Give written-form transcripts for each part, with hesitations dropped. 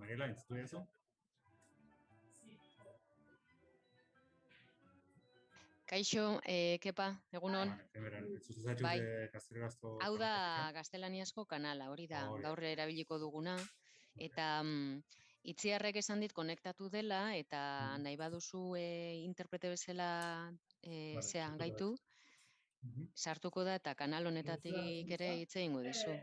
Mariela, ¿tú eso? Kaixo, kepa, egunon. Zuzu zaitut Bai, gaztelurazko hau da kanalatik, gaztelaniazko kanala, hori da, Hori da. gaur erabiliko duguna. Eta itziarrek esan dit konektatu dela, eta nahi baduzu interprete bezala zean sartuko gaitu, sartuko da eta kanal honetatik ere hitz egingo dizu.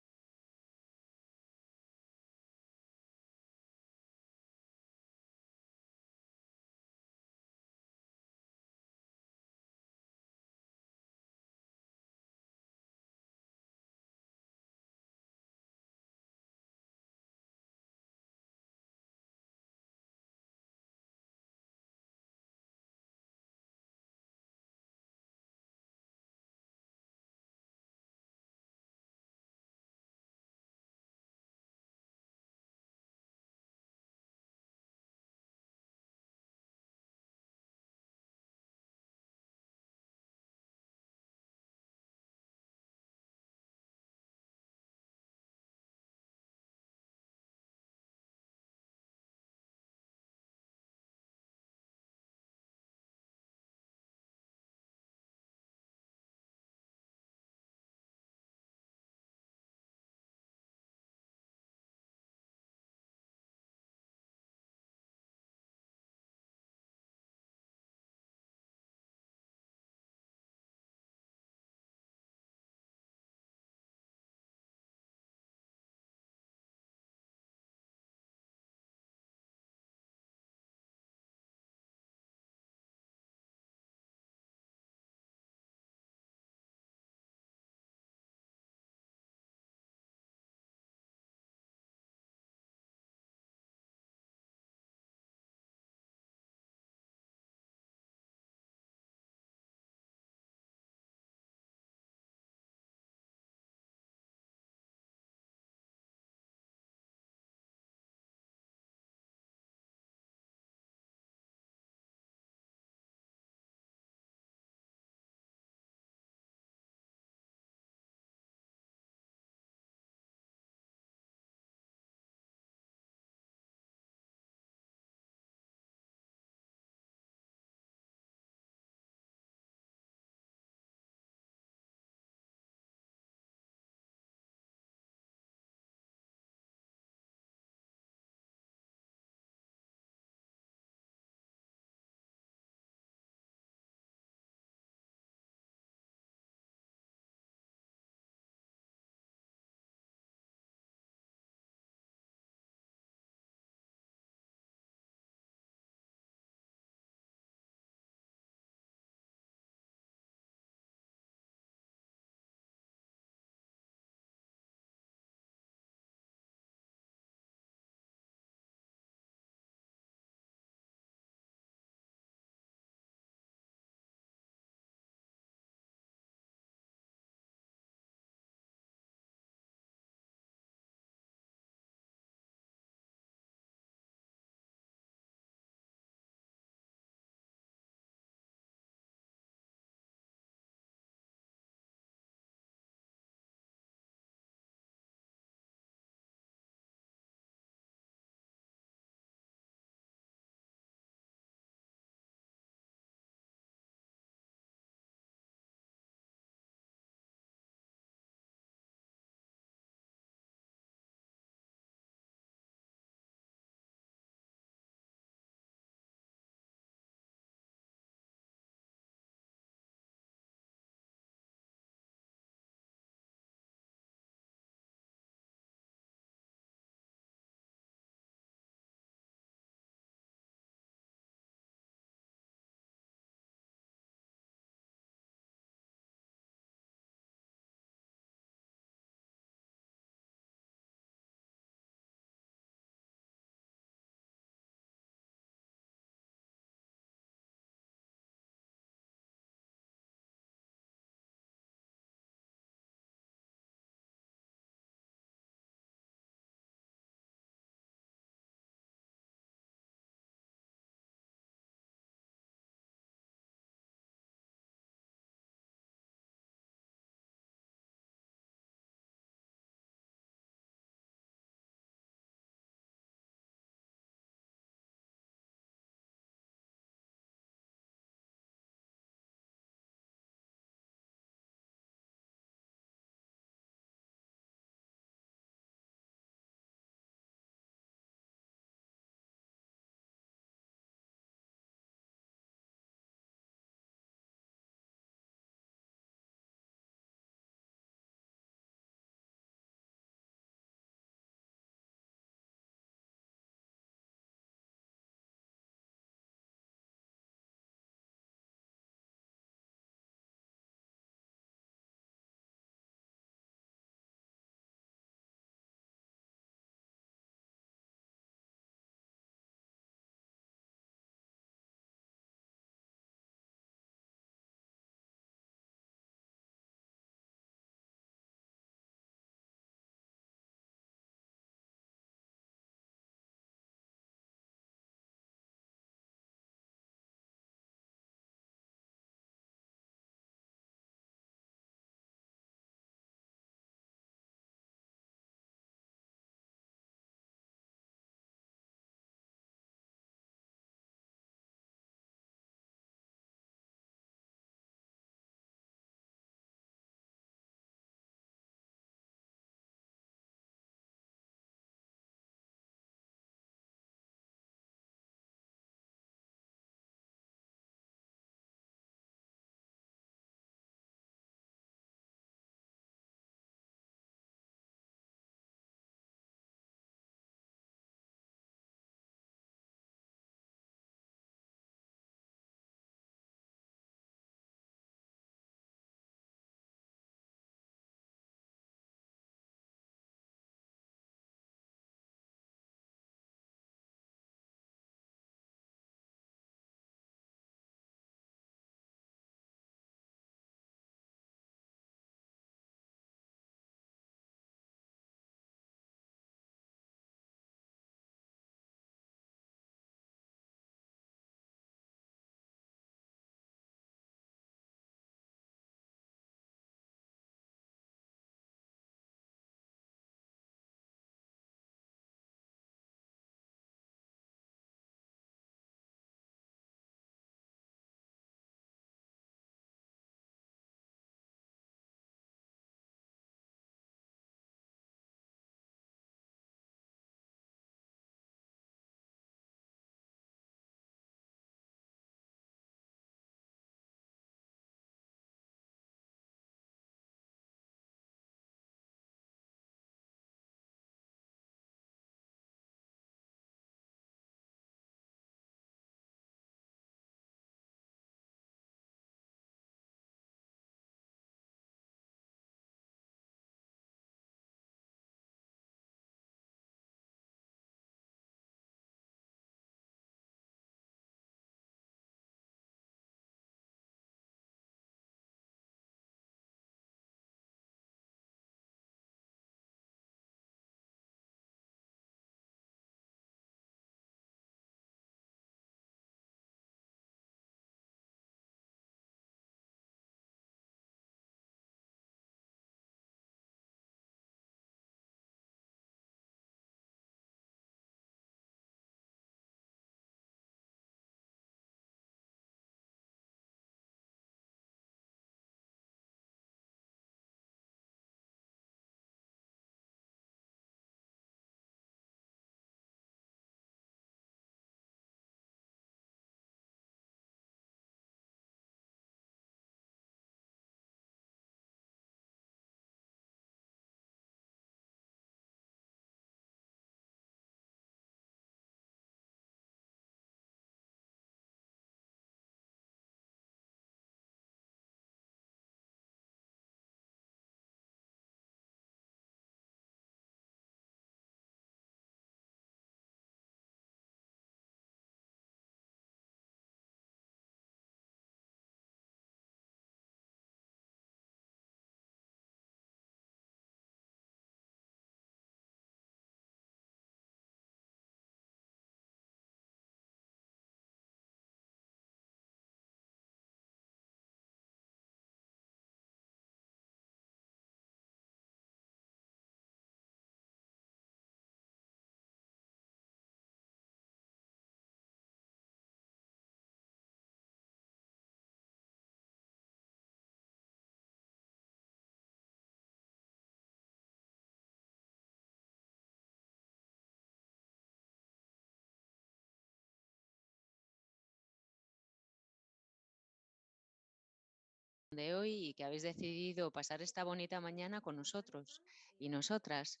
de hoy y que habéis decidido pasar esta bonita mañana con nosotros y nosotras.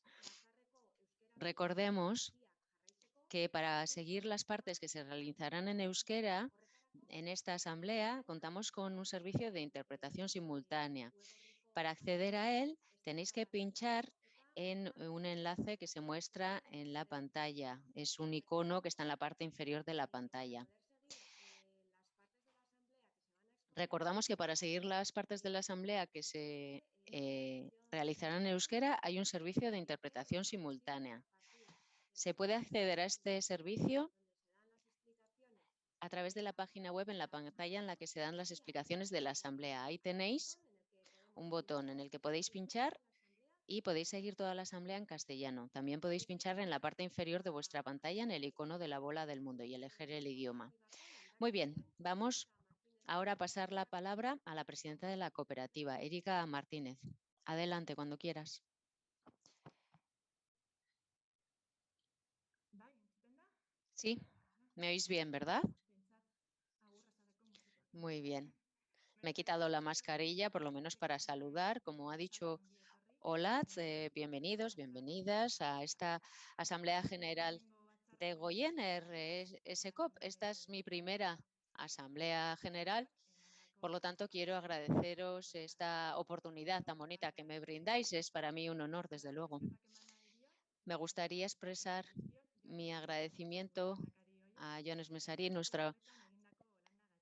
Recordemos que para seguir las partes que se realizarán en euskera, en esta asamblea contamos con un servicio de interpretación simultánea. Para acceder a él tenéis que pinchar en un enlace que se muestra en la pantalla. Es un icono que está en la parte inferior de la pantalla. Recordamos que para seguir las partes de la asamblea que se realizarán en euskera hay un servicio de interpretación simultánea. Se puede acceder a este servicio a través de la página web en la pantalla en la que se dan las explicaciones de la asamblea. Ahí tenéis un botón en el que podéis pinchar y podéis seguir toda la asamblea en castellano. También podéis pinchar en la parte inferior de vuestra pantalla en el icono de la bola del mundo y elegir el idioma. Muy bien, vamos ahora a pasar la palabra a la presidenta de la cooperativa, Erika Martínez. Adelante, cuando quieras. Sí, me oís bien, ¿verdad? Muy bien. Me he quitado la mascarilla, por lo menos para saludar. Como ha dicho Olatz, bienvenidos, bienvenidas a esta Asamblea General de Goyener, SCOP. Esta es mi primera Asamblea General. Por lo tanto, quiero agradeceros esta oportunidad tan bonita que me brindáis. Es para mí un honor, desde luego. Me gustaría expresar mi agradecimiento a Jones Mesari,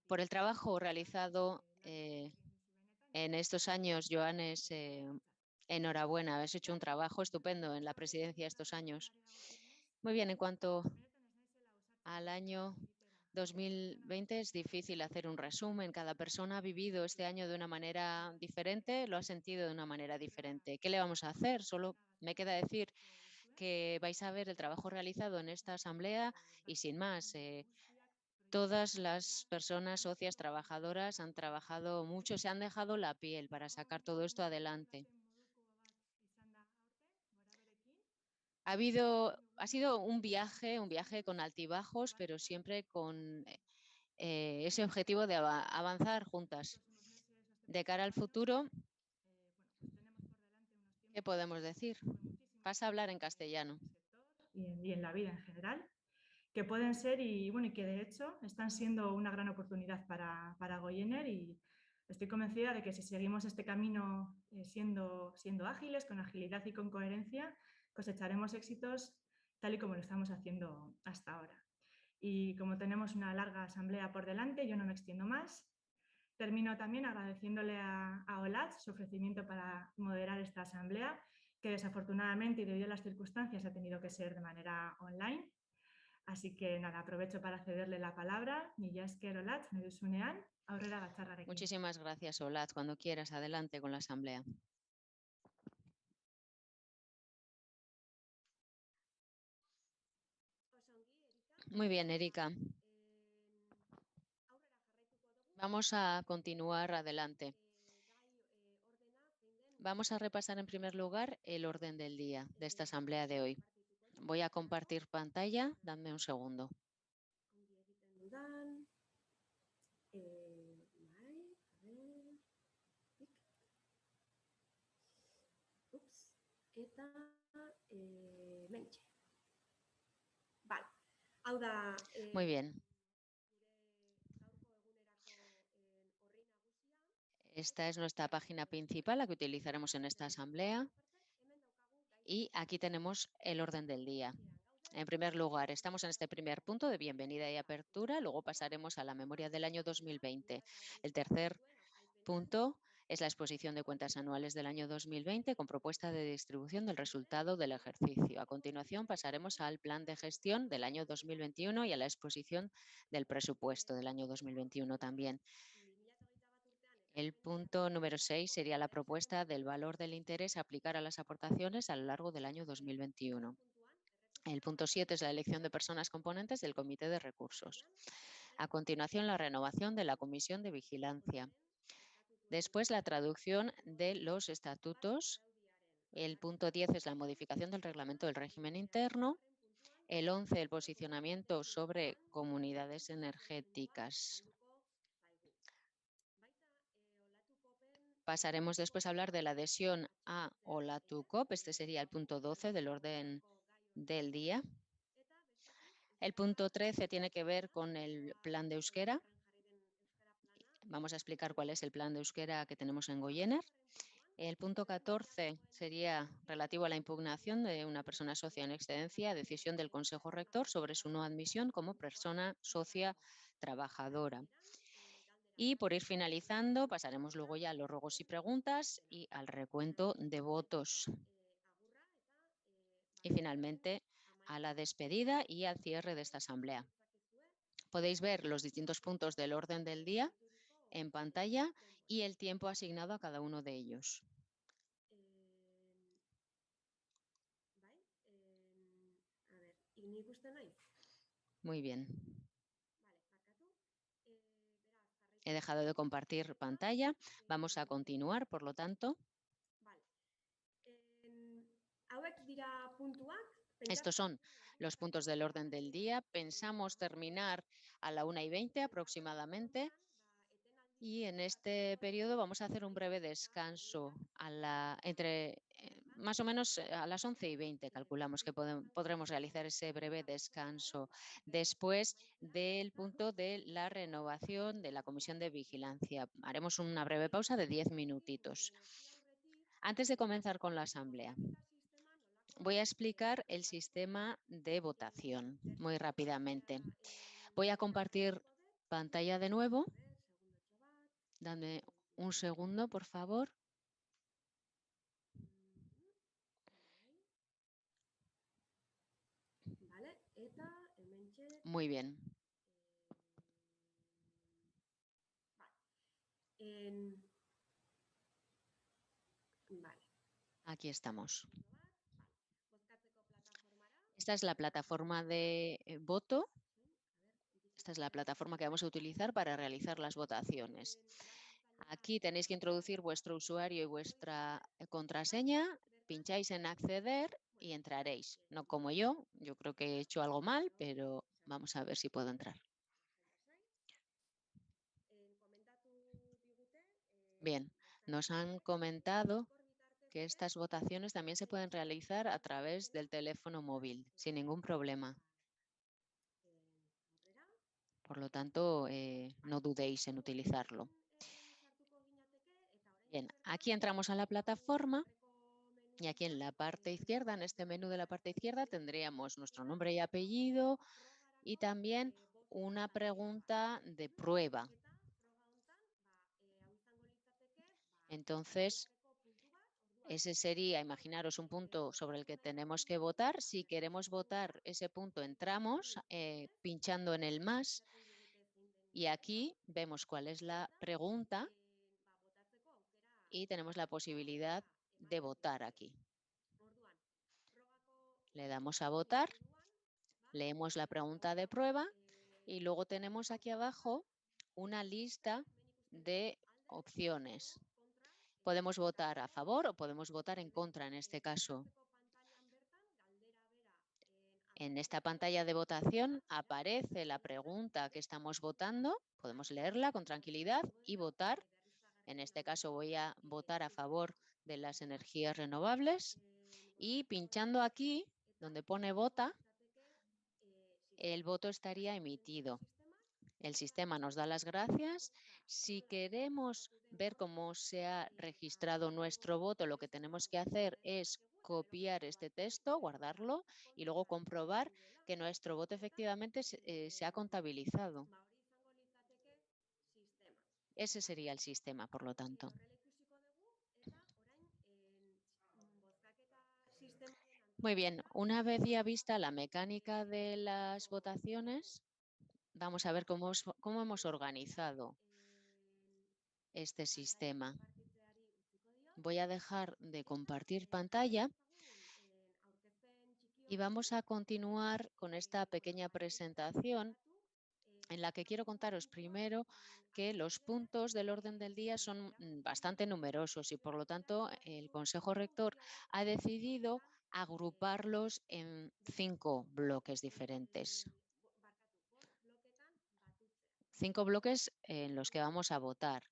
por el trabajo realizado en estos años. Joanes, enhorabuena, habéis hecho un trabajo estupendo en la presidencia estos años. Muy bien, en cuanto al año 2020 es difícil hacer un resumen. Cada persona ha vivido este año de una manera diferente, lo ha sentido de una manera diferente. ¿Qué le vamos a hacer? Solo me queda decir que vais a ver el trabajo realizado en esta asamblea y sin más. Todas las personas, socias, trabajadoras han trabajado mucho, se han dejado la piel para sacar todo esto adelante. Ha sido un viaje con altibajos, pero siempre con ese objetivo de avanzar juntas. De cara al futuro, ¿qué podemos decir? Vas a hablar en castellano. Y en la vida en general, que pueden ser y que de hecho están siendo una gran oportunidad para Goyener, y estoy convencida de que si seguimos este camino siendo ágiles, con agilidad y con coherencia, cosecharemos éxitos tal y como lo estamos haciendo hasta ahora. Y como tenemos una larga asamblea por delante, yo no me extiendo más. Termino también agradeciéndole a Olatz su ofrecimiento para moderar esta asamblea, que desafortunadamente y debido a las circunstancias ha tenido que ser de manera online. Así que nada, aprovecho para cederle la palabra. Mila esker Olatz, nahi duzunean, aurrera batzarrarekin. Muchísimas gracias, Olatz. Cuando quieras, adelante con la asamblea. Muy bien, Erika. Vamos a continuar adelante. Vamos a repasar en primer lugar el orden del día de esta asamblea de hoy. Voy a compartir pantalla, dame un segundo. Muy bien. Esta es nuestra página principal, la que utilizaremos en esta asamblea. Y aquí tenemos el orden del día. En primer lugar, estamos en este primer punto de bienvenida y apertura, luego pasaremos a la memoria del año 2020. El tercer punto es la exposición de cuentas anuales del año 2020 con propuesta de distribución del resultado del ejercicio. A continuación pasaremos al plan de gestión del año 2021 y a la exposición del presupuesto del año 2021 también. El punto número 6 sería la propuesta del valor del interés a aplicar a las aportaciones a lo largo del año 2021. El punto 7 es la elección de personas componentes del Comité de Recursos. A continuación, la renovación de la Comisión de Vigilancia. Después, la traducción de los estatutos. El punto 10 es la modificación del reglamento del régimen interno. El 11, el posicionamiento sobre comunidades energéticas. Pasaremos después a hablar de la adhesión a OLATUCOP. Este sería el punto 12 del orden del día. El punto 13 tiene que ver con el plan de euskera. Vamos a explicar cuál es el plan de euskera que tenemos en Goiener. El punto 14 sería relativo a la impugnación de una persona socia en excedencia, decisión del Consejo Rector sobre su no admisión como persona socia trabajadora. Y por ir finalizando, pasaremos luego ya a los ruegos y preguntas y al recuento de votos. Y finalmente a la despedida y al cierre de esta asamblea. Podéis ver los distintos puntos del orden del día en pantalla y el tiempo asignado a cada uno de ellos. Muy bien. He dejado de compartir pantalla. Vamos a continuar, por lo tanto. Estos son los puntos del orden del día. Pensamos terminar a la 1:20 aproximadamente. Y en este periodo vamos a hacer un breve descanso más o menos a las 11:20. Calculamos que podremos realizar ese breve descanso después del punto de la renovación de la Comisión de Vigilancia. Haremos una breve pausa de 10 minutitos. Antes de comenzar con la asamblea, voy a explicar el sistema de votación muy rápidamente. Voy a compartir pantalla de nuevo. Dame un segundo, por favor. Muy bien. Aquí estamos. Esta es la plataforma de voto. Esta es la plataforma que vamos a utilizar para realizar las votaciones. Aquí tenéis que introducir vuestro usuario y vuestra contraseña. Pincháis en acceder y entraréis. No como yo creo que he hecho algo mal, pero vamos a ver si puedo entrar. Bien, nos han comentado que estas votaciones también se pueden realizar a través del teléfono móvil, sin ningún problema. Por lo tanto, no dudéis en utilizarlo. Bien, aquí entramos a la plataforma y aquí en la parte izquierda, en este menú de la parte izquierda, tendríamos nuestro nombre y apellido y también una pregunta de prueba. Entonces, ese sería, imaginaros, un punto sobre el que tenemos que votar. Si queremos votar ese punto, entramos pinchando en el más y aquí vemos cuál es la pregunta y tenemos la posibilidad de votar aquí. Le damos a votar, leemos la pregunta de prueba y luego tenemos aquí abajo una lista de opciones. Podemos votar a favor o podemos votar en contra en este caso. En esta pantalla de votación aparece la pregunta que estamos votando. Podemos leerla con tranquilidad y votar. En este caso voy a votar a favor de las energías renovables y pinchando aquí donde pone vota, el voto estaría emitido. El sistema nos da las gracias. Si queremos ver cómo se ha registrado nuestro voto, lo que tenemos que hacer es copiar este texto, guardarlo y luego comprobar que nuestro voto efectivamente se ha contabilizado. Ese sería el sistema, por lo tanto. Muy bien, una vez ya vista la mecánica de las votaciones, vamos a ver cómo hemos organizado este sistema. Voy a dejar de compartir pantalla y vamos a continuar con esta pequeña presentación en la que quiero contaros primero que los puntos del orden del día son bastante numerosos y por lo tanto el Consejo Rector ha decidido agruparlos en 5 bloques diferentes. 5 bloques en los que vamos a votar.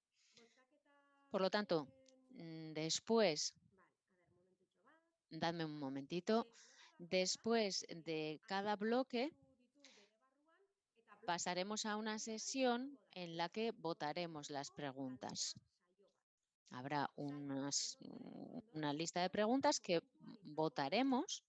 Por lo tanto, Después, dadme un momentito, después de cada bloque pasaremos a una sesión en la que votaremos las preguntas. Habrá una lista de preguntas que votaremos.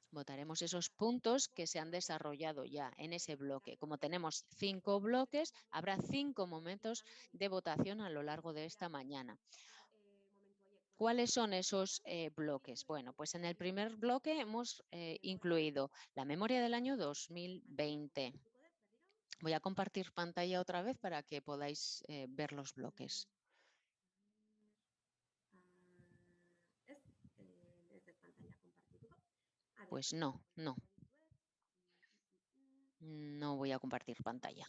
Votaremos esos puntos que se han desarrollado ya en ese bloque. Como tenemos 5 bloques, habrá 5 momentos de votación a lo largo de esta mañana. ¿Cuáles son esos bloques? Bueno, pues en el primer bloque hemos incluido la memoria del año 2020. Voy a compartir pantalla otra vez para que podáis ver los bloques. Pues no. No voy a compartir pantalla.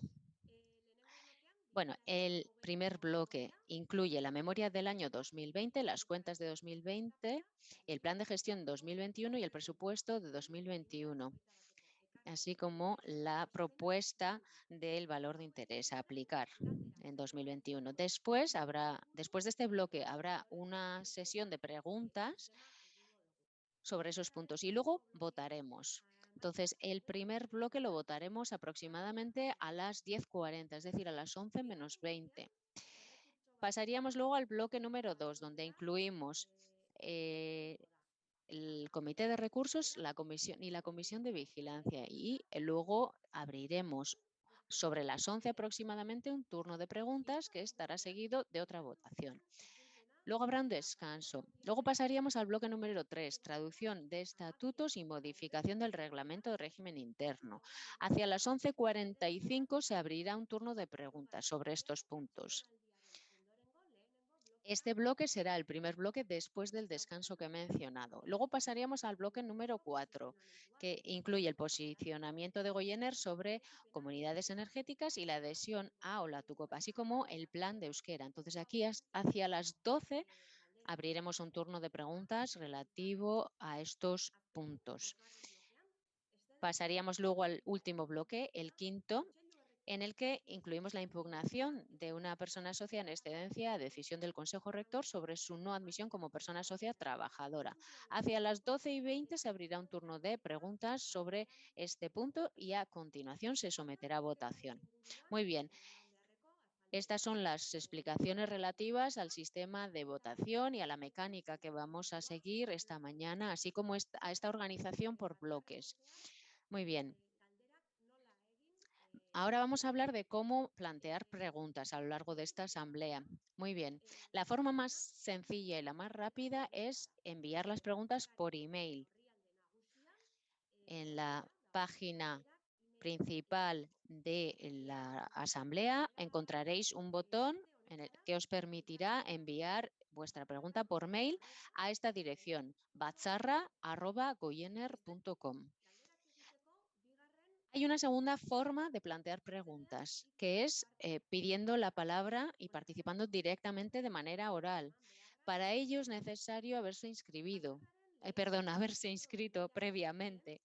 Bueno, el primer bloque incluye la memoria del año 2020, las cuentas de 2020, el plan de gestión 2021 y el presupuesto de 2021, así como la propuesta del valor de interés a aplicar en 2021. Después de este bloque habrá una sesión de preguntas sobre esos puntos y luego votaremos. Entonces, el primer bloque lo votaremos aproximadamente a las 10:40, es decir, a las 11 menos 20. Pasaríamos luego al bloque número 2, donde incluimos el comité de recursos, la comisión de vigilancia, y luego abriremos sobre las 11 aproximadamente un turno de preguntas que estará seguido de otra votación. Luego habrá un descanso. Luego pasaríamos al bloque número 3, traducción de estatutos y modificación del reglamento de régimen interno. Hacia las 11:45 se abrirá un turno de preguntas sobre estos puntos. Este bloque será el primer bloque después del descanso que he mencionado. Luego pasaríamos al bloque número 4, que incluye el posicionamiento de Goyener sobre comunidades energéticas y la adhesión a Olatucopa, así como el plan de euskera. Entonces, aquí hacia las 12 abriremos un turno de preguntas relativo a estos puntos. Pasaríamos luego al último bloque, el quinto, en el que incluimos la impugnación de una persona socia en excedencia a decisión del Consejo Rector sobre su no admisión como persona socia trabajadora. Hacia las 12:20 se abrirá un turno de preguntas sobre este punto y a continuación se someterá a votación. Muy bien. Estas son las explicaciones relativas al sistema de votación y a la mecánica que vamos a seguir esta mañana, así como a esta organización por bloques. Muy bien. Ahora vamos a hablar de cómo plantear preguntas a lo largo de esta asamblea. Muy bien. La forma más sencilla y la más rápida es enviar las preguntas por email. En la página principal de la asamblea encontraréis un botón que os permitirá enviar vuestra pregunta por mail a esta dirección, batzarra@goyener.com. Hay una segunda forma de plantear preguntas, que es pidiendo la palabra y participando directamente de manera oral. Para ello es necesario haberse inscrito previamente.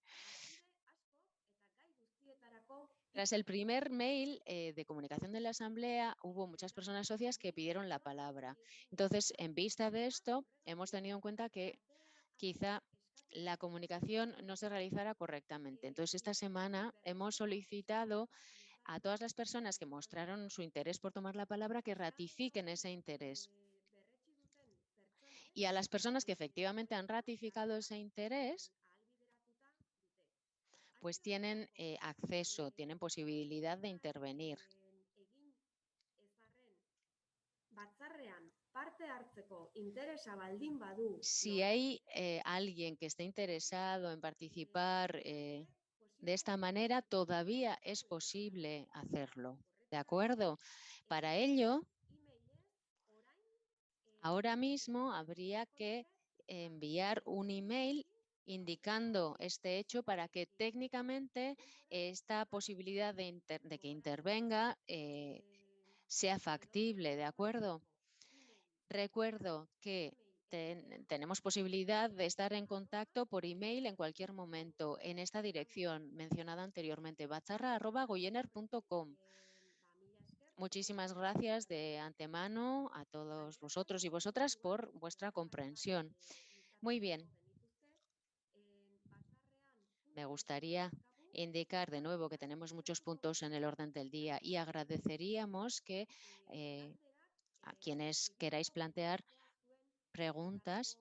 Tras el primer mail de comunicación de la Asamblea, hubo muchas personas socias que pidieron la palabra. Entonces, en vista de esto, hemos tenido en cuenta que quizá la comunicación no se realizara correctamente. Entonces, esta semana hemos solicitado a todas las personas que mostraron su interés por tomar la palabra que ratifiquen ese interés. Y a las personas que efectivamente han ratificado ese interés, pues tienen acceso, tienen posibilidad de intervenir. Si hay alguien que esté interesado en participar de esta manera, todavía es posible hacerlo, ¿de acuerdo? Para ello, ahora mismo habría que enviar un email indicando este hecho para que técnicamente esta posibilidad de que intervenga sea factible, ¿de acuerdo? Recuerdo que tenemos posibilidad de estar en contacto por email en cualquier momento en esta dirección mencionada anteriormente, batzarra@goyener.com. Muchísimas gracias de antemano a todos vosotros y vosotras por vuestra comprensión. Muy bien. Me gustaría indicar de nuevo que tenemos muchos puntos en el orden del día y agradeceríamos que a quienes queráis plantear preguntas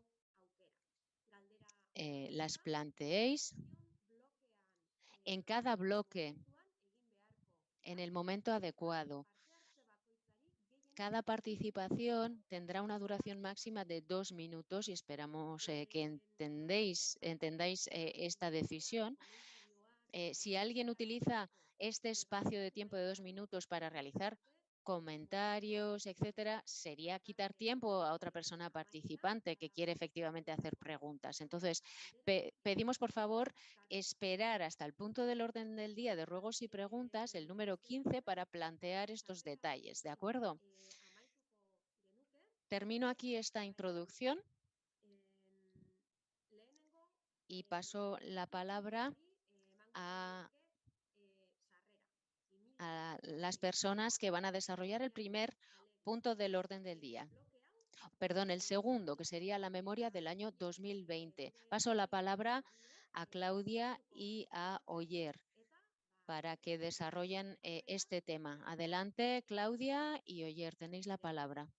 las planteéis en cada bloque en el momento adecuado. Cada participación tendrá una duración máxima de 2 minutos y esperamos que entendáis esta decisión. Si alguien utiliza este espacio de tiempo de 2 minutos para realizar comentarios, etcétera, sería quitar tiempo a otra persona participante que quiere efectivamente hacer preguntas. Entonces, pedimos por favor esperar hasta el punto del orden del día de ruegos y preguntas, el número 15, para plantear estos detalles, ¿de acuerdo? Termino aquí esta introducción y paso la palabra a las personas que van a desarrollar el primer punto del orden del día. Perdón, el segundo, que sería la memoria del año 2020. Paso la palabra a Claudia y a Oyer para que desarrollen este tema. Adelante, Claudia y Oyer, tenéis la palabra.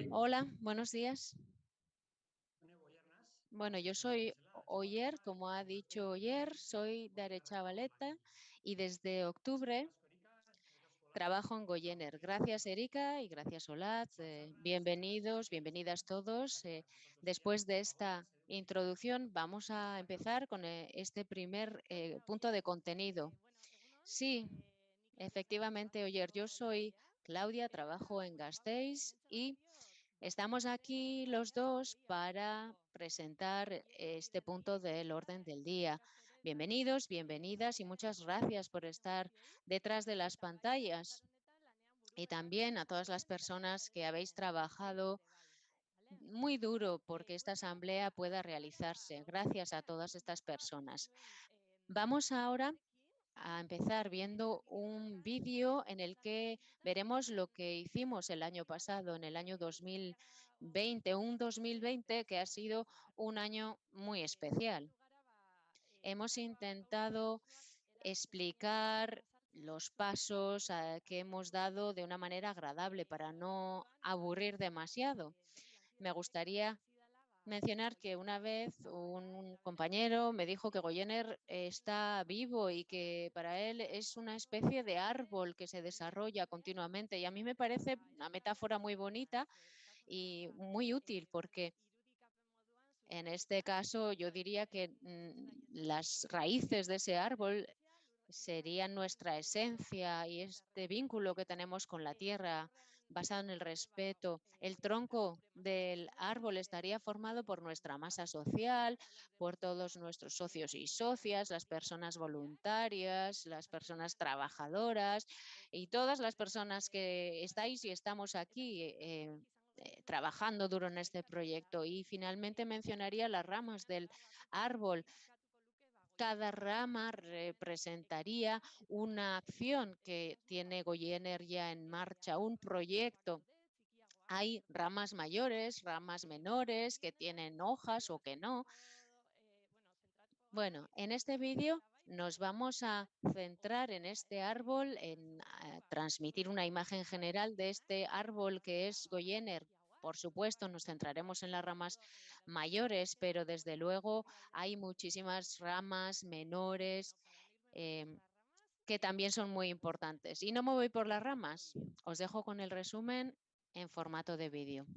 Hola, buenos días. Bueno, yo soy Oyer, como ha dicho Oyer, soy de Aretxabaleta y desde octubre trabajo en Goyener. Gracias, Erika, y gracias, Olatz. Bienvenidos, bienvenidas todos. Después de esta introducción, vamos a empezar con este primer punto de contenido. Sí, efectivamente, Oyer, yo soy Claudia, trabajo en Gasteiz y estamos aquí los dos para presentar este punto del orden del día. Bienvenidos, bienvenidas y muchas gracias por estar detrás de las pantallas. Y también a todas las personas que habéis trabajado muy duro porque esta asamblea pueda realizarse. Gracias a todas estas personas. Vamos ahora a empezar viendo un vídeo en el que veremos lo que hicimos el año pasado, en el año 2020, un 2020 que ha sido un año muy especial. Hemos intentado explicar los pasos que hemos dado de una manera agradable para no aburrir demasiado. Me gustaría mencionar que una vez un compañero me dijo que Goyener está vivo y que para él es una especie de árbol que se desarrolla continuamente. Y a mí me parece una metáfora muy bonita y muy útil porque en este caso yo diría que las raíces de ese árbol serían nuestra esencia y este vínculo que tenemos con la tierra basado en el respeto. El tronco del árbol estaría formado por nuestra masa social, por todos nuestros socios y socias, las personas voluntarias, las personas trabajadoras y todas las personas que estáis y estamos aquí trabajando duro en este proyecto. Y finalmente mencionaría las ramas del árbol. Cada rama representaría una acción que tiene Goyener ya en marcha, un proyecto. Hay ramas mayores, ramas menores que tienen hojas o que no. Bueno, en este vídeo nos vamos a centrar en este árbol, en transmitir una imagen general de este árbol que es Goyener. Por supuesto, nos centraremos en las ramas mayores, pero desde luego hay muchísimas ramas menores que también son muy importantes. Y no me voy por las ramas, os dejo con el resumen en formato de vídeo.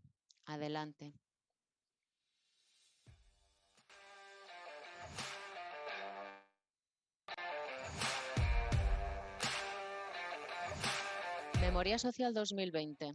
Adelante. Memoria Social 2020.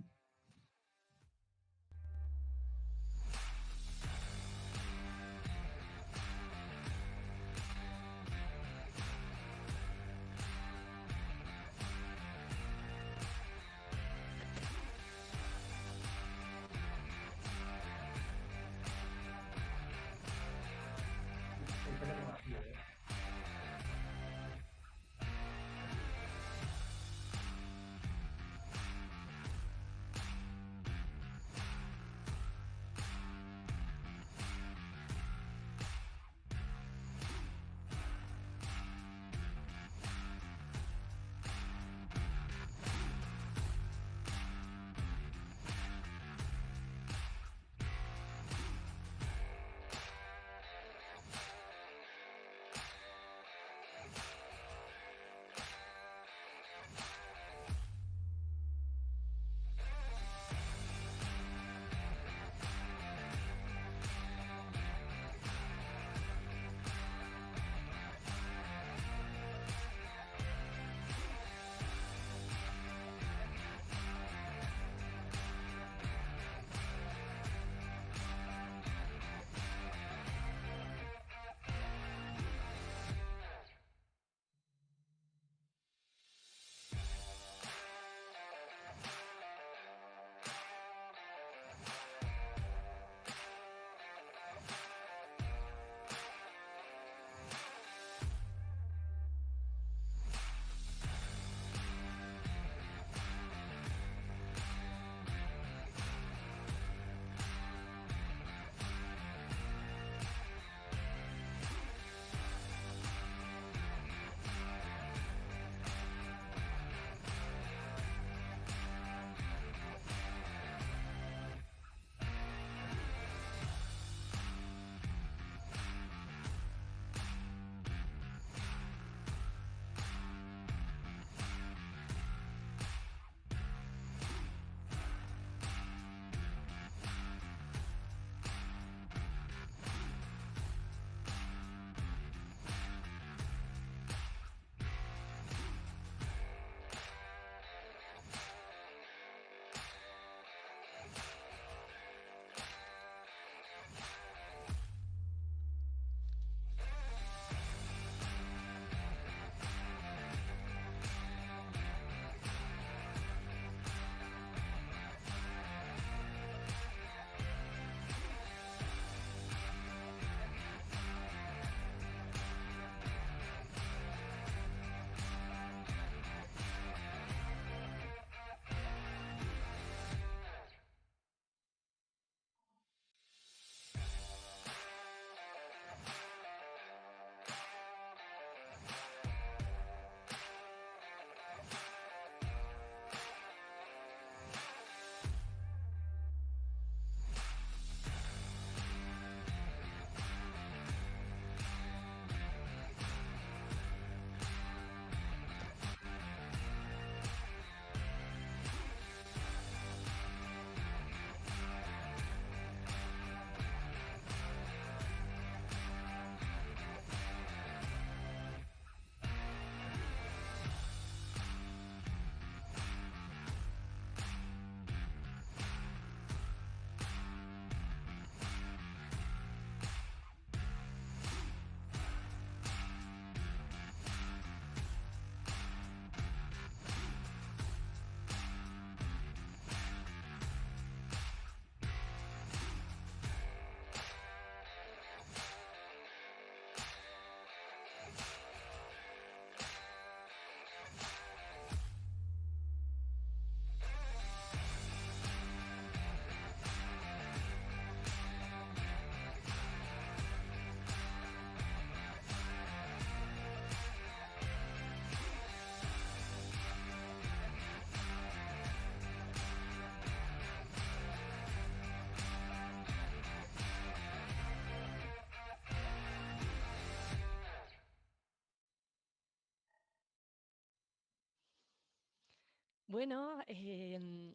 Bueno,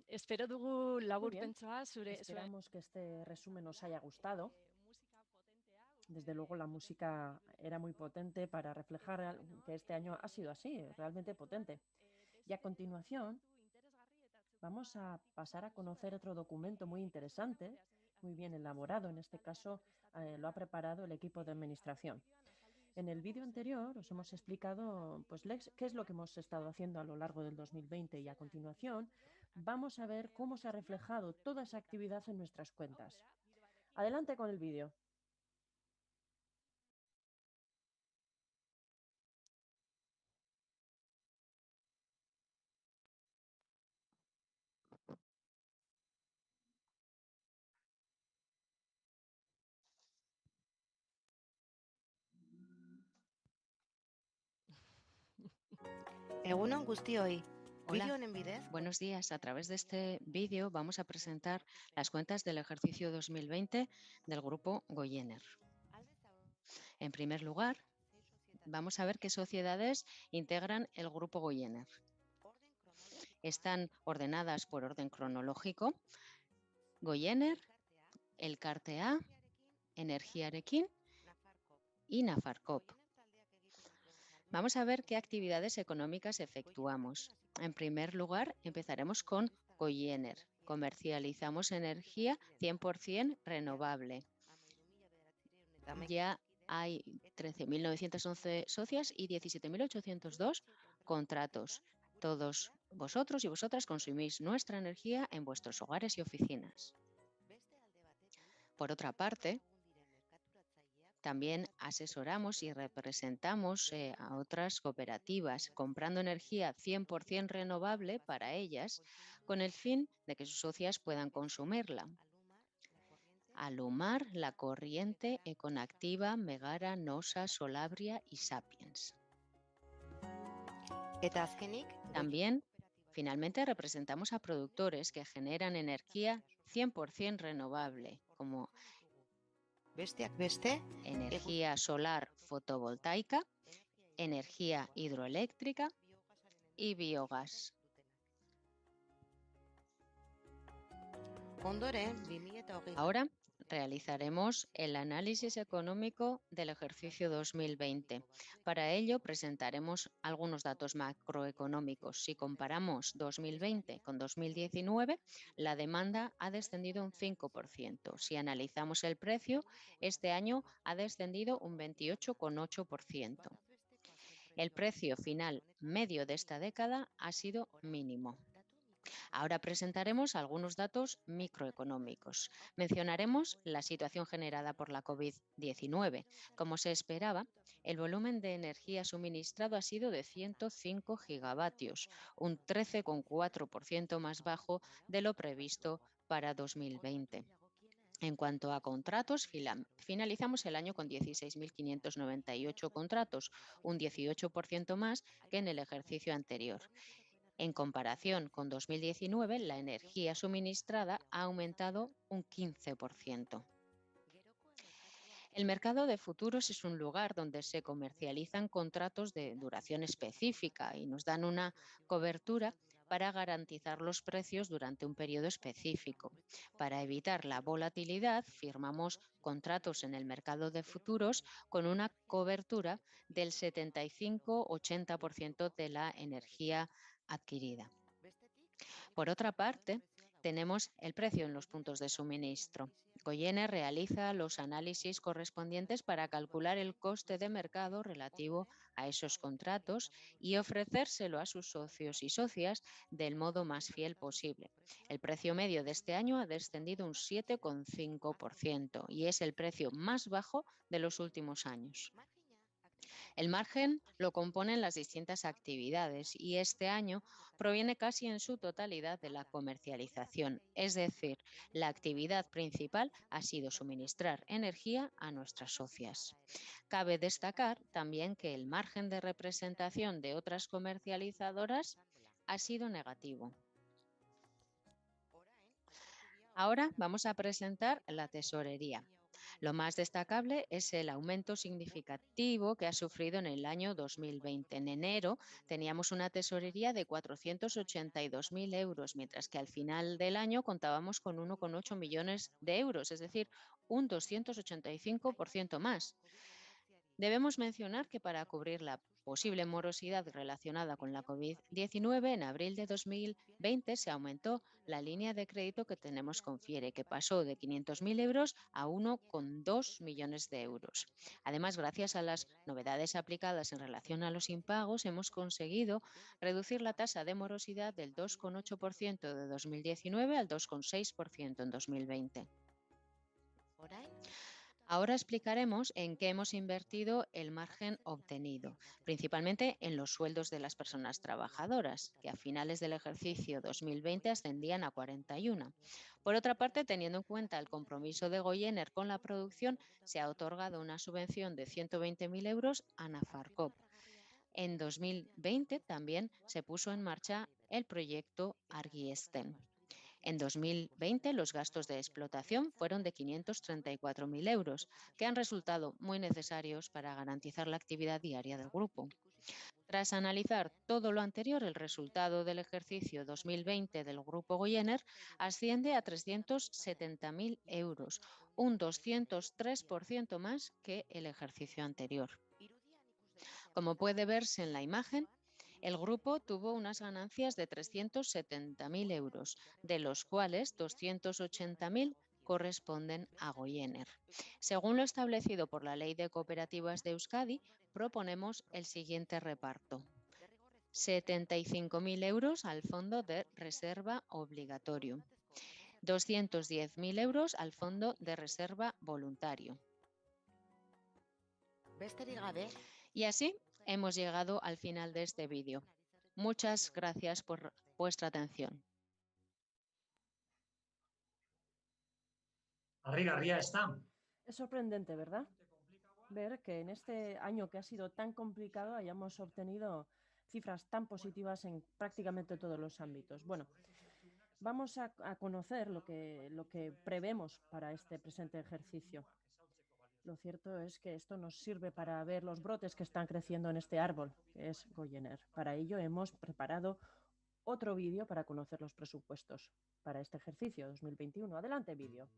espero dugu Muy bien, laburpentsoa zure esperamos que este resumen os haya gustado. Desde luego la música era muy potente para reflejar que este año ha sido así, realmente potente. Y a continuación vamos a pasar a conocer otro documento muy interesante, muy bien elaborado. En este caso lo ha preparado el equipo de administración. En el vídeo anterior os hemos explicado pues, qué es lo que hemos estado haciendo a lo largo del 2020 y a continuación vamos a ver cómo se ha reflejado toda esa actividad en nuestras cuentas. Adelante con el vídeo. Egunon guztioi. Hola, Bideo honen bidez, buenos días. A través de este vídeo vamos a presentar las cuentas del ejercicio 2020 del grupo Goyener. En primer lugar, vamos a ver qué sociedades integran el grupo Goyener. Están ordenadas por orden cronológico: Goyener, Elkarte A, Energiarekin y Nafarkop. Vamos a ver qué actividades económicas efectuamos. En primer lugar, empezaremos con Goyener. Comercializamos energía 100% renovable. Ya hay 13.911 socias y 17.802 contratos. Todos vosotros y vosotras consumís nuestra energía en vuestros hogares y oficinas. Por otra parte, también asesoramos y representamos a otras cooperativas comprando energía 100% renovable para ellas con el fin de que sus socias puedan consumirla. Alumar, La Corriente, Econactiva, Megara, Nosa, Solabria y Sapiens. eta azkenik, También, finalmente, representamos a productores que generan energía 100% renovable, como besteak beste, energía solar fotovoltaica, energía hidroeléctrica y biogás. ondoren 2020. Ahora realizaremos el análisis económico del ejercicio 2020. Para ello presentaremos algunos datos macroeconómicos. Si comparamos 2020 con 2019, la demanda ha descendido un 5%. Si analizamos el precio, este año ha descendido un 28,8%. El precio final medio de esta década ha sido mínimo. Ahora presentaremos algunos datos microeconómicos. Mencionaremos la situación generada por la COVID-19. Como se esperaba, el volumen de energía suministrado ha sido de 105 gigavatios, un 13,4% más bajo de lo previsto para 2020. En cuanto a contratos, finalizamos el año con 16.598 contratos, un 18% más que en el ejercicio anterior. En comparación con 2019, la energía suministrada ha aumentado un 15%. El mercado de futuros es un lugar donde se comercializan contratos de duración específica y nos dan una cobertura para garantizar los precios durante un periodo específico. Para evitar la volatilidad, firmamos contratos en el mercado de futuros con una cobertura del 75-80% de la energía adquirida. Por otra parte, tenemos el precio en los puntos de suministro. Goyener realiza los análisis correspondientes para calcular el coste de mercado relativo a esos contratos y ofrecérselo a sus socios y socias del modo más fiel posible. El precio medio de este año ha descendido un 7,5% y es el precio más bajo de los últimos años. El margen lo componen las distintas actividades y este año proviene casi en su totalidad de la comercialización, es decir, la actividad principal ha sido suministrar energía a nuestras socias. Cabe destacar también que el margen de representación de otras comercializadoras ha sido negativo. Ahora vamos a presentar la tesorería. Lo más destacable es el aumento significativo que ha sufrido en el año 2020. En enero teníamos una tesorería de 482.000 euros, mientras que al final del año contábamos con 1,8 millones de euros, es decir, un 285% más. Debemos mencionar que para cubrir la posible morosidad relacionada con la COVID-19, en abril de 2020 se aumentó la línea de crédito que tenemos con Fiere, que pasó de 500.000 euros a 1,2 millones de euros. Además, gracias a las novedades aplicadas en relación a los impagos, hemos conseguido reducir la tasa de morosidad del 2,8% de 2019 al 2,6% en 2020. Ahora explicaremos en qué hemos invertido el margen obtenido, principalmente en los sueldos de las personas trabajadoras, que a finales del ejercicio 2020 ascendían a 41. Por otra parte, teniendo en cuenta el compromiso de Goyener con la producción, se ha otorgado una subvención de 120.000 euros a Nafarcop. En 2020 también se puso en marcha el proyecto Argi-STEM. En 2020 los gastos de explotación fueron de 534.000 euros, que han resultado muy necesarios para garantizar la actividad diaria del grupo. Tras analizar todo lo anterior, el resultado del ejercicio 2020 del Grupo Goyener asciende a 370.000 euros, un 203% más que el ejercicio anterior. Como puede verse en la imagen, el grupo tuvo unas ganancias de 370.000 euros, de los cuales 280.000 corresponden a Goyener. Según lo establecido por la Ley de Cooperativas de Euskadi, proponemos el siguiente reparto. 75.000 euros al Fondo de Reserva Obligatorio, 210.000 euros al Fondo de Reserva Voluntario. Y así hemos llegado al final de este vídeo. Muchas gracias por vuestra atención. Harrigarria está. Es sorprendente, ¿verdad? Ver que en este año que ha sido tan complicado hayamos obtenido cifras tan positivas en prácticamente todos los ámbitos. Bueno, vamos a conocer lo que prevemos para este presente ejercicio. Lo cierto es que esto nos sirve para ver los brotes que están creciendo en este árbol, que es Goyener. Para ello hemos preparado otro vídeo para conocer los presupuestos para este ejercicio 2021. Adelante, vídeo.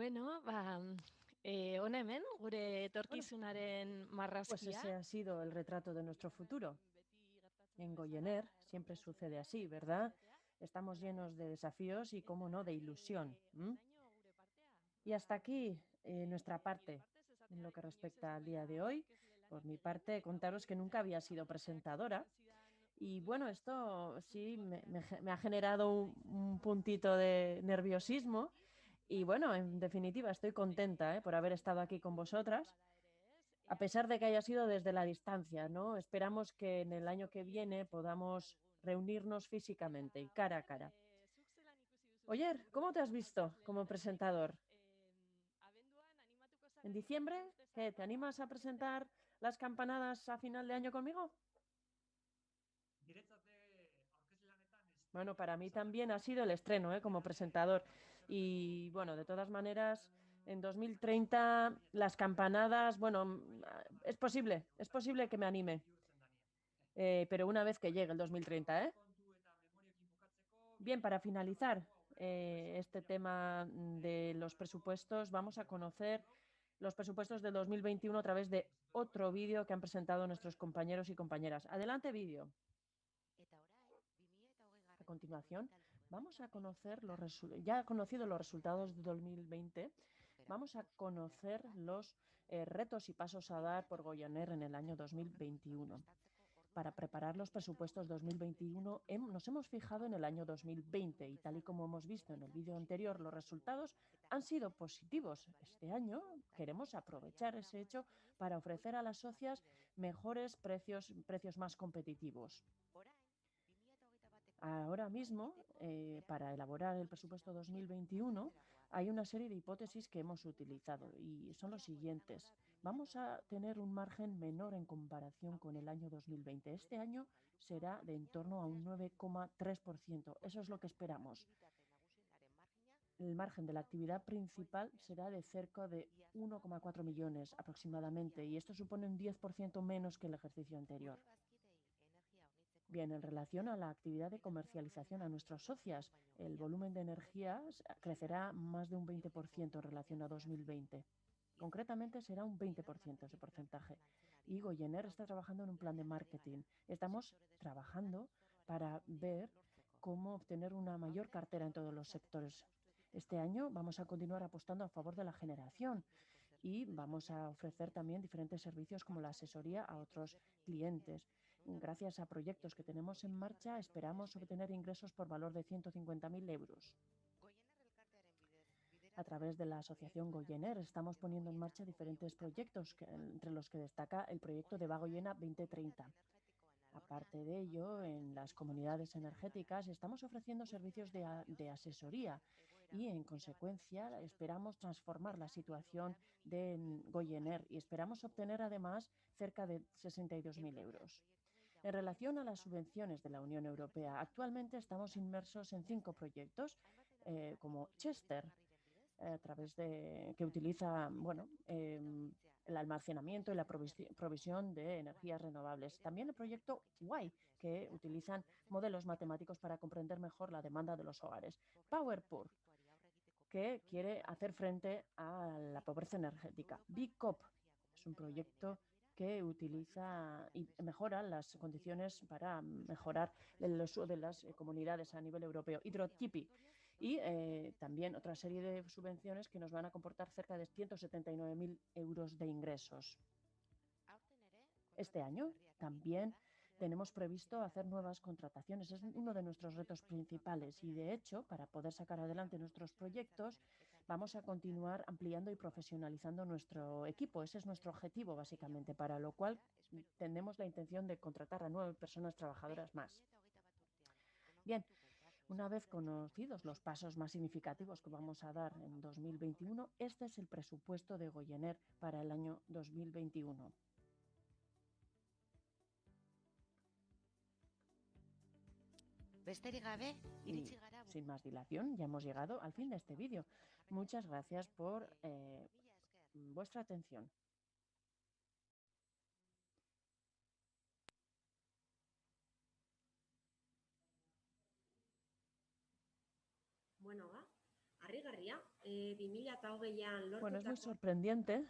Bueno, hona hemen, gure etorkizunaren Pues marrazkia. ese ha sido el retrato de nuestro futuro. En Goyener siempre sucede así, ¿verdad? Estamos llenos de desafíos y, cómo no, de ilusión. Y hasta aquí nuestra parte en lo que respecta al día de hoy. Por mi parte, contaros que nunca había sido presentadora. Y bueno, esto sí me ha generado un puntito de nerviosismo. Y bueno, en definitiva, estoy contenta por haber estado aquí con vosotras, a pesar de que haya sido desde la distancia, ¿no? Esperamos que en el año que viene podamos reunirnos físicamente y cara a cara. Oyer, ¿cómo te has visto como presentador? ¿En diciembre? ¿Qué? ¿Te animas a presentar las campanadas a final de año conmigo? Bueno, para mí también ha sido el estreno, como presentador. Y bueno, de todas maneras, en 2030 las campanadas, bueno, es posible que me anime. Pero una vez que llegue el 2030, ¿eh? Bien, para finalizar este tema de los presupuestos, vamos a conocer los presupuestos del 2021 a través de otro vídeo que han presentado nuestros compañeros y compañeras. Adelante, vídeo. A continuación, vamos a conocer ya conocido los resultados de 2020, vamos a conocer los retos y pasos a dar por Goyener en el año 2021. Para preparar los presupuestos 2021 nos hemos fijado en el año 2020 y tal y como hemos visto en el vídeo anterior, los resultados han sido positivos. Este año queremos aprovechar ese hecho para ofrecer a las socias mejores precios más competitivos. Ahora mismo, para elaborar el presupuesto 2021, hay una serie de hipótesis que hemos utilizado y son los siguientes. Vamos a tener un margen menor en comparación con el año 2020. Este año será de en torno a un 9,3%. Eso es lo que esperamos. El margen de la actividad principal será de cerca de 1,4 millones aproximadamente y esto supone un 10% menos que el ejercicio anterior. Bien, en relación a la actividad de comercialización a nuestras socias, el volumen de energías crecerá más de un 20% en relación a 2020. Concretamente será un 20% ese porcentaje. Y Goyener está trabajando en un plan de marketing. Estamos trabajando para ver cómo obtener una mayor cartera en todos los sectores. Este año vamos a continuar apostando a favor de la generación y vamos a ofrecer también diferentes servicios como la asesoría a otros clientes. Gracias a proyectos que tenemos en marcha, esperamos obtener ingresos por valor de 150.000 euros. A través de la asociación Goyener estamos poniendo en marcha diferentes proyectos, entre los que destaca el proyecto de Bagoyena 2030. Aparte de ello, en las comunidades energéticas estamos ofreciendo servicios de asesoría y, en consecuencia, esperamos transformar la situación de Goyener y esperamos obtener además cerca de 62.000 euros. En relación a las subvenciones de la Unión Europea, actualmente estamos inmersos en 5 proyectos, como Chester, a través de que utiliza el almacenamiento y la provisión de energías renovables. También el proyecto Y, que utilizan modelos matemáticos para comprender mejor la demanda de los hogares. PowerPour, que quiere hacer frente a la pobreza energética. BICOP es un proyecto que utiliza y mejora las condiciones para mejorar el uso de las comunidades a nivel europeo. Hydrotipi y también otra serie de subvenciones que nos van a comportar cerca de 179.000 euros de ingresos. Este año también tenemos previsto hacer nuevas contrataciones. Es uno de nuestros retos principales y, de hecho, para poder sacar adelante nuestros proyectos, vamos a continuar ampliando y profesionalizando nuestro equipo. Ese es nuestro objetivo, básicamente, para lo cual tenemos la intención de contratar a 9 personas trabajadoras más. Bien, una vez conocidos los pasos más significativos que vamos a dar en 2021, este es el presupuesto de Goyener para el año 2021. Y sin más dilación, ya hemos llegado al fin de este vídeo. Muchas gracias por vuestra atención. Bueno, Bueno, es muy sorprendente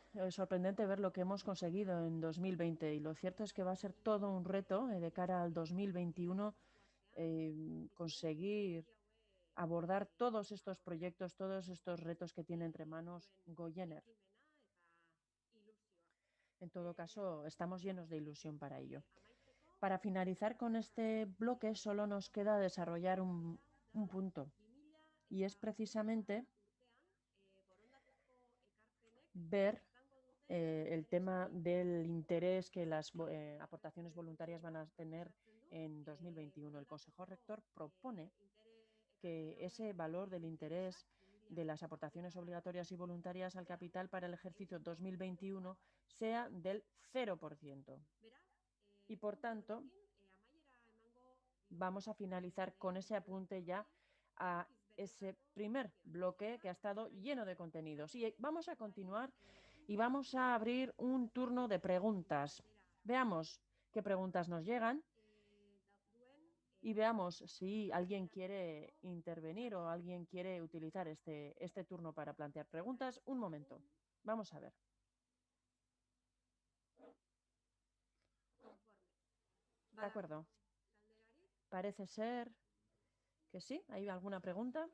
ver lo que hemos conseguido en 2020 y lo cierto es que va a ser todo un reto de cara al 2021 conseguir abordar todos estos proyectos, todos estos retos que tiene entre manos Goyener. En todo caso, estamos llenos de ilusión para ello. Para finalizar con este bloque, solo nos queda desarrollar un punto, y es precisamente ver el tema del interés que las aportaciones voluntarias van a tener en 2021. El Consejo Rector propone que ese valor del interés de las aportaciones obligatorias y voluntarias al capital para el ejercicio 2021 sea del 0%. Y por tanto, vamos a finalizar con ese apunte ya a ese primer bloque que ha estado lleno de contenidos. Y vamos a continuar y vamos a abrir un turno de preguntas. Veamos qué preguntas nos llegan y veamos si alguien quiere intervenir o alguien quiere utilizar este turno para plantear preguntas. Un momento. Vamos a ver. De acuerdo. Parece ser que sí. ¿Hay alguna pregunta?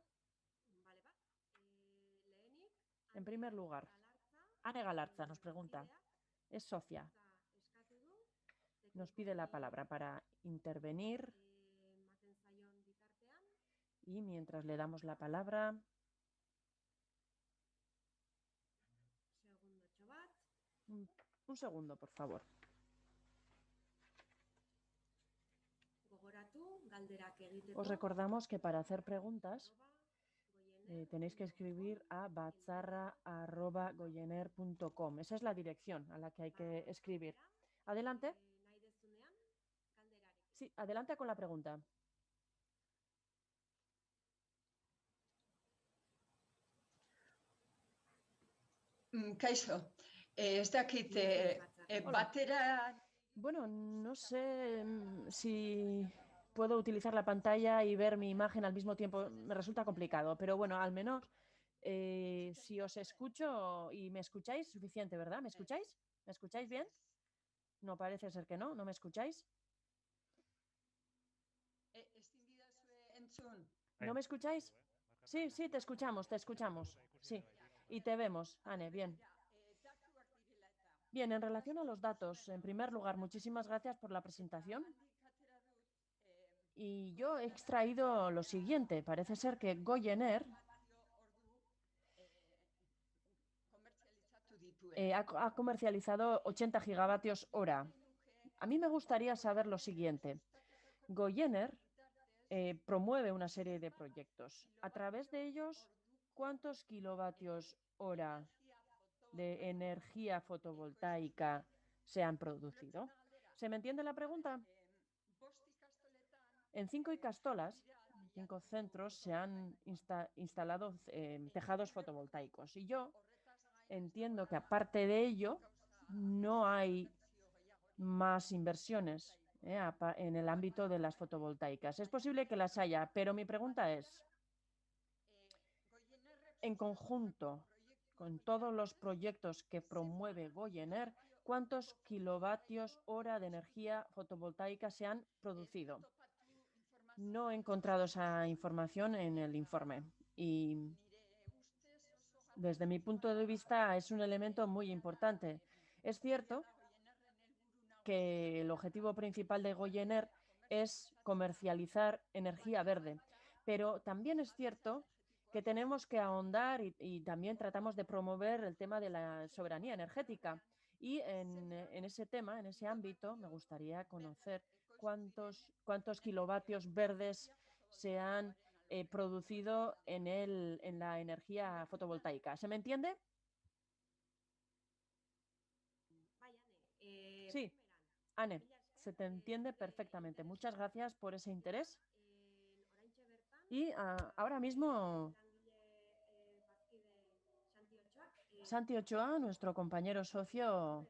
En primer lugar, Ane Galarza nos pregunta. Es Sofía. Nos pide la palabra para intervenir. Y mientras le damos la palabra... Un segundo, por favor. Os recordamos que para hacer preguntas tenéis que escribir a batzarra@goyener.com. Esa es la dirección a la que hay que escribir. Adelante. Sí, adelante con la pregunta. Kaixo, ez dakit, batera... Bueno, no sé si puedo utilizar la pantalla y ver mi imagen al mismo tiempo. Me resulta complicado, pero bueno, al menos si os escucho y me escucháis, suficiente, ¿verdad? ¿Me escucháis? ¿Me escucháis bien? No, parece ser que no. ¿No me escucháis? ¿No me escucháis? Sí, sí, te escuchamos, te escuchamos. Sí, y te vemos, Ane, bien. Bien, en relación a los datos, en primer lugar, muchísimas gracias por la presentación. Y yo he extraído lo siguiente. Parece ser que Goyener ha comercializado 80 gigavatios hora. A mí me gustaría saber lo siguiente. Goyener promueve una serie de proyectos. A través de ellos, ¿cuántos kilovatios hora de energía fotovoltaica se han producido? ¿Se me entiende la pregunta? En 5 ikastolas, 5 centros, se han instalado tejados fotovoltaicos. Y yo entiendo que aparte de ello, no hay más inversiones en el ámbito de las fotovoltaicas. Es posible que las haya, pero mi pregunta es, en conjunto con todos los proyectos que promueve Goyener, ¿cuántos kilovatios hora de energía fotovoltaica se han producido? No he encontrado esa información en el informe y desde mi punto de vista es un elemento muy importante. Es cierto que el objetivo principal de Goyener es comercializar energía verde, pero también es cierto que tenemos que ahondar y también tratamos de promover el tema de la soberanía energética. Y en ese tema, en ese ámbito, me gustaría conocer cuántos kilovatios verdes se han producido en la energía fotovoltaica. ¿Se me entiende? Sí, Ane, se te entiende perfectamente. Muchas gracias por ese interés. Y ahora mismo Santi Ochoa, nuestro compañero socio,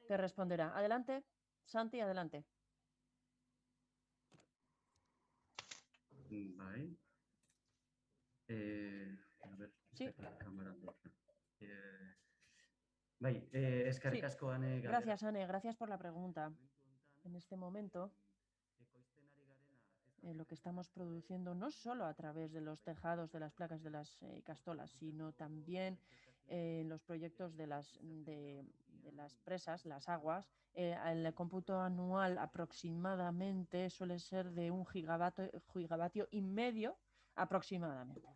te responderá. Adelante, Santi, adelante. Bai. Sí. Eskerrik Sí. asko, Ane, galdera. Gracias, Ane, gracias por la pregunta. En este momento, lo que estamos produciendo no solo a través de los tejados de las placas de las ikastolas, sino también en los proyectos de las presas, las aguas, el cómputo anual aproximadamente suele ser de 1,5 gigavatio aproximadamente.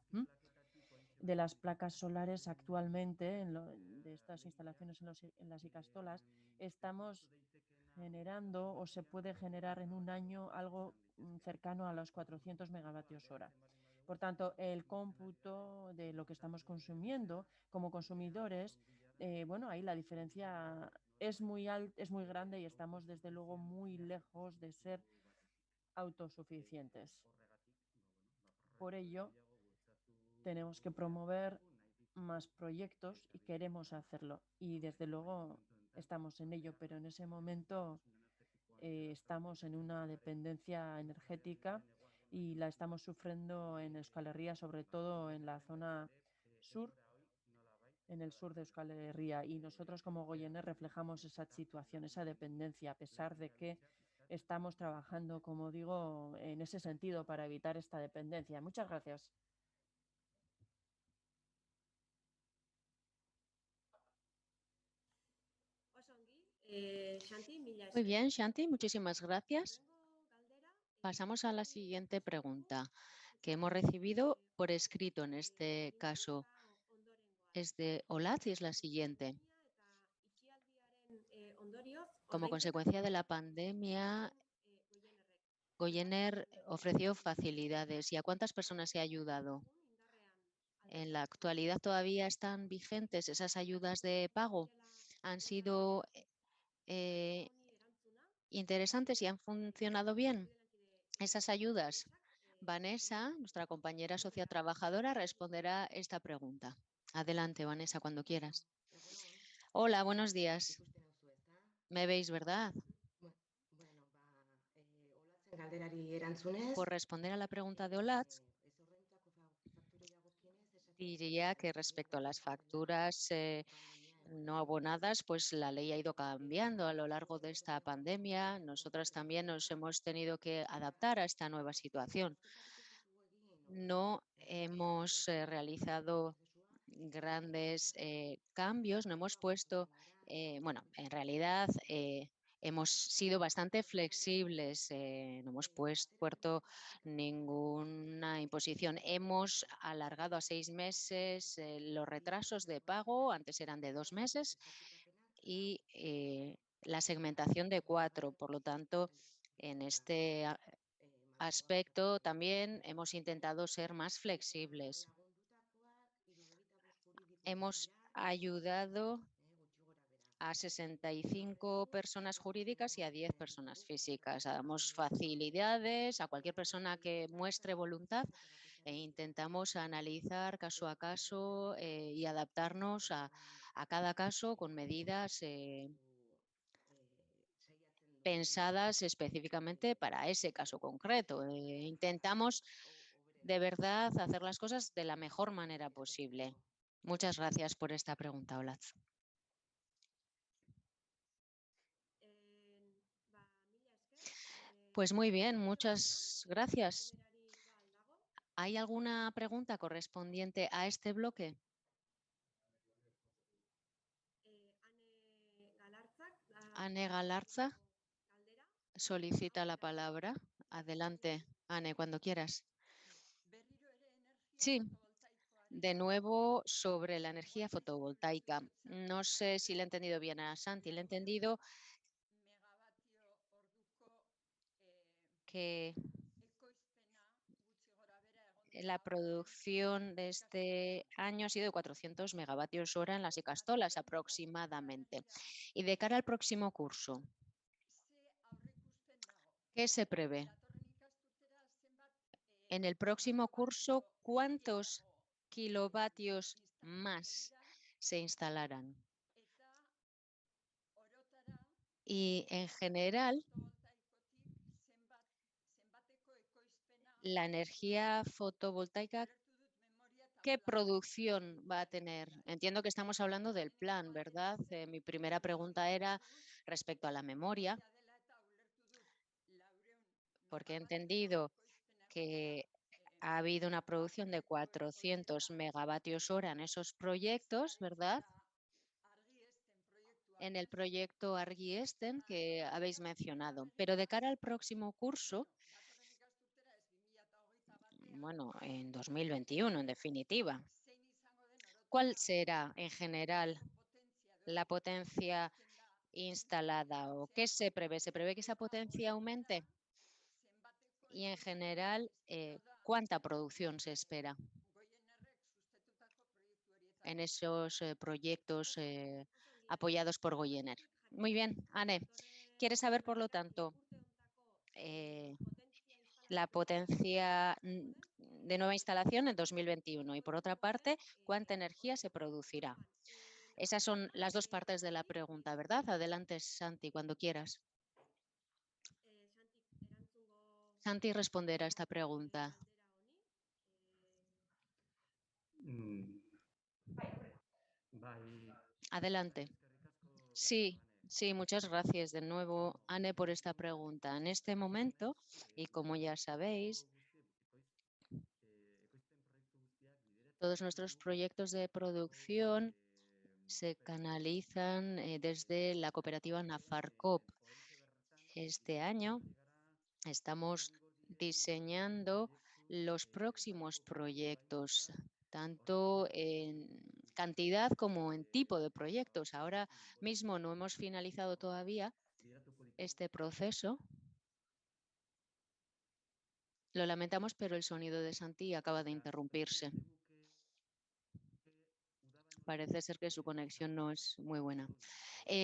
De las placas solares actualmente, de estas instalaciones en las ikastolas, estamos generando o se puede generar en un año algo cercano a los 400 megavatios hora. Por tanto, el cómputo de lo que estamos consumiendo como consumidores, bueno, ahí la diferencia es muy grande y estamos desde luego muy lejos de ser autosuficientes. Por ello, tenemos que promover más proyectos y queremos hacerlo. Y desde luego estamos en ello, pero en ese momento estamos en una dependencia energética y la estamos sufriendo en Euskal Herria, sobre todo en la zona sur, en el sur de Euskal Herria. Y nosotros como Goiener reflejamos esa situación, esa dependencia, a pesar de que estamos trabajando, como digo, en ese sentido para evitar esta dependencia. Muchas gracias. Muy bien, Shanti, muchísimas gracias. Pasamos a la siguiente pregunta que hemos recibido por escrito en este caso. Es de Olatz y es la siguiente. Como consecuencia de la pandemia, Goiener ofreció facilidades. ¿Y a cuántas personas se ha ayudado? ¿En la actualidad todavía están vigentes esas ayudas de pago? ¿Han sido interesantes y han funcionado bien esas ayudas? Vanessa, nuestra compañera sociotrabajadora, responderá esta pregunta. Adelante, Vanessa, cuando quieras. Hola, buenos días. ¿Me veis, verdad? Por responder a la pregunta de Olatz, diría que respecto a las facturas no abonadas, pues la ley ha ido cambiando a lo largo de esta pandemia. Nosotras también nos hemos tenido que adaptar a esta nueva situación. No hemos realizado grandes cambios, no hemos puesto, bueno, en realidad hemos sido bastante flexibles, no hemos puesto ninguna imposición. Hemos alargado a 6 meses los retrasos de pago, antes eran de 2 meses, y la segmentación de 4. Por lo tanto, en este aspecto también hemos intentado ser más flexibles. Hemos ayudado a 65 personas jurídicas y a 10 personas físicas. Damos facilidades a cualquier persona que muestre voluntad e intentamos analizar caso a caso y adaptarnos a cada caso con medidas pensadas específicamente para ese caso concreto. Intentamos de verdad hacer las cosas de la mejor manera posible. Muchas gracias por esta pregunta, Olatz. Pues muy bien, muchas gracias. ¿Hay alguna pregunta correspondiente a este bloque? Ane Galarza solicita la palabra. Adelante, Ane, cuando quieras. Sí, de nuevo sobre la energía fotovoltaica. No sé si le he entendido bien a Santi, le he entendido que la producción de este año ha sido de 400 megavatios hora en las ikastolas aproximadamente. Y de cara al próximo curso, ¿qué se prevé? En el próximo curso, ¿cuántos kilovatios más se instalarán? Y en general, la energía fotovoltaica, ¿qué producción va a tener? Entiendo que estamos hablando del plan, ¿verdad? Mi primera pregunta era respecto a la memoria, porque he entendido que ha habido una producción de 400 megavatios hora en esos proyectos, ¿verdad? En el proyecto Argi-Esten que habéis mencionado. Pero de cara al próximo curso, bueno, en 2021, en definitiva, ¿cuál será en general la potencia instalada o qué se prevé? ¿Se prevé que esa potencia aumente? Y en general, ¿cuánta producción se espera en esos proyectos apoyados por Goyener? Muy bien, Anne. ¿Quieres saber, por lo tanto, la potencia de nueva instalación en 2021 y, por otra parte, cuánta energía se producirá? Esas son las dos partes de la pregunta, ¿verdad? Adelante, Santi, cuando quieras. Santi responderá a esta pregunta. Adelante. Sí, sí, muchas gracias de nuevo, Anne, por esta pregunta. En este momento, y como ya sabéis, todos nuestros proyectos de producción se canalizan desde la cooperativa Nafarcop. Este año estamos diseñando los próximos proyectos, tanto en cantidad como en tipo de proyectos. Ahora mismo no hemos finalizado todavía este proceso. Lo lamentamos, pero el sonido de Santi acaba de interrumpirse. Parece ser que su conexión no es muy buena.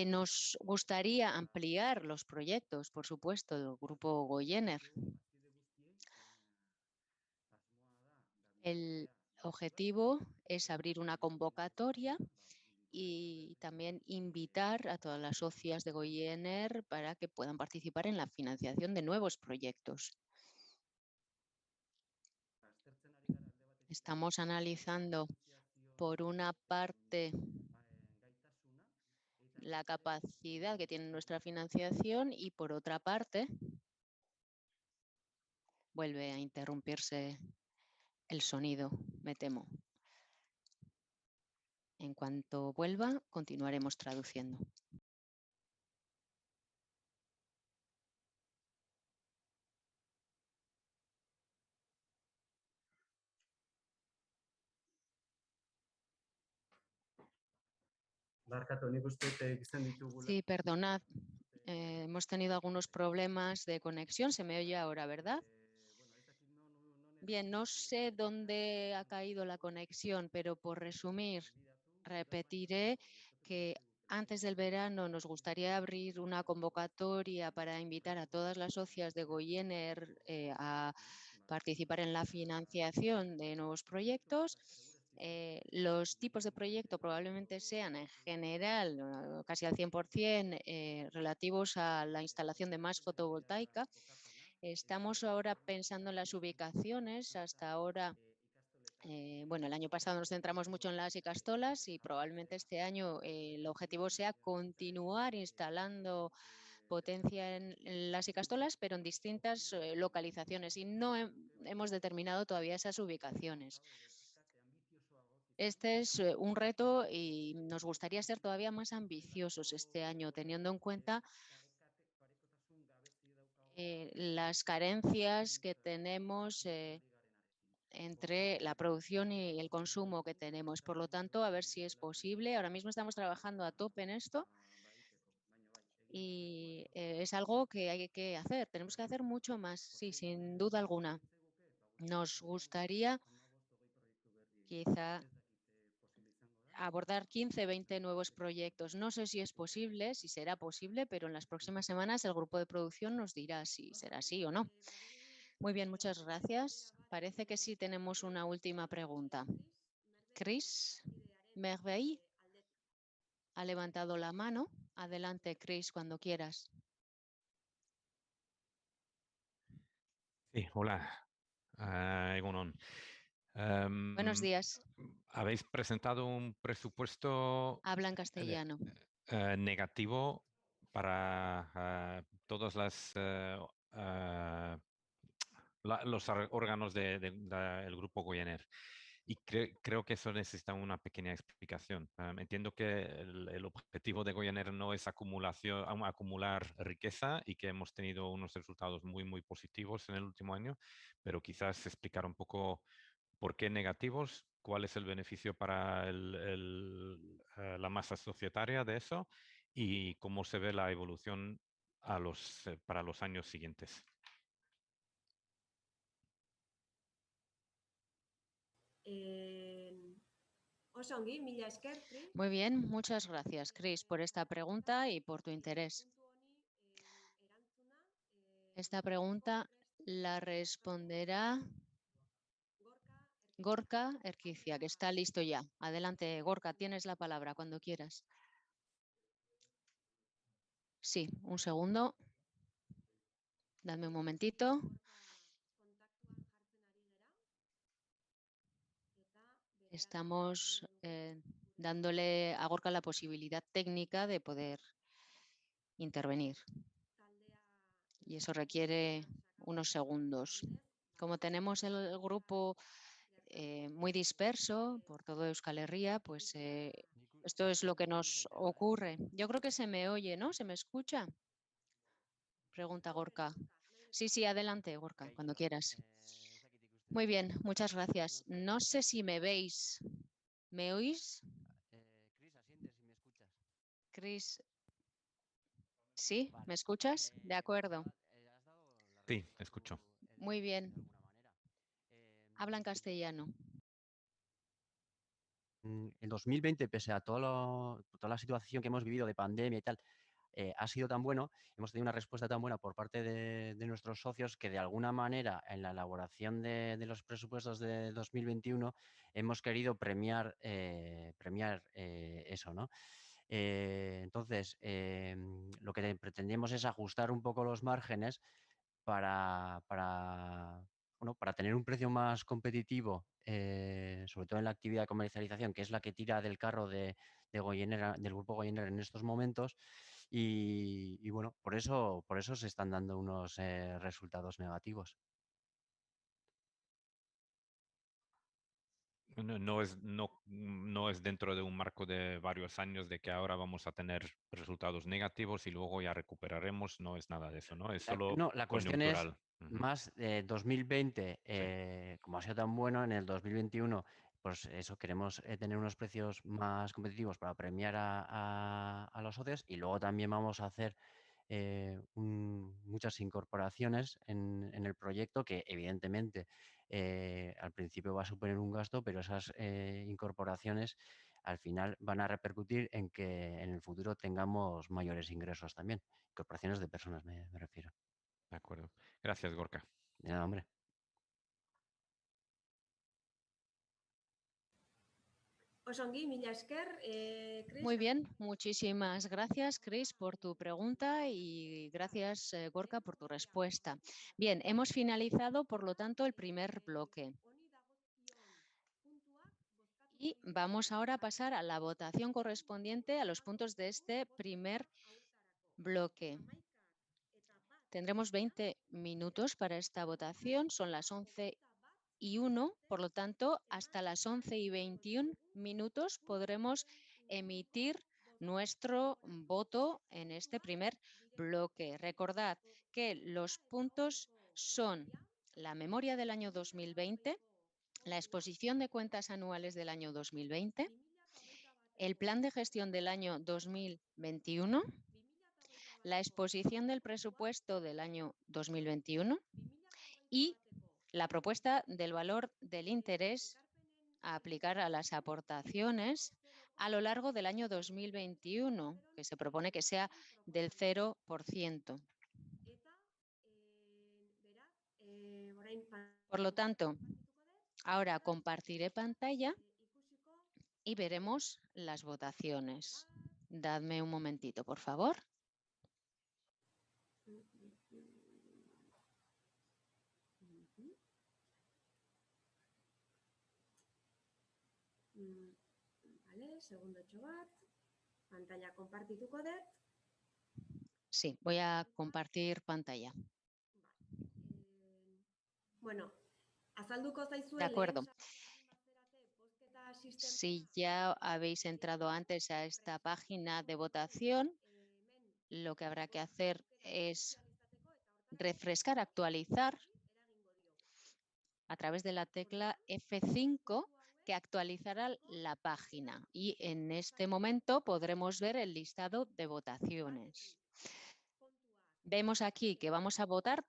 Nos gustaría ampliar los proyectos, por supuesto, del grupo Goyener. El objetivo es abrir una convocatoria y también invitar a todas las socias de Goyener para que puedan participar en la financiación de nuevos proyectos. Estamos analizando, por una parte, la capacidad que tiene nuestra financiación y, por otra parte, vuelve a interrumpirse el sonido, me temo. En cuanto vuelva, continuaremos traduciendo. Sí, perdonad. Hemos tenido algunos problemas de conexión. Se me oye ahora, ¿verdad? Bien, no sé dónde ha caído la conexión, pero por resumir, repetiré que antes del verano nos gustaría abrir una convocatoria para invitar a todas las socias de Goyener a participar en la financiación de nuevos proyectos. Los tipos de proyecto probablemente sean en general, casi al 100%, relativos a la instalación de más fotovoltaica. Estamos ahora pensando en las ubicaciones. Hasta ahora, bueno, el año pasado nos centramos mucho en las Icastolas y probablemente este año el objetivo sea continuar instalando potencia en las Icastolas, pero en distintas localizaciones, y no hemos determinado todavía esas ubicaciones. Este es un reto y nos gustaría ser todavía más ambiciosos este año, teniendo en cuenta las carencias que tenemos entre la producción y el consumo que tenemos. Por lo tanto, a ver si es posible. Ahora mismo estamos trabajando a tope en esto y es algo que hay que hacer. Tenemos que hacer mucho más, sí, sin duda alguna. Nos gustaría quizá abordar 15, 20 nuevos proyectos. No sé si es posible, si será posible, pero en las próximas semanas el grupo de producción nos dirá si será así o no. Muy bien, muchas gracias. Parece que sí tenemos una última pregunta. Chris Merveille ha levantado la mano. Adelante, Chris, cuando quieras. Sí, hola, Egunon. Buenos días. Habéis presentado un presupuesto Habla en castellano. negativo para todos los órganos del Grupo Goyener. Y creo que eso necesita una pequeña explicación. Entiendo que el objetivo de Goyener no es acumular riqueza y que hemos tenido unos resultados muy positivos en el último año, pero quizás explicar un poco por qué negativos, cuál es el beneficio para la masa societaria de eso y cómo se ve la evolución para los años siguientes. Muy bien, muchas gracias, Chris, por esta pregunta y por tu interés. Esta pregunta la responderá Gorka Erquicia, que está listo ya. Adelante, Gorka, tienes la palabra cuando quieras. Sí, un segundo. Dame un momentito. Estamos dándole a Gorka la posibilidad técnica de poder intervenir. Y eso requiere unos segundos. Como tenemos el grupo muy disperso por todo Euskal Herria, pues esto es lo que nos ocurre. Yo creo que se me oye, ¿no? ¿Se me escucha? Pregunta Gorka. Sí, adelante, Gorka, cuando quieras. Muy bien, muchas gracias. No sé si me veis. ¿Me oís? Chris, ¿sí? ¿Me escuchas? De acuerdo. Sí, escucho. Muy bien. Habla en castellano. El 2020, pese a toda la situación que hemos vivido de pandemia y tal, ha sido tan bueno, hemos tenido una respuesta tan buena por parte de nuestros socios que de alguna manera en la elaboración de los presupuestos de 2021 hemos querido premiar eso, ¿no? Entonces, lo que pretendemos es ajustar un poco los márgenes para tener un precio más competitivo, sobre todo en la actividad de comercialización, que es la que tira del carro de Goyenera, del grupo Goyenera en estos momentos. Y bueno, por eso se están dando unos resultados negativos. No es dentro de un marco de varios años de que ahora vamos a tener resultados negativos y luego ya recuperaremos. No es nada de eso, ¿no? Es solo La cuestión es coyuntural. más 2020, Sí. como ha sido tan bueno, en el 2021, pues eso, queremos tener unos precios más competitivos para premiar a los socios y luego también vamos a hacer muchas incorporaciones en el proyecto que evidentemente al principio va a suponer un gasto, pero esas incorporaciones al final van a repercutir en que en el futuro tengamos mayores ingresos también. Incorporaciones de personas me refiero. De acuerdo. Gracias, Gorka. De nada, hombre. Muy bien, muchísimas gracias, Chris, por tu pregunta y gracias, Gorka, por tu respuesta. Bien, hemos finalizado, por lo tanto, el primer bloque. Y vamos ahora a pasar a la votación correspondiente a los puntos de este primer bloque. Tendremos 20 minutos para esta votación, son las 11:01, por lo tanto, hasta las 11:21 podremos emitir nuestro voto en este primer bloque. Recordad que los puntos son la memoria del año 2020, la exposición de cuentas anuales del año 2020, el plan de gestión del año 2021, la exposición del presupuesto del año 2021 y la propuesta del valor del interés a aplicar a las aportaciones a lo largo del año 2021, que se propone que sea del 0%. Por lo tanto, ahora compartiré pantalla y veremos las votaciones. Dadme un momentito, por favor. Vale, segundotxo bat. Pantalla konpartituko dut. Sí, voy a compartir pantalla. Bueno, azalduko zaizuele. De acuerdo. Si ya habéis entrado antes a esta página de votación, lo que habrá que hacer es refrescar, actualizar a través de la tecla F5 que actualizará la página y en este momento podremos ver el listado de votaciones. Vemos aquí que vamos a votar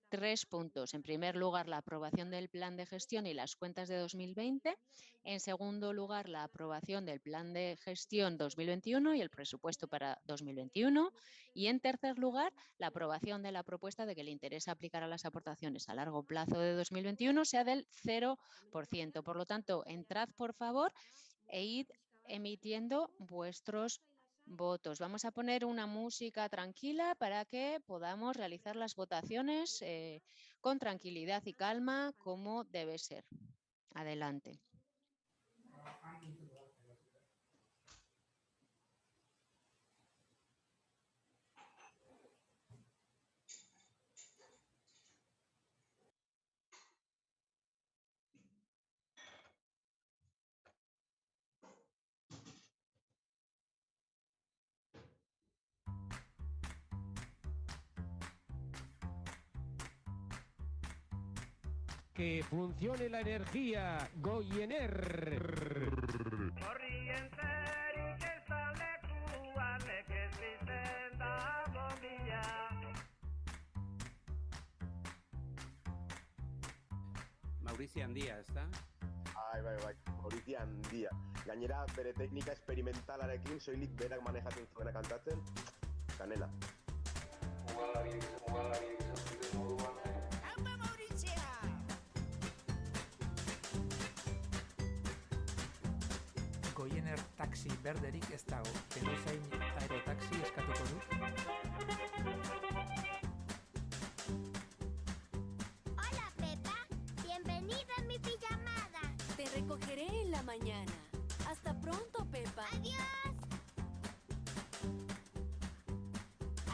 3 puntos. En primer lugar, la aprobación del plan de gestión y las cuentas de 2020. En segundo lugar, la aprobación del plan de gestión 2021 y el presupuesto para 2021. Y en tercer lugar, la aprobación de la propuesta de que el interés a aplicar a las aportaciones a largo plazo de 2021 sea del 0%. Por lo tanto, entrad por favor e id emitiendo vuestros votos. Vamos a poner una música tranquila para que podamos realizar las votaciones con tranquilidad y calma como debe ser. Adelante. Que funcione la energía, Goiener. Mauricio handia, ezta? Bai, Mauricio handia. Gainera, bere teknika esperimentalarekin soilik berak manejatzen zuena kantatzen, kanela. Goiener taxi berderik ez dago, edozein aerotaxi eskatuko dut. Hola, Pepa. Bienvenida a mi pijamada. Te recogeré en la mañana. Hasta pronto, Pepa. ¡Adiós!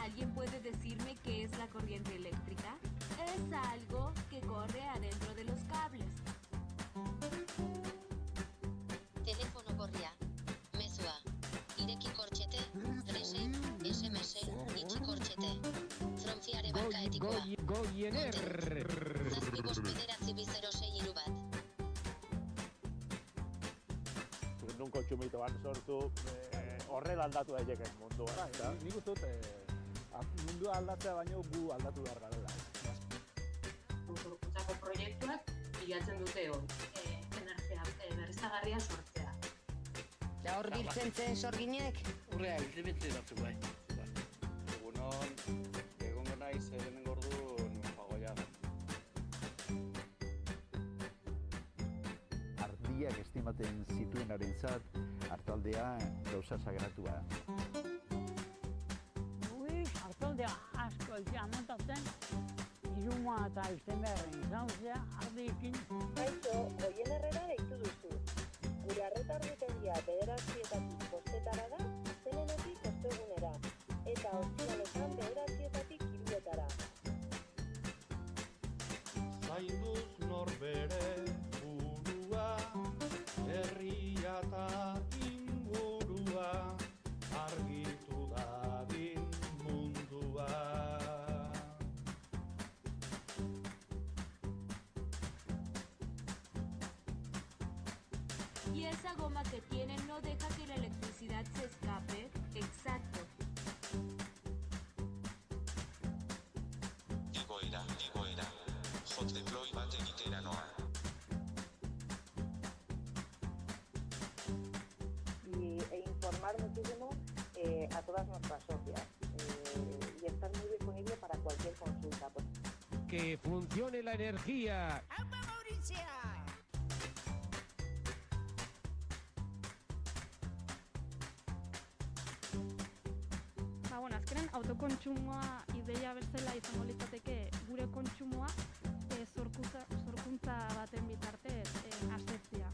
¿Alguien puede decirme qué es la corriente eléctrica? Es algo que corre adentro de los cables. Telefono gorria. Mezua. Ireki kortxete, rese, SMS, itxi kortxete. Fronfiare barkaetikoa. Goiener. Zazpi bost bederatzi 006 bat. Nun kontsumitu bat sortu, horrela aldatu daiteken mundua. Nik uste dut, mundua aldatzea baino gu aldatu behar garela. Gorputzako proiektuak bilatzen dute hori, energia berriztagarria sortzea. Da hor biltzen zen sorginek? Urrea, biltzen batzu bai. Egunon, egongo naiz lehenengo orduan pagoia. Ardiak estimaten zituenarentzat hartaldea gauza sagratua. Hartaldea asko jamontatzen, iruma eta izten beharren zauzea, ardiekin. Kaixo, Goienerrera deitu duzu. Gure arretarditegia bederatzietatik bostetara da, zelenetik ostegunera, eta ostiraletan bederatzietatik hiruetara. Zainduz norbere burua, herria eta ingurua, argitu dadin mundua. Y esa goma que tienen no deja que la electricidad se escape. Exacto. Igoera. Hot deploy bat egitera noa. E informar muchísimo a todas nuestras socias. Y estar muy disponible para cualquier consulta. Que funcione la energía. Azkenean autokontsumoa ideia bezala izango litzateke gure kontsumoa sorkuntza baten bitartez asetzea.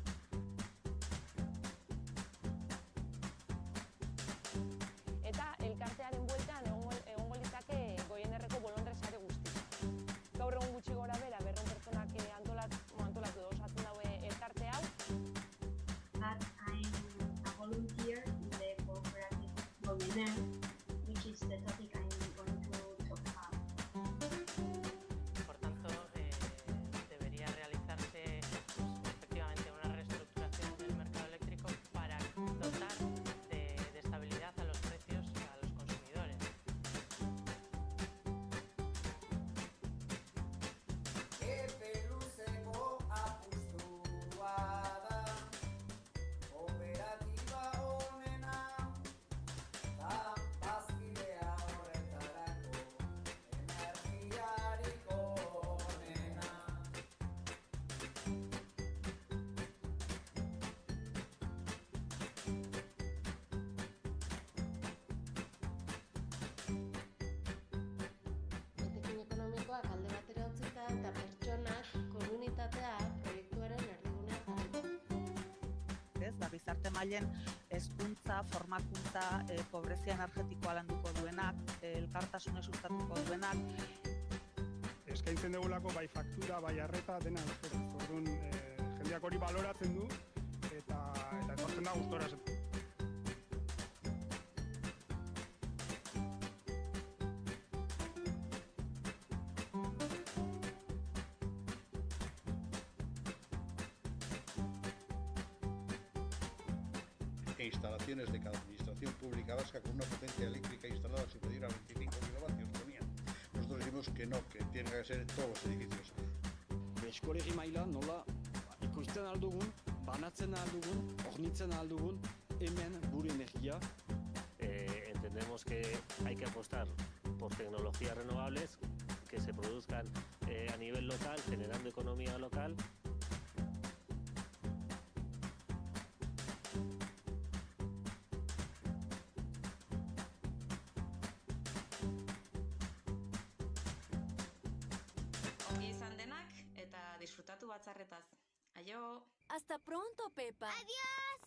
diren, nik iztetatik hain kontu topa. Por tanto, debería realizarse efectivamente una reestructuración del mercado eléctrico para dotar de estabilidad a los precios a los consumidores. Epe luzeko apustua da, kooperatiba honena, da bazkidea horretarako, energiarik honena. Etekin ekonomikoak alde batera utzita eta pertsonak, komunitatea, proiektuaren erdigunean jarrita. Ez, gizarte mailen hezkuntza, formakuntza, pobrezia energetikoa landuko duenak, elkartasuna sustatuko duenak. Eskaintzen dugulako bai faktura, bai arreta, dena euskaraz. Orduan, jendeak hori baloratzen du eta etortzen da gustora. E instalaciones de cada administración pública vasca con una potencia eléctrica instalada superior a 25 kilovatios ponía. Nosotros decimos que no, que tienen que ser todos los edificios. Eskolegi maila nola ikusten aldugun, banatzen aldugun, hornitzen aldugun, hemen gure energia. Entendemos que hay que apostar por tecnologías renovables que se produzcan a nivel local, generando economía local. Ongi izan denak eta disfrutatu batzarretaz. Aio! Hasta pronto, Pepa. Adiós.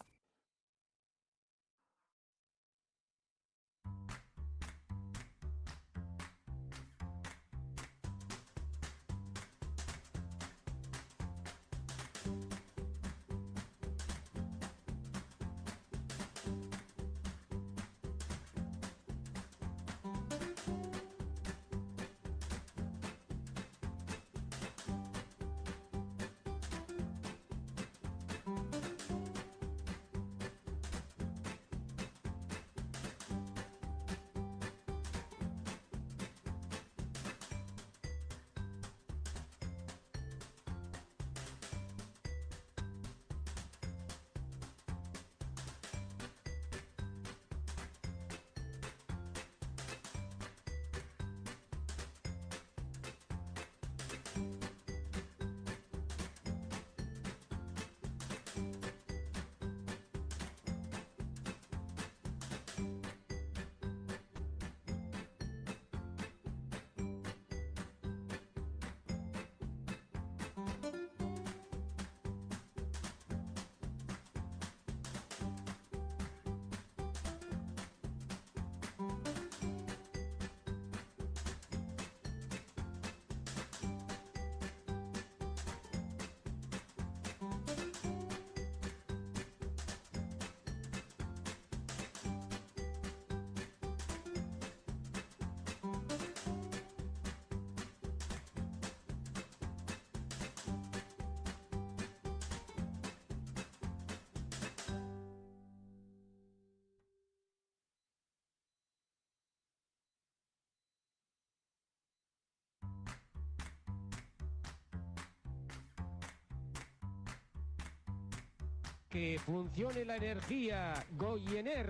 Que funcione la energía, Goiener.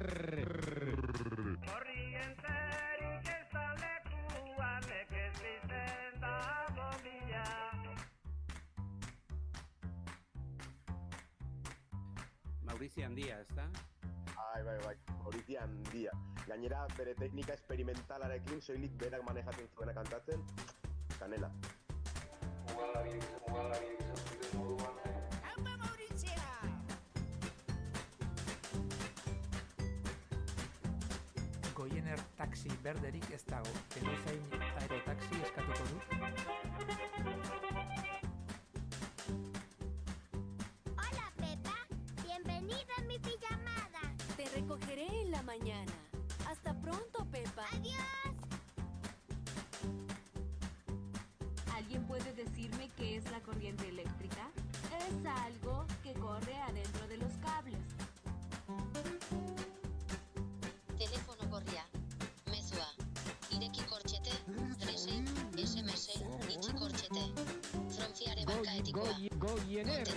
Korrienterik ez da lekuan existitzen dago bila. Mauricio handia, ezta? Bai, Mauricio handia. Gainera, bere teknika esperimentalarekin soilik berak manejatzen zuena kantatzen, kanela. Ugalari izan moduan. Haupa Maurizia! Goiener taxi berderik ez dago, edozein aerotaxi eskatuko du. Hola, Pepa. Bienvenida a mi pijamada. Te recogeré en la mañana. Hasta es la corriente eléctrica? Es algo que corre adentro de los cables. Telefono gorria. Mezua. Ireki kortxete, tresei, SMS, itxi kortxete. Fronfiare bankaetikoa. Goiener.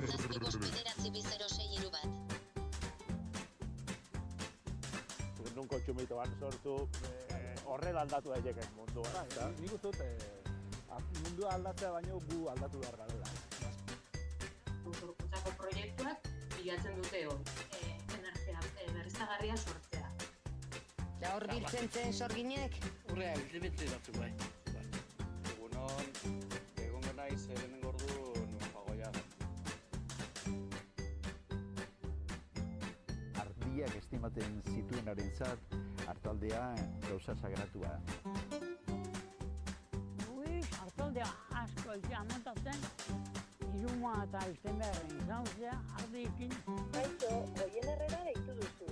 Zazpi bost bederatzi 206 bat. Nun kontsumitu ban sortu, horrela aldatu daiteke mundua. Nik uste dut, mundua aldatzea baino gu aldatu behar garela. Sorkuntzako proiektuak bilatzen dute hori, energia berriztagarria sortzea. Da hor biltzen zen sorginek? Urrea, biltzen batzuk bai. Egunon, egon naiz lehenengo orduan Fagoia. Ardiak estimaten zituenarentzat hartaldea gauza sagratua. Hartaldea asko montatzen, iruma eta Alzheimerren zauzea ardiekin. Kaixo, Goienerrera deitu duzu.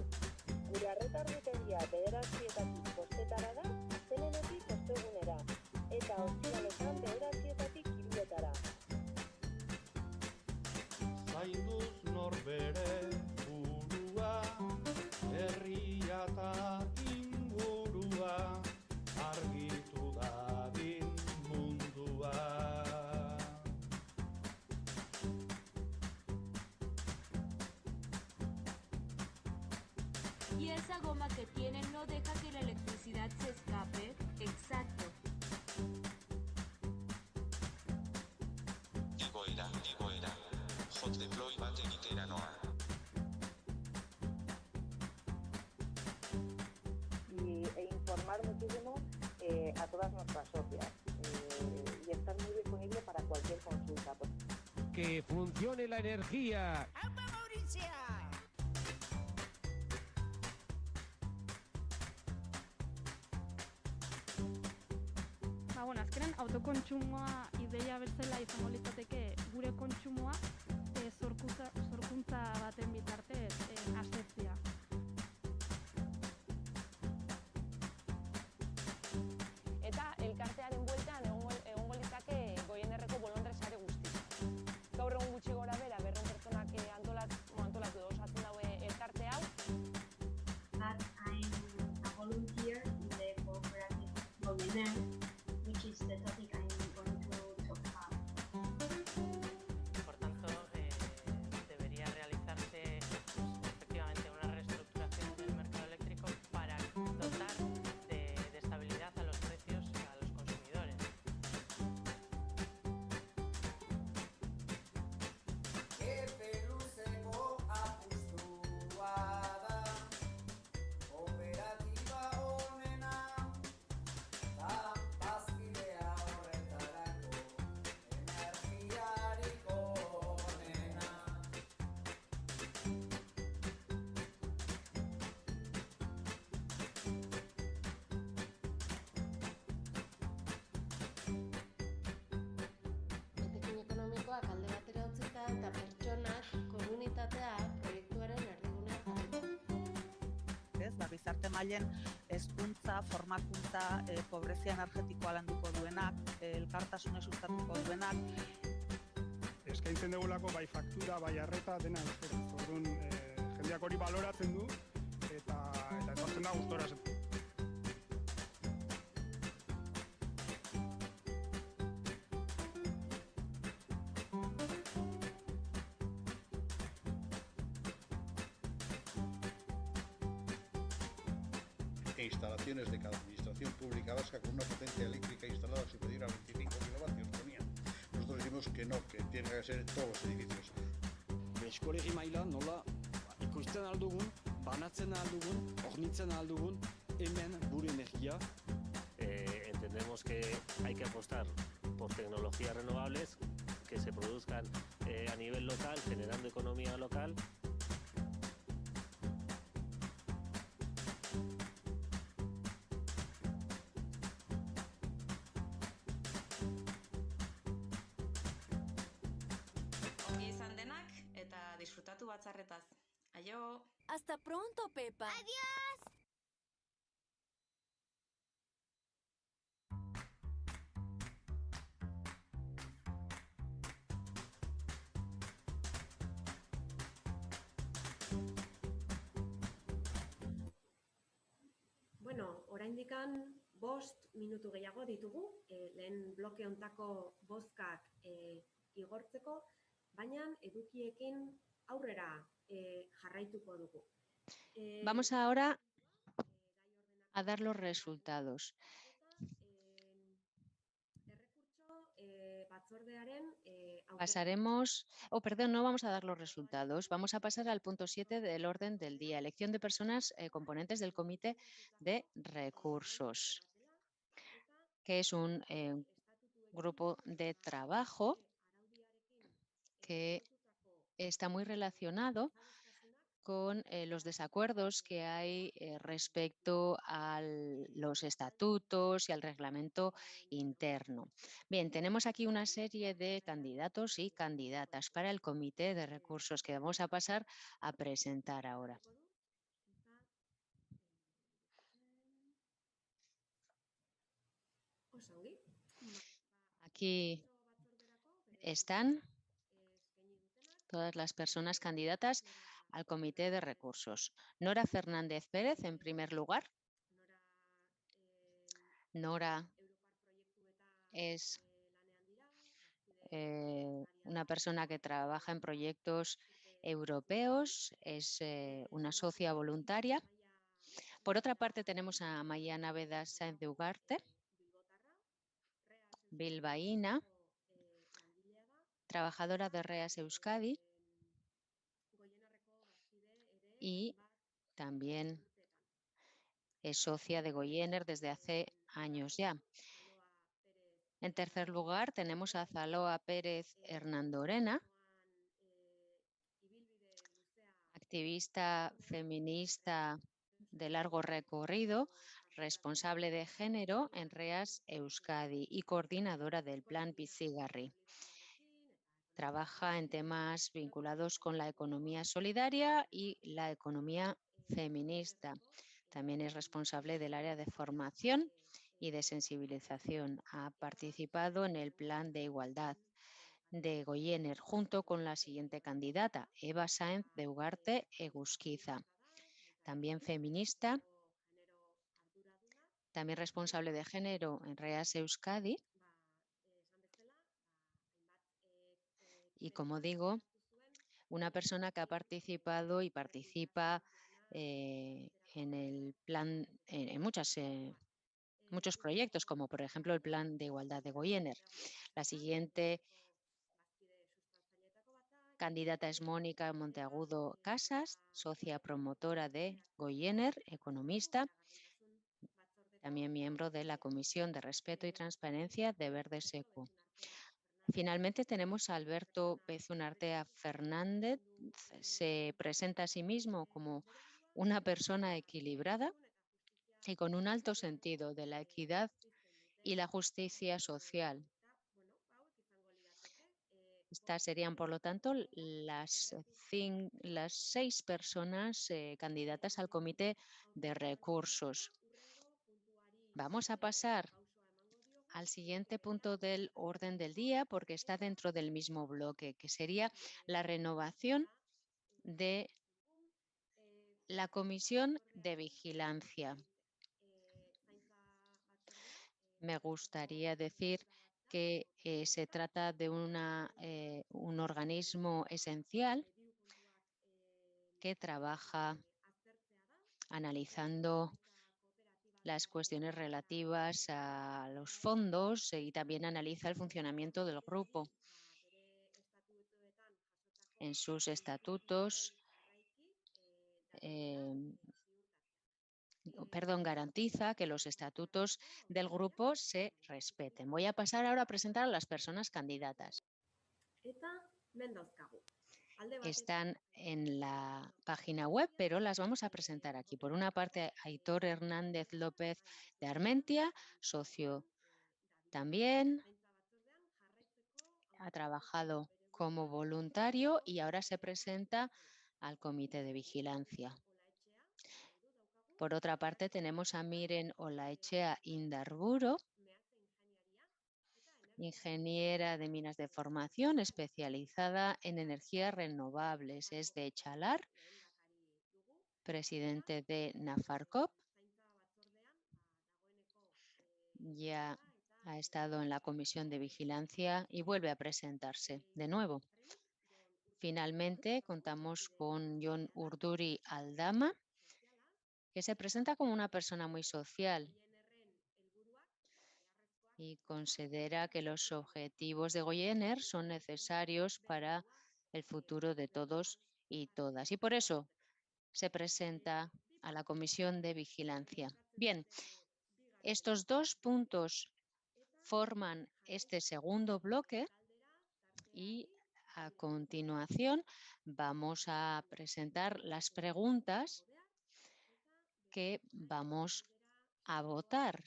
Gure arretardutegia 9:00-etatik 5:00 da, zelenetik ostegunera, eta ostiraletan 9:00-etatik 3:00. Zainduz norbere burua, herria eta ingurua, argitu dadin mundua. Y esa goma que tienen no deja que la electricidad se escape. Exacto. Igoera. Hot deploy bat egitera noa. E informar muchísimo a todas nuestras socias. Y estar muy disponible para cualquier consulta. Que funcione la energía. Azkenean autokontsumoa ideia bezala izango litzateke gure kontsumoa sorkuntza baten bitartez asetzea. Eta elkartearen bueltan egongo litzake Goienerreko bolondre sare guztia. Gaur egun gutxi gora bera 200 pertsonak antolatu edo osatzen daue elkarte hau. But I'm a volunteer in the cooperative Goiener, which is the topic I'm going to talk about. Por tanto, debería realizarse efectivamente una reestructuración del mercado eléctrico para dotar de estabilidad a los precios a los consumidores. Epe luzeko apustua da, kooperatiba honena, da bazkidea horretarako, energiarik honena. Etekin ekonomikoak alde batera utzita eta pertsonak, komunitatea proiektuaren erdigunean jarri. Ez, gizarte mailen hezkuntza, formakuntza, pobrezia energetikoa landuko duenak, elkartasuna sustatuko duenak. Eskaintzen dugulako bai faktura, bai arreta, dena euskaraz. Orduan, jendeak hori baloratzen du eta etortzen da gustora. E instalaciones de cada administración pública vasca con una potencia eléctrica instalada superior a 25 kilovatios ponían. Nosotros decimos que no, que tienen que ser todos los edificios. Eskolegi maila nola ikusten aldugun, banatzen aldugun, hornitzen aldugun, hemen gure energia. Entendemos que hay que apostar por tecnologías renovables que se produzcan a nivel local, generando economía local. Ongi izan denak eta disfrutatu batzarretaz. Aio! Hasta pronto, Pepa. Adiós. Bueno, oraindikan 5 minutu gehiago ditugu, lehen bloke hontako bozkak igortzeko, baina edukiekin aurrera jarraituko dugu. Vamos ahora a dar los resultados. Pasaremos, perdón, no vamos a dar los resultados. Vamos a pasar al punto 7 del orden del día. Elección de personas componentes del Comité de Recursos, que es un grupo de trabajo que está muy relacionado con los desacuerdos que hay respecto a los estatutos y al reglamento interno. Bien, tenemos aquí una serie de candidatos y candidatas para el Comité de Recursos que vamos a pasar a presentar ahora. Aquí están todas las personas candidatas al Comité de Recursos. Nora Fernández Pérez, en primer lugar. Nora es una persona que trabaja en proyectos europeos, es una socia voluntaria. Por otra parte, tenemos a Amaia Naveda Sáenz de Ugarte, bilbaína, trabajadora de REAS Euskadi y también es socia de Goiener desde hace años ya. En tercer lugar, tenemos a Zaloa Pérez Hernandorena, activista feminista de largo recorrido, responsable de género en REAS Euskadi y coordinadora del Plan Bizigarri. Trabaja en temas vinculados con la economía solidaria y la economía feminista. También es responsable del área de formación y de sensibilización. Ha participado en el Plan de Igualdad de Goiener junto con la siguiente candidata, Eva Sáenz de Ugarte Egusquiza. También feminista, también responsable de género en REAS Euskadi. Y como digo, una persona que ha participado y participa en el plan, en muchos proyectos, como por ejemplo el Plan de Igualdad de Goiener. La siguiente candidata es Mónica Monteagudo Casas, socia promotora de Goiener, economista, también miembro de la Comisión de Respeto y Transparencia de Verdes ECU. Finalmente tenemos a Alberto Pezunartea Fernández. Se presenta a sí mismo como una persona equilibrada y con un alto sentido de la equidad y la justicia social. Estas serían, por lo tanto, las 6 personas candidatas al Comité de Recursos. Vamos a pasar al siguiente punto del orden del día porque está dentro del mismo bloque, que sería la renovación de la Comisión de Vigilancia. Me gustaría decir que se trata de un organismo esencial que trabaja analizando las cuestiones relativas a los fondos y también analiza el funcionamiento del grupo. En sus estatutos, garantiza que los estatutos del grupo se respeten. Voy a pasar ahora a presentar a las personas candidatas. Están en la página web, pero las vamos a presentar aquí. Por una parte, Aitor Hernández López de Armentia, socio también. Ha trabajado como voluntario y ahora se presenta al Comité de Vigilancia. Por otra parte, tenemos a Miren Olaechea Indarburu, ingeniera de minas de formación especializada en energías renovables. Es de Echalar, presidente de Nafarcop ya ha estado en la comisión de vigilancia y vuelve a presentarse de nuevo. Finalmente, contamos con Jon Urduri Aldama, que se presenta como una persona muy social y considera que los objetivos de Goiener son necesarios para el futuro de todos y todas. Y por eso se presenta a la comisión de vigilancia. Bien, estos dos puntos forman este segundo bloque y a continuación vamos a presentar las preguntas que vamos a votar.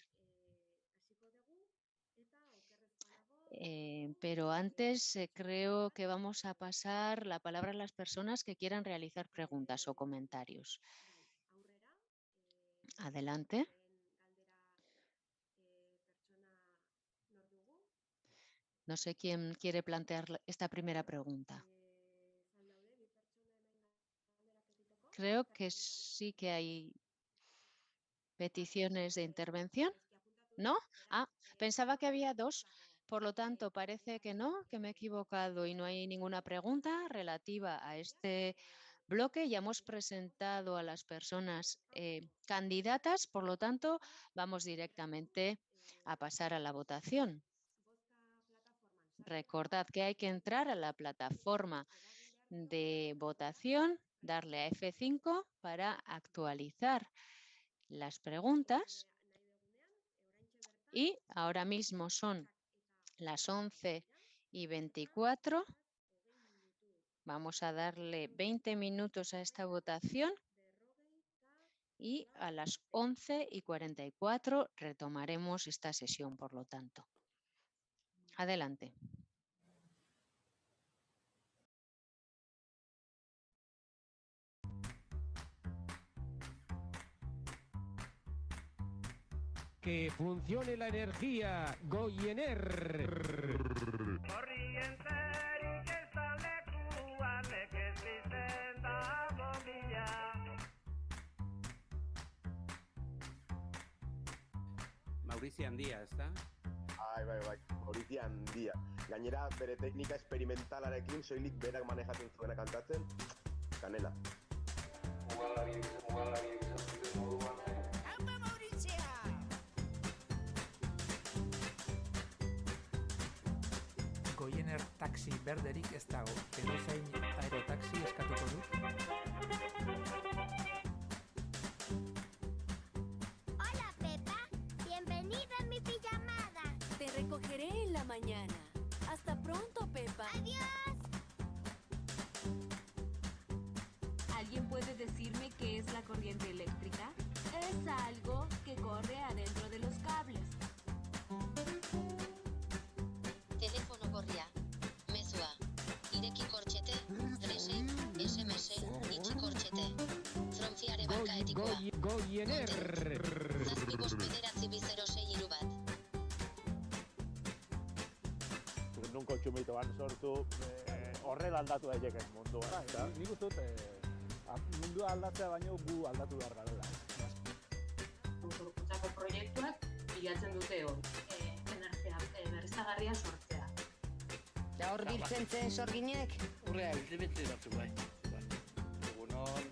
Pero antes creo que vamos a pasar la palabra a las personas que quieran realizar preguntas o comentarios. Adelante. No sé quién quiere plantear esta primera pregunta. Creo que sí que hay peticiones de intervención. ¿No? Ah, pensaba que había dos. Por lo tanto, parece que no, que me he equivocado y no hay ninguna pregunta relativa a este bloque. Ya hemos presentado a las personas candidatas, por lo tanto, vamos directamente a pasar a la votación. Recordad que hay que entrar a la plataforma de votación, darle a F5 para actualizar las preguntas. Y ahora mismo son las 11:24. Vamos a darle 20 minutos a esta votación y a las 11:44 retomaremos esta sesión, por lo tanto. Adelante. Que funcione la energía, Goiener. Maurizio handia, ezta? Bai, Maurizio handia. Gainera, bere teknika esperimentalarekin soilik berak manejatzen zuena kantatzen, kanela. Goiener taxi berderik ez dago, edozein aerotaxi eskatuko dut. Hola, Pepa. Bienvenida a mi pijamada. Te recogeré en la mañana. Hasta pronto, Pepa. Adiós. ¿Alguien puede decirme qué es la corriente eléctrica? Es algo que corre adentro de los cables. Telefono gorria. Mezua. Ireki kortxete. Rese. SMS. Itxi kortxete. Fronfiare banka etikoa. Goiener. Zazpi bost bederatzi 006 bat. Nun kontsumitu sortu horrela aldatu daiteke mundua. Nik uste dut mundua aldatzea baino gu aldatu behar garela. Kulturkuntzako proiektuak bilatzen dute hori, energia berriztagarria sortzea. Eta hor biltzen zen sorginek? Urrea, biltzen datu bai. Egunon,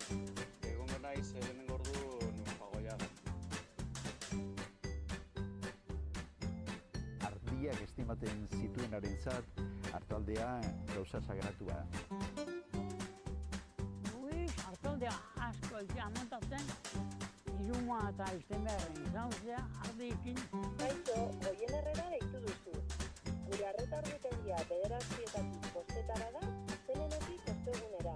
egongo naiz lehenengo ordu Nufagoiaga. Ardiak estimaten zituenarentzat hartaldea gauza sagratua. Hartaldea asko ezia montatzen, iruma eta izten beharren izan zea, ardiekin. Kaixo, Goienerrera deitu duzu. Gure arreta-argitegia 9:00-etatik 5:00 da, astelehenetik ostegunera,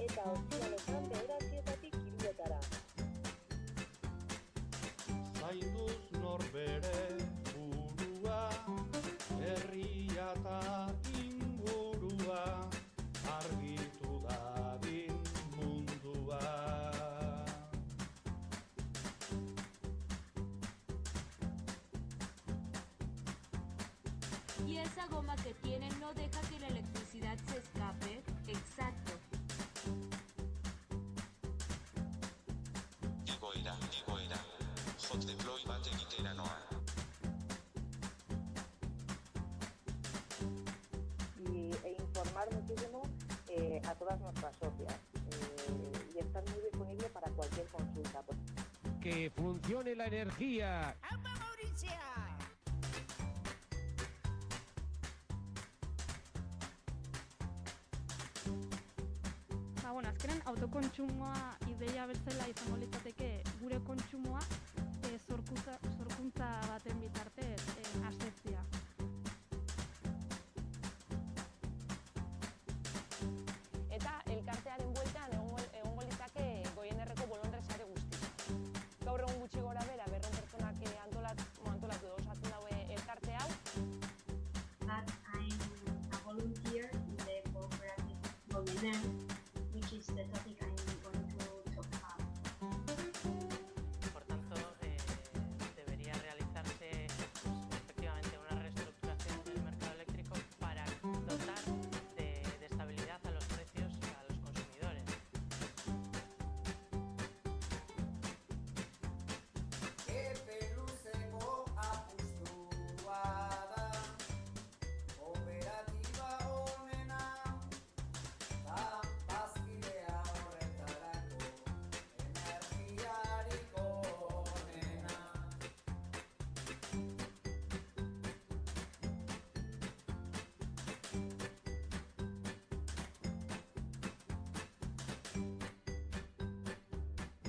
eta ostiraletan 9:00-etatik 3:00-etara. Zainduz norbere burua, herria eta ingurua, argitu dadin mundua. Y esa goma que tienen no deja que la electricidad se escape. Exacto. Igoera, jot deploy bat egitera noa. informar muchísimo a todas nuestras socias y estar muy disponible para cualquier consulta. Que funcione la energía. ¡Alba Mauricia! Azkenan autokontsumoa ideia bezala izango litzateke gure kontsumoa sorkuntza baten bitartez asetzea. Eta elkartearen bueltan egongo litzake Goienerreko bolondre sare guztia. Gaur egun gutxi gora bera 200 pertsonak antolatu edo osatzen daue elkarte hau. But I'm a volunteer in the cooperative Goiener, which is the topic I'm going to talk about. Por tanto, debería realizarse efectivamente una reestructuración del mercado eléctrico para dotar de estabilidad a los precios a los consumidores.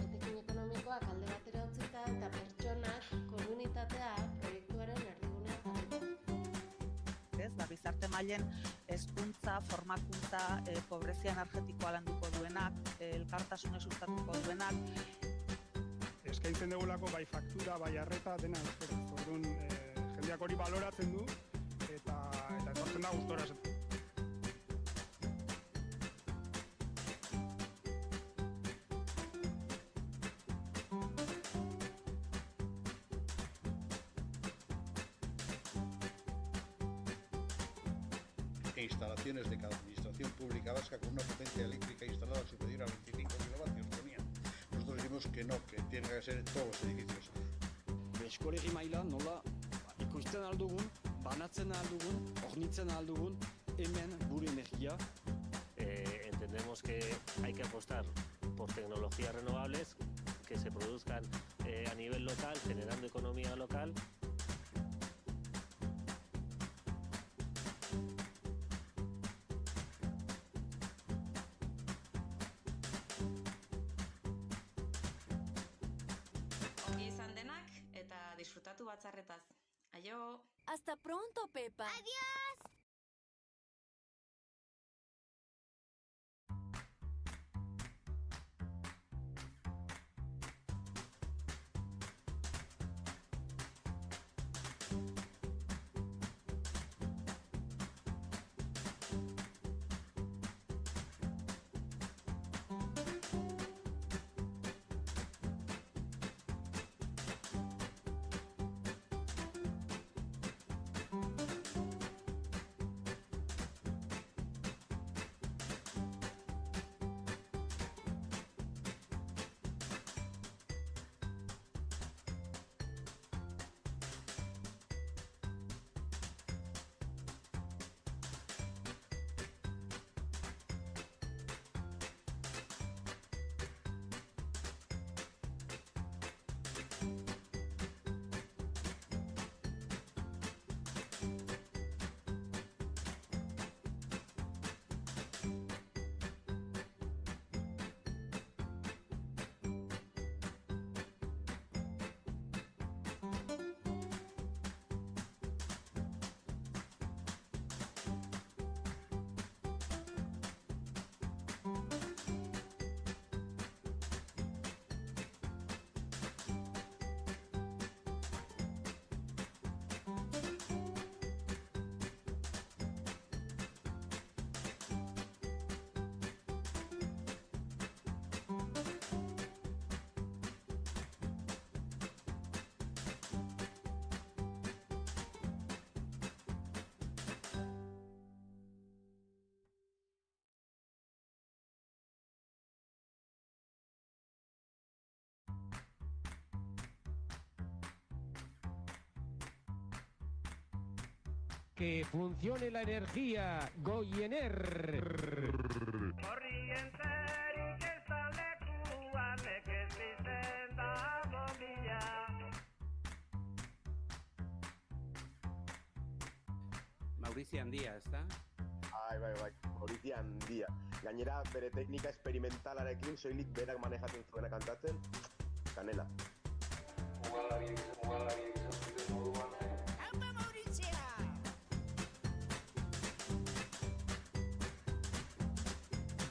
Etekin ekonomikoak alde batera utzita eta pertsonak, komunitatea, proiektuaren erdigunean jarriko. Gizarte mailen hezkuntza, formakuntza, pobrezia energetikoa landuko duenak, elkartasuna sustatuko duenak. Eskaintzen dugulako bai faktura, bai arreta, dena euskaraz. Orduan, jendeak hori baloratzen du eta etortzen da gustora. Instalaciones de cada administración pública vasca con una potencia eléctrica instalada superior a 25 kilovatios ponían. Nosotros decimos que no, que tienen que ser todos los edificios. Eskolegi maila nola ikusten aldugun, banatzen aldugun, hornitzen aldugun, hemen gure energia. Entendemos que hay que apostar por tecnologías renovables que se produzcan a nivel local, generando economía local. Disfrutatu batzarretaz. Aio! Hasta pronto, Pepa. Adiós! Que funcione la energía, Goiener. Mauricio Handia, ezta? Bai, Mauricio Handia. Gainera, bere teknika esperimentalarekin soilik berak manejatzen zuena kantatzen, kanela. Mugalariek izan zuten moduan. ¡Aupa, Mauricio!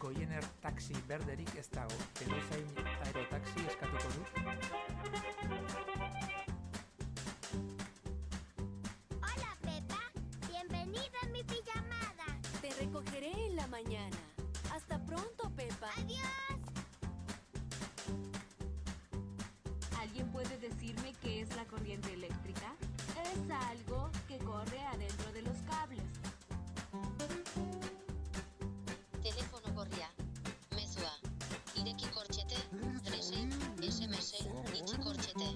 Goiener taxi berderik ez dago. Edozein aerotaxi eskatuko du? Hola, Pepa. Bienvenida a mi pijamada. Te recogeré en la mañana. Hasta pronto, Pepa. ¡Adiós! ¿Alguien puede decirme qué es la corriente eléctrica? Es algo que corre adentro de los cables. Telefono gorria. Mezua. Ireki kortxete, trese, SMS, itxi kortxete.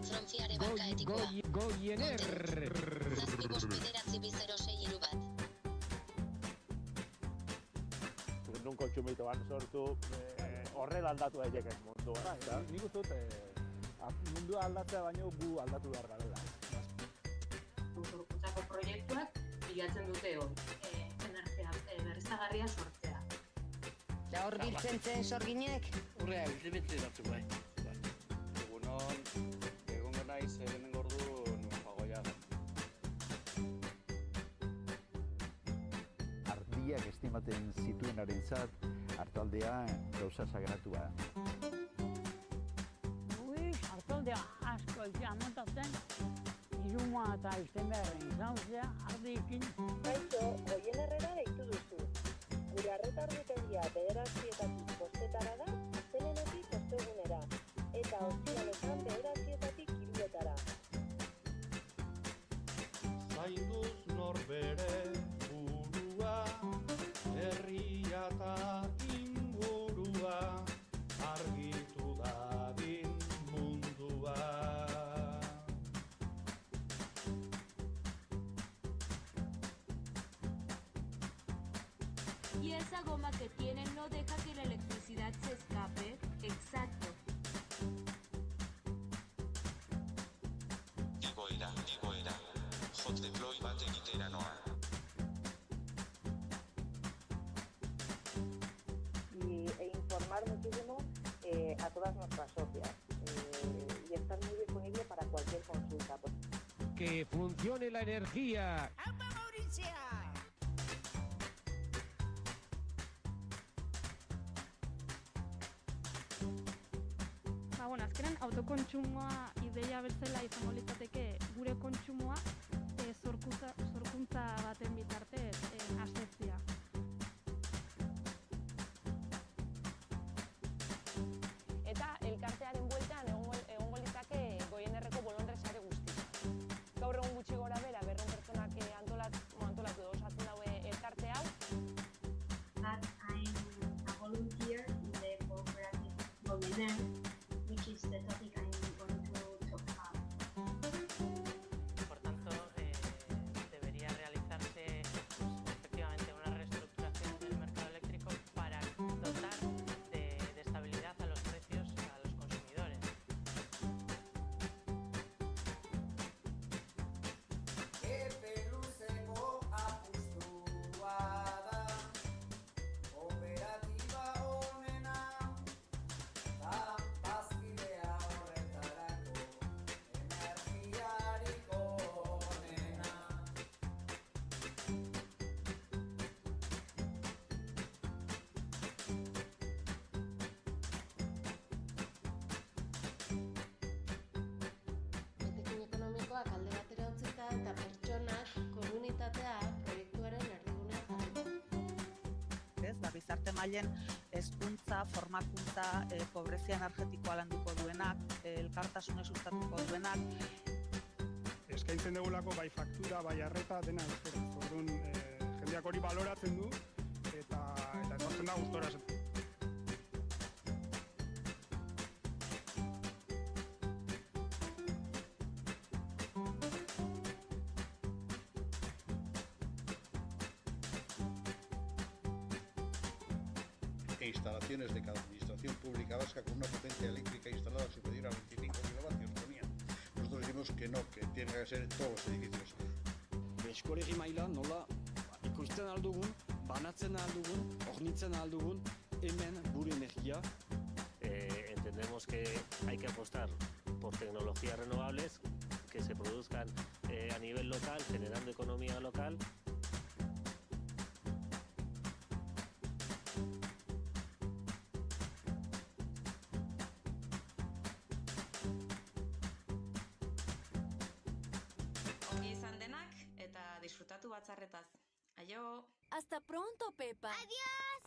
Fronfiare bankaetikoa. Goiener. Zazpi bost bederatzi 006 bat. Non kontsumitu sortu, horrela aldatu daiteke mundua. Eta nik uste dut, mundua aldatzea baino gu aldatu behar garela. Sorkuntzako proiektuak bilatzen dute hori, energia berriztagarria sortzea. Da hor biltzen zen sorginek? Urrea, biltzen batzuk bai. Egongo naiz, lehenengo ordu nuen jagoia. Ardiak estimaten zituenarentzat, hartaldea gauza sagratua. Hartaldea asko montatzen, iruma eta izten beharren zauzea, ardiekin. Kaixo, Goienerrera deitu duzu. Gure arretarditegia 9:00 bostetara da, astelehenetik ostegunera, eta ostiraletan 9:00 2:00. Zainduz norbere burua, herria eta ingurua, argitu dadin mundua. Y esa goma que tienen no deja que la electricidad se escape. Exacto. Igoera, hot deploy bat egitera noa. E informar muchísimo a todas nuestras socias. Y estar muy disponible para cualquier consulta. Que funcione la energía. ¡Aupa, Mauricio! Azkenan autokontsumoa ideia bezala izango litzateke gure kontsumoa sorkuntza baten bitartez asetzea. Eta elkartearen bueltan egongo litzake Goienerreko bolondre sare guztia. Gaur egun gutxi gora bera 200 pertsonak antolatu edo osatzen daue elkarte hau. But I'm a volunteer in the cooperative Goiener, which is the topic I'm going to talk about. Por tanto, debería realizarse efectivamente una reestructuración del mercado eléctrico para dotar de estabilidad a los precios a los consumidores. Etekin ekonomikoak alde batera utzita eta pertsonak, komunitatea, proiektuaren erdigunean jarrita. Ez, gizarte mailen hezkuntza, formakuntza, pobrezia energetikoa landuko duenak, elkartasuna sustatuko duenak. Eskaintzen dugulako bai faktura, bai arreta, dena euskaraz. Orduan, jendeak hori baloratzen du eta etortzen da gustora. instalaciones de cada administración pública vasca con una potencia eléctrica instalada superior a 25 kilovatios, ponía. Nosotros decimos que no, que tienen que ser todos los edificios. Eskolegi maila nola ikusten aldugun, banatzen aldugun, hornitzen aldugun, hemen gure energia. Entendemos que hay que apostar por tecnologías renovables que se produzcan a nivel local, generando economía local. Ongi izan denak eta disfrutatu batzarretaz. Aio! Hasta pronto, Pepa. Adiós.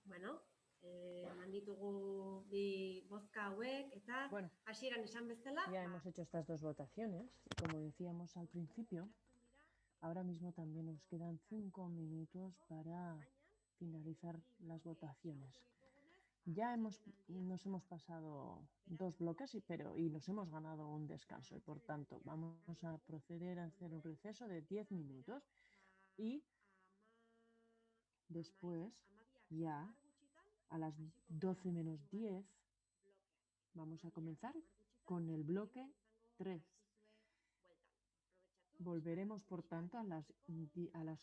Bueno, manditugu bi bozka hauek eta hasieran esan bezala. Ya hemos hecho estas dos votaciones y como decíamos al principio, ahora mismo también nos quedan 5 minutos para finalizar las votaciones. Ya nos hemos pasado 2 bloques y nos hemos ganado un descanso y por tanto vamos a proceder a hacer un receso de 10 minutos y después ya a las 12 menos 10 vamos a comenzar con el bloque 3. Volveremos por tanto a las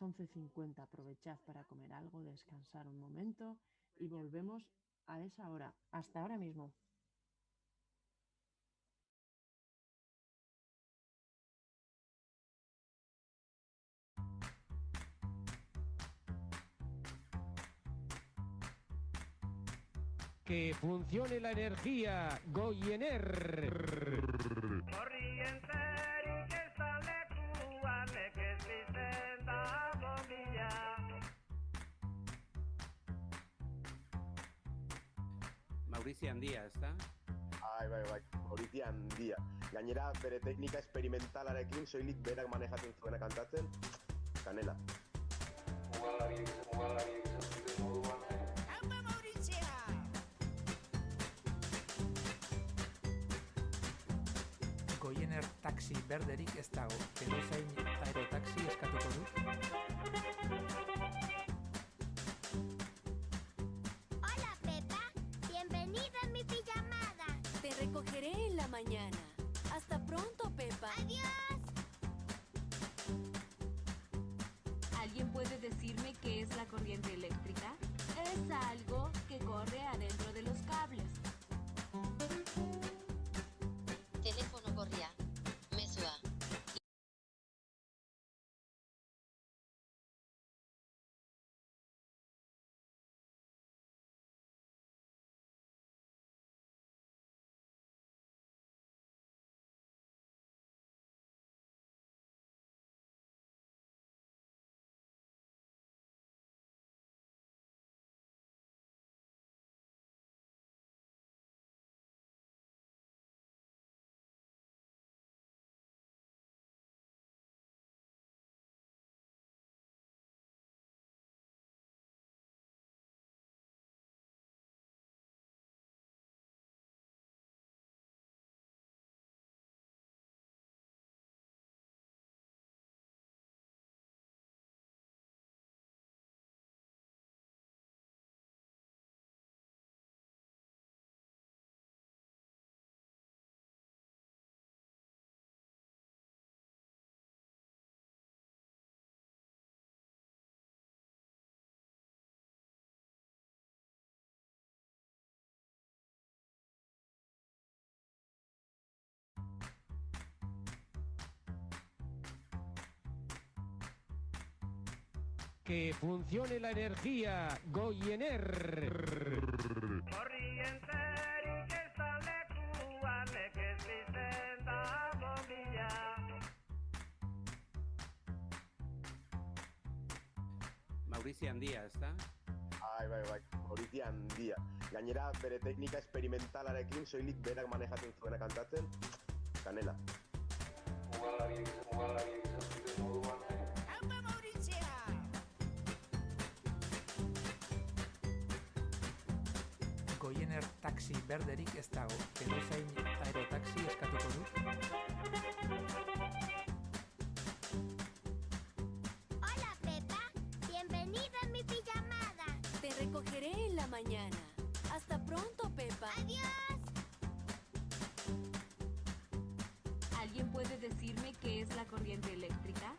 11:50. Aprovechad para comer algo, descansar un momento y volvemos a esa hora. Hasta ahora mismo. Que funcione la energía, Goiener. Maurizio handia, ezta? Bai, Maurizio handia. Gainera, bere teknika esperimentalarekin soilik berak manejatzen zuena kantatzen, kanela. Mugalariek izan zuten moduan. ¡Haupa, Maurizio! Goiener taxi berderik ez dago. Edozein aerotaxi eskatuko dut. Hola, Pepa. Bienvenida a mi pijamada. Te recogeré en la mañana. Hasta pronto, Pepa. Adiós. ¿Alguien puede decirme qué es la corriente eléctrica? Es algo que corre adentro de los cables. Telefono gorria. Mezua. Que funcione la energía, Goiener. Polizia handia, ezta? Bai, polizia handia. Gainera, bere teknika esperimentalarekin soilik berak manejatzen zuena kantatzen, kanela. Mugalariek izan duten moduan. ¡Aupa, Mauritzea! Goiener taxi berderik ez dago, edozein aerotaxi eskatuko dut. Hola, Pepa. Bienvenida a mi pijamada. Te recogeré en la mañana. Hasta pronto, Pepa. ¡Adiós! ¿Alguien puede decirme qué es la corriente eléctrica?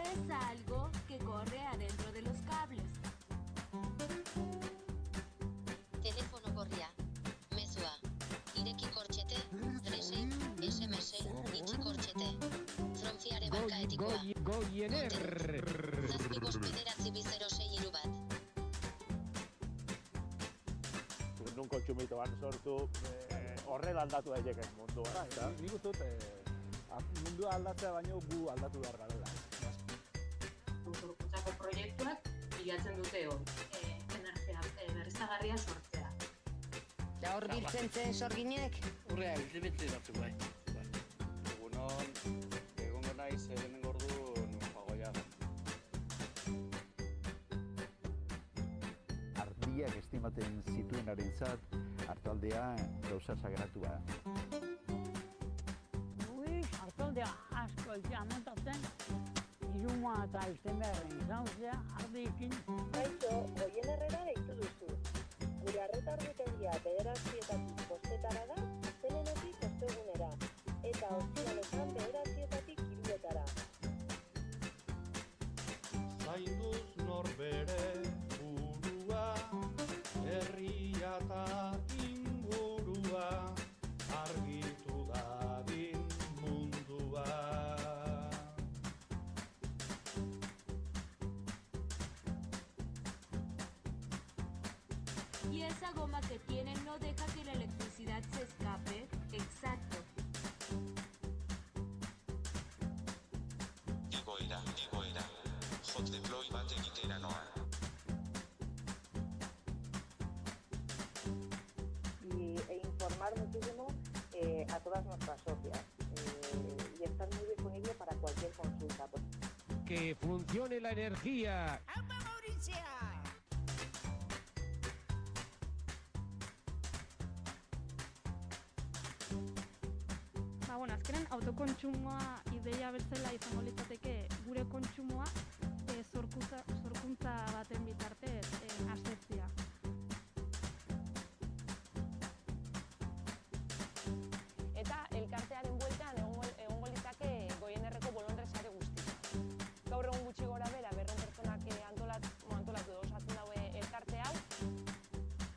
Es algo que corre adentro de los cables. Teléfono gorria. Mezua. Ireki kortxete, resei, SMS, itxi kortxete. Fronfiare banka etikoa. Goiener. Zazpi bost bederatzi 206 bat. Nun kontsumitu ban sortu, horrela aldatu daiteke mundua. Nik uste dut, mundua aldatzea baino gu aldatu behar garela. Sorkuntzako proiektuak bilatzen dute hori, energia berriztagarria sortzea. Ja hor biltzen zen sorginek? Urrea, biltzen batzuk bai. Egunon, egongo naiz hemen ordu Nufagoiagan. Ardiak estimaten zituenarentzat hartaldea gauza sagratua. Hartaldea asko montatzen, iruma eta Altenberren zauzea ardiekin. Kaixo, Goienerrera deitu duzu. Gure arreta-argitegia 9:00-etatik 5:00 da, astelehenetik ostegunera, eta ostiraletan 9:00-etatik 3:00-etara. Zainduz norbere burua, herria eta ingurua, argitu dadin mundua. Y esa goma que tienen no deja que la electricidad se escape. Exacto. Igoera. Hot deploy bat egitera noa. E informar muchísimo a todas nuestras socias. Y estar muy disponible para cualquier consulta. Que funcione la energía. ¡Aupa, Mauritzea! Azkenan autokontsumoa ideia bezala izango litzateke gure kontsumoa sorkuntza baten bitartez asetzea. Eta elkartearen bueltan egongo litzake Goienerreko bolondre sare guztia. Gaur egun gutxi gora bera 200 pertsonak antolatu edo osatzen daue elkarte hau.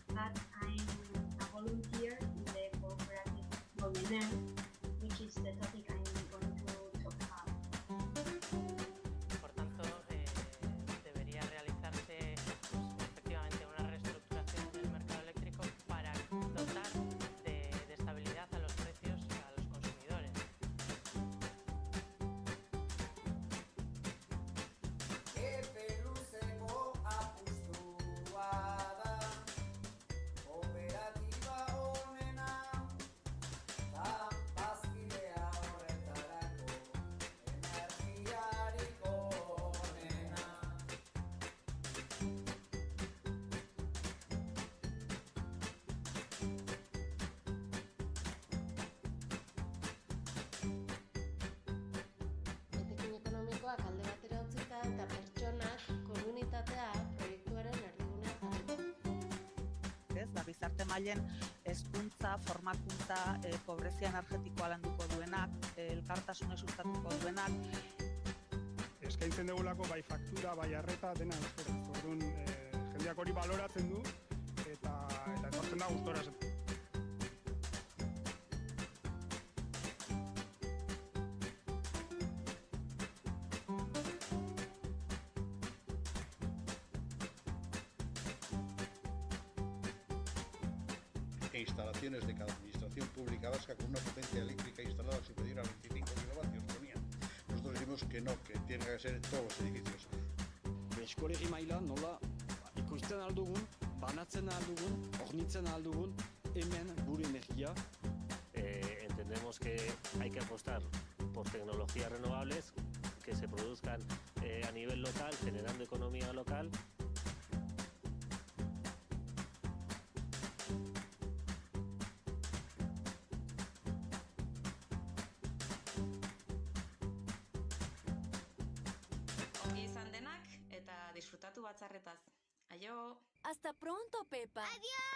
But I'm a volunteer in the cooperative Goiener, which is the topic I'm going to talk about. Por tanto, debería realizarse efectivamente una reestructuración del mercado eléctrico para dotar de estabilidad a los precios a los consumidores. Etekin ekonomikoak alde batera utzita eta pertsonak, komunitatea, proiektuaren erdigunean jarriko. Ez, gizarte mailen hezkuntza, formakuntza, pobrezia energetikoa landuko duenak, elkartasuna sustatuko duenak. Eskaintzen dugulako bai faktura, bai arreta, dena euskaraz. Orduan, jendeak hori baloratzen du eta etortzen da gustora. E instalaciones de cada administración pública vasca con una potencia eléctrica instalada superior a 25 kilovatios ponían. Nosotros decimos que no, que tienen que ser todos los edificios. eskolegi maila nola ikusten aldugun, banatzen aldugun, hornitzen aldugun, hemen gure energia. Entendemos que hay que apostar por tecnologías renovables que se produzcan a nivel local, generando economía local. Ongi izan denak eta disfrutatu batzarretaz. Aio! Hasta pronto, Pepa. ¡Adiós!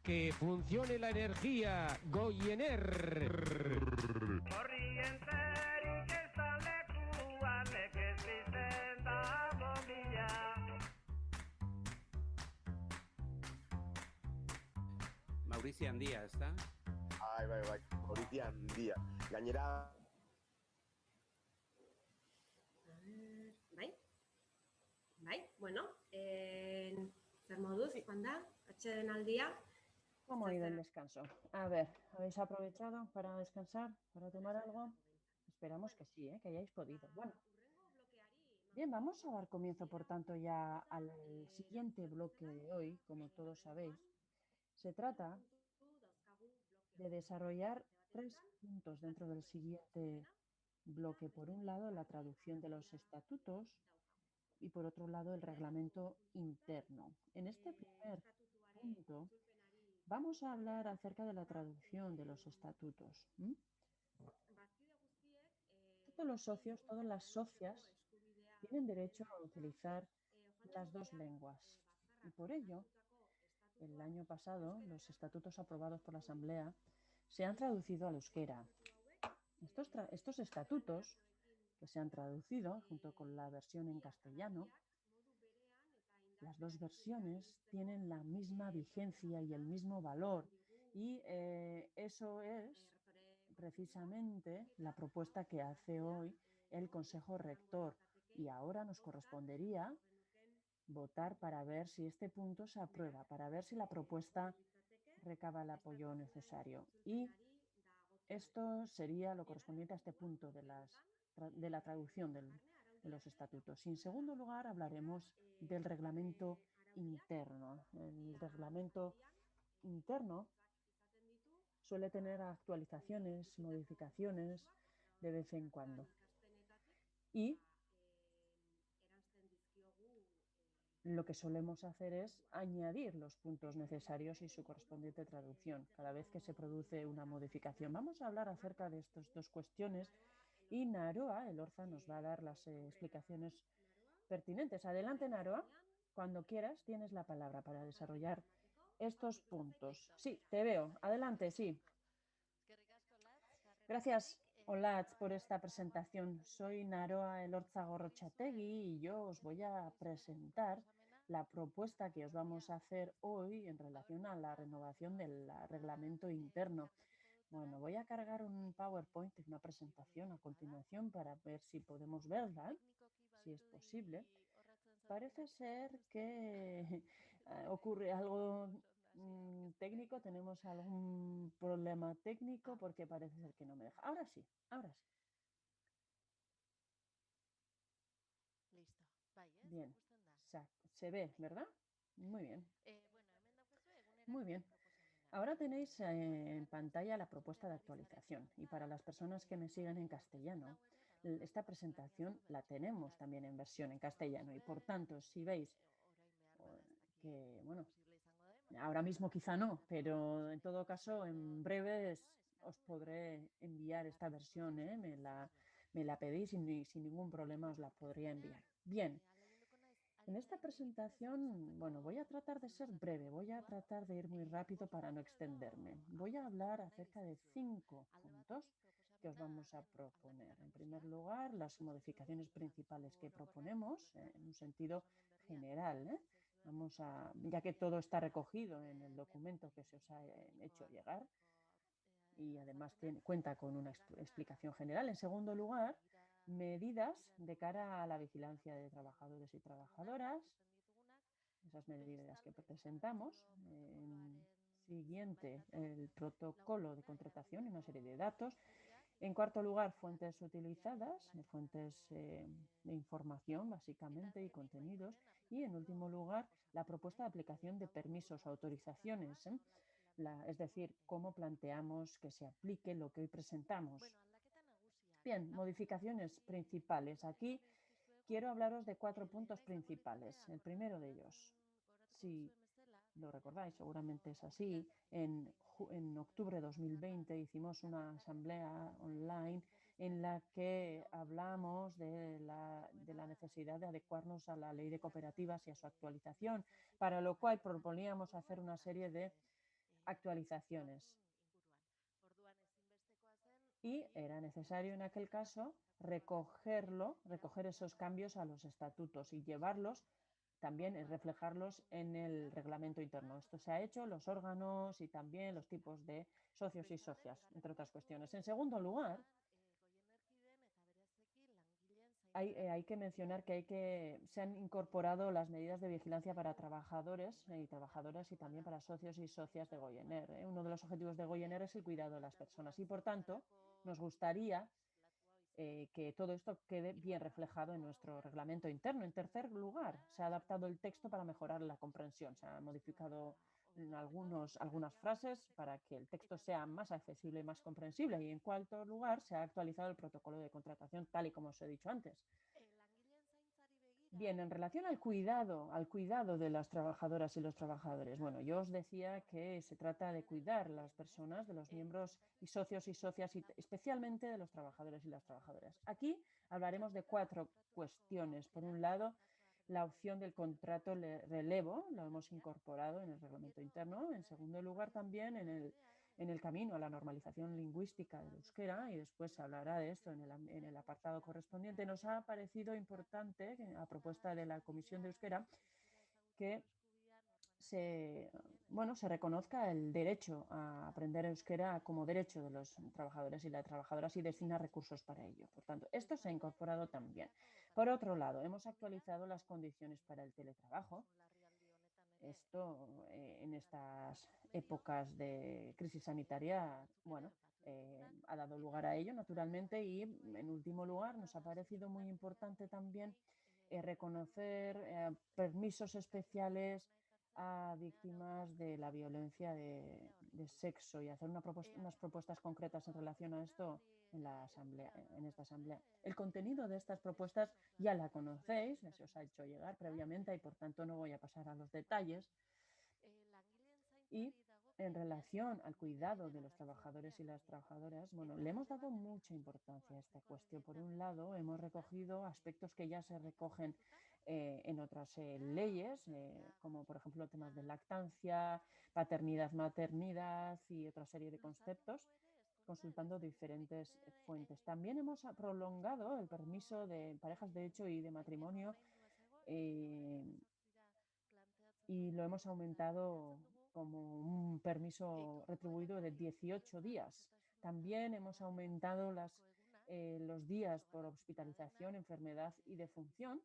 Que funcione la energía, Goiener. Mauricio handia, ezta? Bai, Mauricio handia. Gainera... Bueno, zer moduz, joan da, atxeden aldia. ¿Cómo ha ido el descanso? A ver, ¿habéis aprovechado para descansar, para tomar algo? Esperamos que sí, que hayáis podido. Bueno, bien, vamos a dar comienzo, por tanto, ya al siguiente bloque de hoy, como todos sabéis. Se trata de desarrollar 3 puntos dentro del siguiente bloque. Por un lado, la traducción de los estatutos y, por otro lado, el reglamento interno. En este primer punto vamos a hablar acerca de la traducción de los estatutos. Todos los socios, todas las socias tienen derecho a utilizar las 2 lenguas y por ello, el año pasado, los estatutos aprobados por la Asamblea se han traducido al euskera. Estos estatutos que se han traducido junto con la versión en castellano, las 2 versiones tienen la misma vigencia y el mismo valor y eso es precisamente la propuesta que hace hoy el Consejo Rector y ahora nos correspondería votar para ver si este punto se aprueba, para ver si la propuesta recaba el apoyo necesario. Y esto sería lo correspondiente a este punto de la traducción de los estatutos. Y en segundo lugar hablaremos del reglamento interno. El reglamento interno suele tener actualizaciones, modificaciones de vez en cuando. Y lo que solemos hacer es añadir los puntos necesarios y su correspondiente traducción cada vez que se produce una modificación. Vamos a hablar acerca de estas 2 cuestiones y Naroa Elorza nos va a dar las explicaciones pertinentes. Adelante, Naroa. Cuando quieras, tienes la palabra para desarrollar estos puntos. Sí, te veo. Adelante, sí. Gracias, Olatz, por esta presentación. Soy Naroa Elortza Gorrotxategi y yo os voy a presentar la propuesta que os vamos a hacer hoy en relación a la renovación del reglamento interno. Bueno, voy a cargar un PowerPoint, una presentación a continuación para ver si podemos verla, si es posible. Parece ser que ocurre algo técnico, tenemos algún problema técnico porque parece ser que no me deja. Ahora sí, ahora sí. Listo. Bai, ez? Bien, Ikusten da. se ve, ¿verdad? Muy bien. Bueno, hemen daukazue egunerako Muy bien. Ahora tenéis en pantalla la propuesta de actualización y para las personas que me sigan en castellano, esta presentación la tenemos también en versión en castellano y por tanto, si veis que, bueno, ahora mismo quizá no, pero en todo caso en breve os podré enviar esta versión, ¿eh? Me la pedís y sin ningún problema os la podría enviar. Bien. En esta presentación, bueno, voy a tratar de ser breve, voy a tratar de ir muy rápido para no extenderme. Voy a hablar acerca de 5 puntos que os vamos a proponer. En primer lugar, las modificaciones principales que proponemos en un sentido general, ¿eh? Ya que todo está recogido en el documento que se os ha hecho llegar y además cuenta con una explicación general. En segundo lugar, medidas de cara a la vigilancia de trabajadores y trabajadoras, esas medidas que presentamos. Siguiente, el protocolo de contratación y una serie de datos. En cuarto lugar, fuentes utilizadas, fuentes de información básicamente y contenidos. Y en último lugar, la propuesta de aplicación de permisos o autorizaciones, es decir, cómo planteamos que se aplique lo que hoy presentamos. Bien, modificaciones principales. Aquí quiero hablaros de 4 puntos principales. El primero de ellos, si lo recordáis, seguramente es así, en octubre de 2020 hicimos una asamblea online en la que hablamos de la necesidad de adecuarnos a la ley de cooperativas y a su actualización, para lo cual proponíamos hacer una serie de actualizaciones. Y era necesario en aquel caso recoger esos cambios a los estatutos y llevarlos también, reflejarlos en el reglamento interno. Esto se ha hecho, los órganos y también los tipos de socios y socias, entre otras cuestiones. En segundo lugar, hay que mencionar que se han incorporado las medidas de vigilancia para trabajadores y trabajadoras y también para socios y socias de Goyener, ¿eh? Uno de los objetivos de Goyener es el cuidado de las personas y, por tanto, nos gustaría que todo esto quede bien reflejado en nuestro reglamento interno. En tercer lugar, se ha adaptado el texto para mejorar la comprensión. Se han modificado algunas frases para que el texto sea más accesible y más comprensible. Y en cuarto lugar, se ha actualizado el protocolo de contratación, tal y como os he dicho antes. Bien, en relación al cuidado de las trabajadoras y los trabajadores, bueno, yo os decía que se trata de cuidar a las personas, de los miembros y socios y socias, y especialmente de los trabajadores y las trabajadoras. Aquí hablaremos de 4 cuestiones. Por un lado, la opción del contrato relevo, lo hemos incorporado en el reglamento interno. En segundo lugar, también en el camino a la normalización lingüística del euskera, y después se hablará de esto en el apartado correspondiente. Nos ha parecido importante, a propuesta de la Comisión de Euskera, que se reconozca el derecho a aprender euskera como derecho de los trabajadores y las trabajadoras y destina recursos para ello. Por tanto, esto se ha incorporado también. Por otro lado, hemos actualizado las condiciones para el teletrabajo. Esto en estas épocas de crisis sanitaria, bueno, ha dado lugar a ello naturalmente y en último lugar nos ha parecido muy importante también reconocer permisos especiales a víctimas de la violencia de sexo y hacer unas propuestas concretas en relación a esto en esta asamblea. El contenido de estas propuestas ya la conocéis, se os ha hecho llegar previamente y por tanto no voy a pasar a los detalles. Y En relación al cuidado de los trabajadores y las trabajadoras, bueno, le hemos dado mucha importancia a esta cuestión. Por un lado, hemos recogido aspectos que ya se recogen en otras leyes, como por ejemplo temas de lactancia, paternidad, maternidad y otra serie de conceptos, consultando diferentes fuentes. También hemos prolongado el permiso de parejas de hecho y de matrimonio y lo hemos aumentado como un permiso retribuido de 18 días. También hemos aumentado los días por hospitalización, enfermedad y defunción,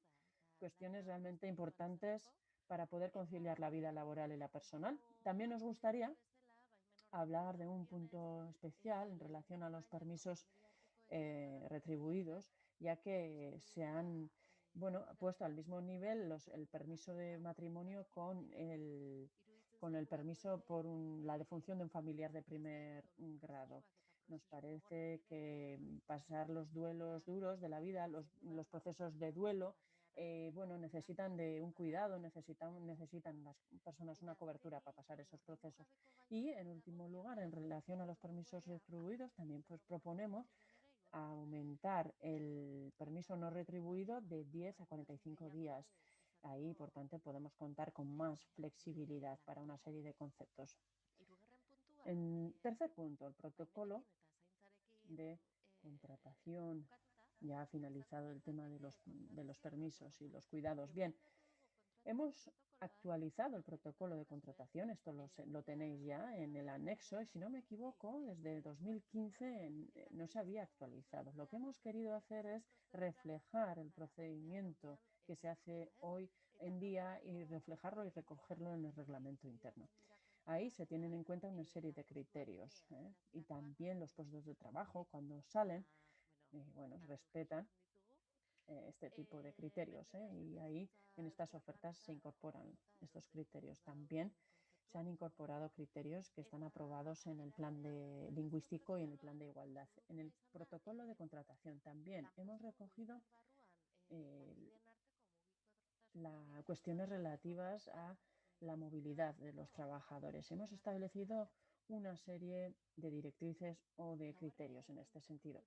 cuestiones realmente importantes para poder conciliar la vida laboral y la personal. También nos gustaría hablar de un punto especial en relación a los permisos retribuidos, ya que se han puesto al mismo nivel el permiso de matrimonio con el permiso por la defunción de un familiar de primer grado. Nos parece que pasar los duelos duros de la vida, los procesos de duelo, necesitan de un cuidado, necesitan las personas una cobertura para pasar esos procesos. Y, en último lugar, en relación a los permisos retribuidos, también proponemos aumentar el permiso no retribuido de 10 a 45 días. Ahí, por tanto, podemos contar con más flexibilidad para una serie de conceptos. En tercer punto, el protocolo de contratación. Ya ha finalizado el tema de los permisos y los cuidados. Bien, hemos actualizado el protocolo de contratación, esto lo tenéis ya en el anexo y si no me equivoco, desde 2015 no se había actualizado. Lo que hemos querido hacer es reflejar el procedimiento que se hace hoy en día y reflejarlo y recogerlo en el reglamento interno. Ahí se tienen en cuenta una serie de criterios y también los puestos de trabajo cuando salen, respetan este tipo de criterios y ahí en estas ofertas se incorporan estos criterios. También se han incorporado criterios que están aprobados en el plan lingüístico y en el plan de igualdad. En el protocolo de contratación también hemos recogido las cuestiones relativas a la movilidad de los trabajadores. Hemos establecido una serie de directrices o de criterios en este sentido.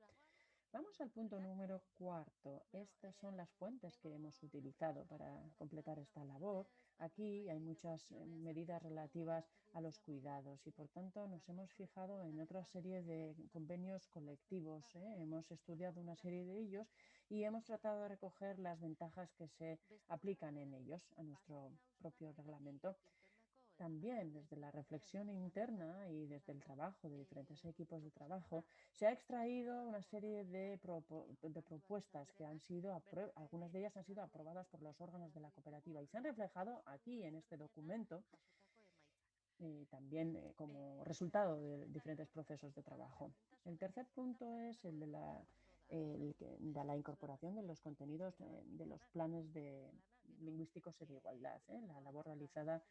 Vamos al punto número 4. Estas son las fuentes que hemos utilizado para completar esta labor. Aquí hay muchas medidas relativas a los cuidados y, por tanto, nos hemos fijado en otra serie de convenios colectivos. Hemos estudiado una serie de ellos y hemos tratado de recoger las ventajas que se aplican en ellos a nuestro propio reglamento. También desde la reflexión interna y desde el trabajo de diferentes equipos de trabajo se ha extraído una serie de propuestas que algunas de ellas han sido aprobadas por los órganos de la cooperativa y se han reflejado aquí en este documento también como resultado de diferentes procesos de trabajo. El tercer punto es el de la incorporación de los contenidos de los planes lingüísticos y de igualdad, la labor realizada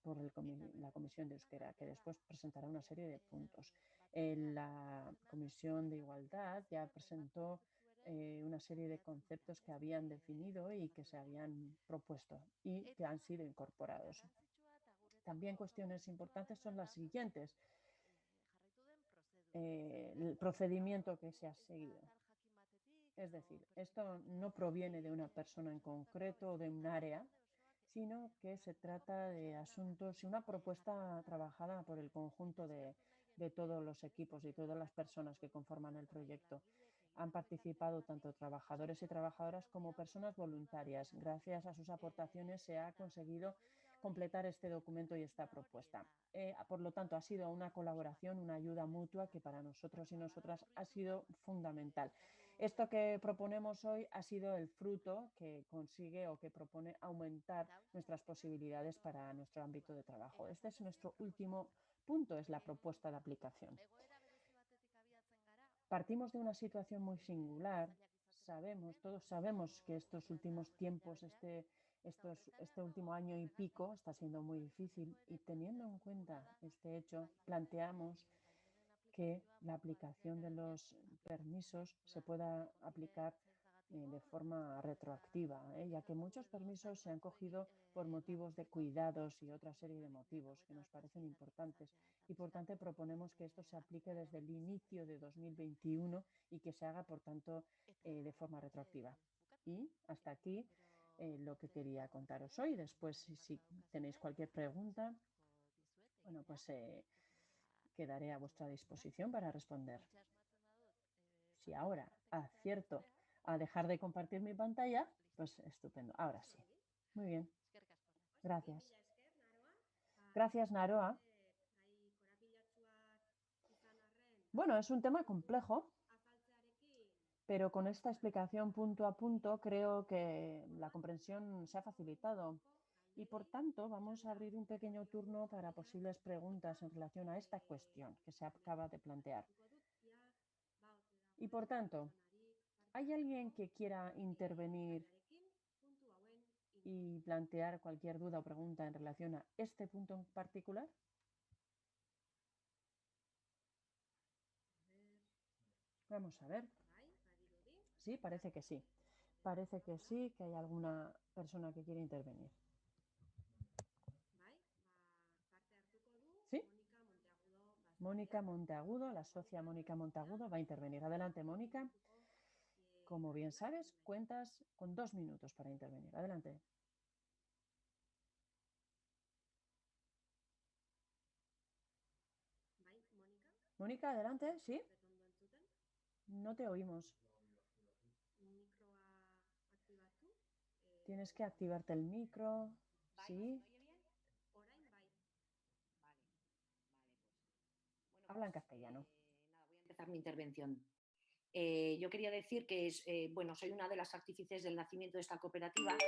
por la Comisión de Euskera, que después presentará una serie de puntos. La Comisión de Igualdad ya presentó una serie de conceptos que habían definido y que se habían propuesto y que han sido incorporados. También cuestiones importantes son las siguientes. El procedimiento que se ha seguido. Es decir, esto no proviene de una persona en concreto o de un área, sino que se trata de asuntos y una propuesta trabajada por el conjunto de todos los equipos y todas las personas que conforman el proyecto. Han participado tanto trabajadores y trabajadoras como personas voluntarias. Gracias a sus aportaciones se ha conseguido completar este documento y esta propuesta. Por lo tanto, ha sido una colaboración, una ayuda mutua que para nosotros y nosotras ha sido fundamental. Esto que proponemos hoy ha sido el fruto que consigue o que propone aumentar nuestras posibilidades para nuestro ámbito de trabajo. Este es nuestro último punto, es la propuesta de aplicación. Partimos de una situación muy singular. Todos sabemos que estos últimos tiempos, este último año y pico está siendo muy difícil y teniendo en cuenta este hecho, planteamos que la aplicación de los permisos se pueda aplicar de forma retroactiva, ya que muchos permisos se han cogido por motivos de cuidados y otra serie de motivos que nos parecen importantes y por tanto proponemos que esto se aplique desde el inicio de 2021 y que se haga por tanto de forma retroactiva. Y hasta aquí lo que quería contaros hoy. Después si tenéis cualquier pregunta, bueno, pues quedaré a vuestra disposición para responder. Si ahora acierto a dejar de compartir mi pantalla, pues estupendo. Ahora sí. Muy bien. Gracias. Gracias, Naroa. Bueno, es un tema complejo, pero con esta explicación punto a punto creo que la comprensión se ha facilitado y por tanto vamos a abrir un pequeño turno para posibles preguntas en relación a esta cuestión que se acaba de plantear. Y por tanto, ¿hay alguien que quiera intervenir y plantear cualquier duda o pregunta en relación a este punto en particular? Vamos a ver. Sí, parece que sí. Parece que sí, que hay alguna persona que quiere intervenir. ¿Sí? Mónica Monteagudo, la socia Mónica Monteagudo va a intervenir. Adelante, Mónica. Como bien sabes, cuentas con 2 minutos para intervenir. Adelante. Mónica, adelante, ¿sí? No te oímos. Tienes que activarte el micro. ¿Sí? Habla en castellano. Voy a empezar mi intervención. Yo quería decir que bueno, soy una de las artífices del nacimiento de esta cooperativa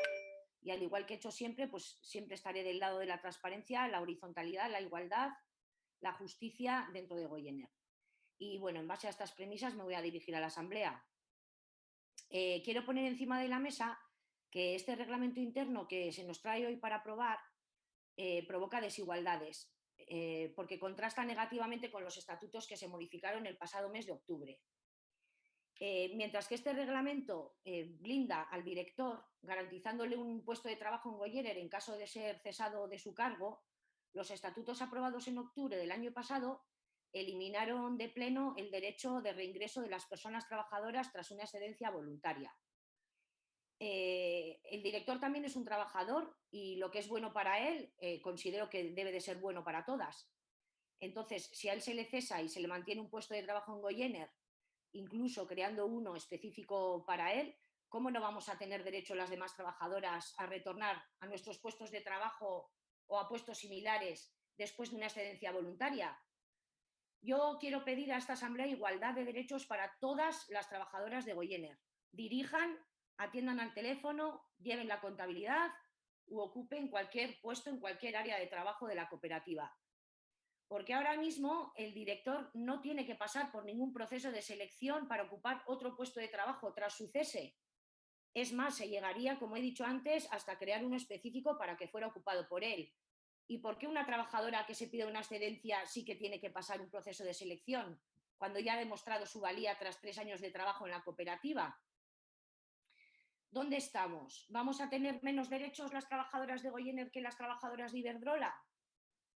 y al igual que he hecho siempre, pues siempre estaré del lado de la transparencia, la horizontalidad, la igualdad, la justicia dentro de Goiener. Y bueno, en base a estas premisas me voy a dirigir a la Asamblea. Quiero poner encima de la mesa que este reglamento interno que se nos trae hoy para aprobar provoca desigualdades, porque contrasta negativamente con los estatutos que se modificaron el pasado mes de octubre. Mientras que este reglamento blinda al director, garantizándole un puesto de trabajo en Goiener en caso de ser cesado de su cargo, los estatutos aprobados en octubre del año pasado eliminaron de pleno el derecho de reingreso de las personas trabajadoras tras una excedencia voluntaria. El director también es un trabajador y lo que es bueno para él considero que debe de ser bueno para todas. Entonces, si a él se le cesa y se le mantiene un puesto de trabajo en Goiener, incluso creando uno específico para él, ¿cómo no vamos a tener derecho las demás trabajadoras a retornar a nuestros puestos de trabajo o a puestos similares después de una excedencia voluntaria? Yo quiero pedir a esta Asamblea igualdad de derechos para todas las trabajadoras de Goiener. Dirijan, atiendan al teléfono, lleven la contabilidad u ocupen cualquier puesto en cualquier área de trabajo de la cooperativa. Porque ahora mismo el director no tiene que pasar por ningún proceso de selección para ocupar otro puesto de trabajo tras su cese. Es más, se llegaría, como he dicho antes, hasta crear uno específico para que fuera ocupado por él. ¿Y por qué una trabajadora que se pide una excedencia sí que tiene que pasar un proceso de selección cuando ya ha demostrado su valía tras 3 años de trabajo en la cooperativa? ¿Dónde estamos? ¿Vamos a tener menos derechos las trabajadoras de Goiener que las trabajadoras de Iberdrola?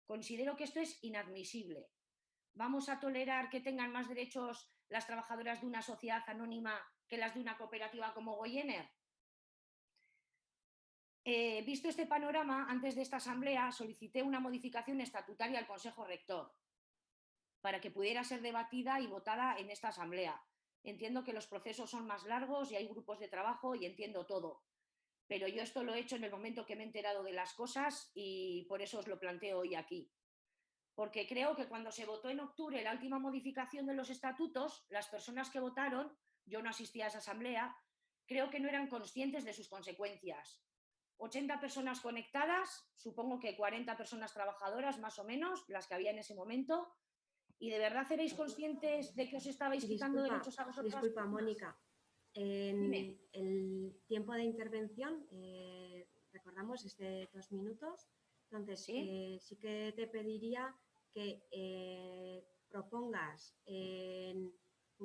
Considero que esto es inadmisible. ¿Vamos a tolerar que tengan más derechos las trabajadoras de una sociedad anónima que las de una cooperativa como Goiener? Visto este panorama, antes de esta asamblea solicité una modificación estatutaria al Consejo Rector para que pudiera ser debatida y votada en esta asamblea. Entiendo que los procesos son más largos y hay grupos de trabajo y entiendo todo. Pero yo esto lo he hecho en el momento que me he enterado de las cosas y por eso os lo planteo hoy aquí. Porque creo que cuando se votó en octubre la última modificación de los estatutos, las personas que votaron, yo no asistí a esa asamblea, creo que no eran conscientes de sus consecuencias. 80 personas conectadas, supongo que 40 personas trabajadoras más o menos, las que había en ese momento, ¿y de verdad erais conscientes de que os estabais quitando derechos a vosotras? Disculpa, Mónica. En el tiempo de intervención, recordamos, es de 2 minutos. Entonces, sí que te pediría que propongas en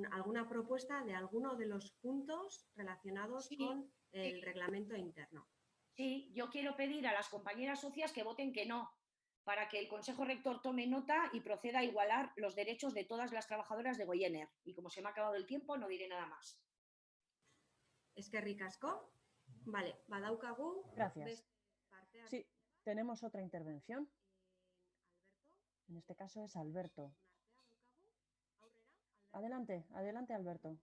alguna propuesta de alguno de los puntos relacionados Sí, con el sí. reglamento interno. Sí, yo quiero pedir a las compañeras socias que voten que no, para que el Consejo Rector tome nota y proceda a igualar los derechos de todas las trabajadoras de Goiener. Y como se me ha acabado el tiempo, no diré nada más. Eskerrik asko. Vale, badaukagu. Gracias. Sí, tenemos otra intervención. En este caso es Alberto. Adelante, adelante, Alberto.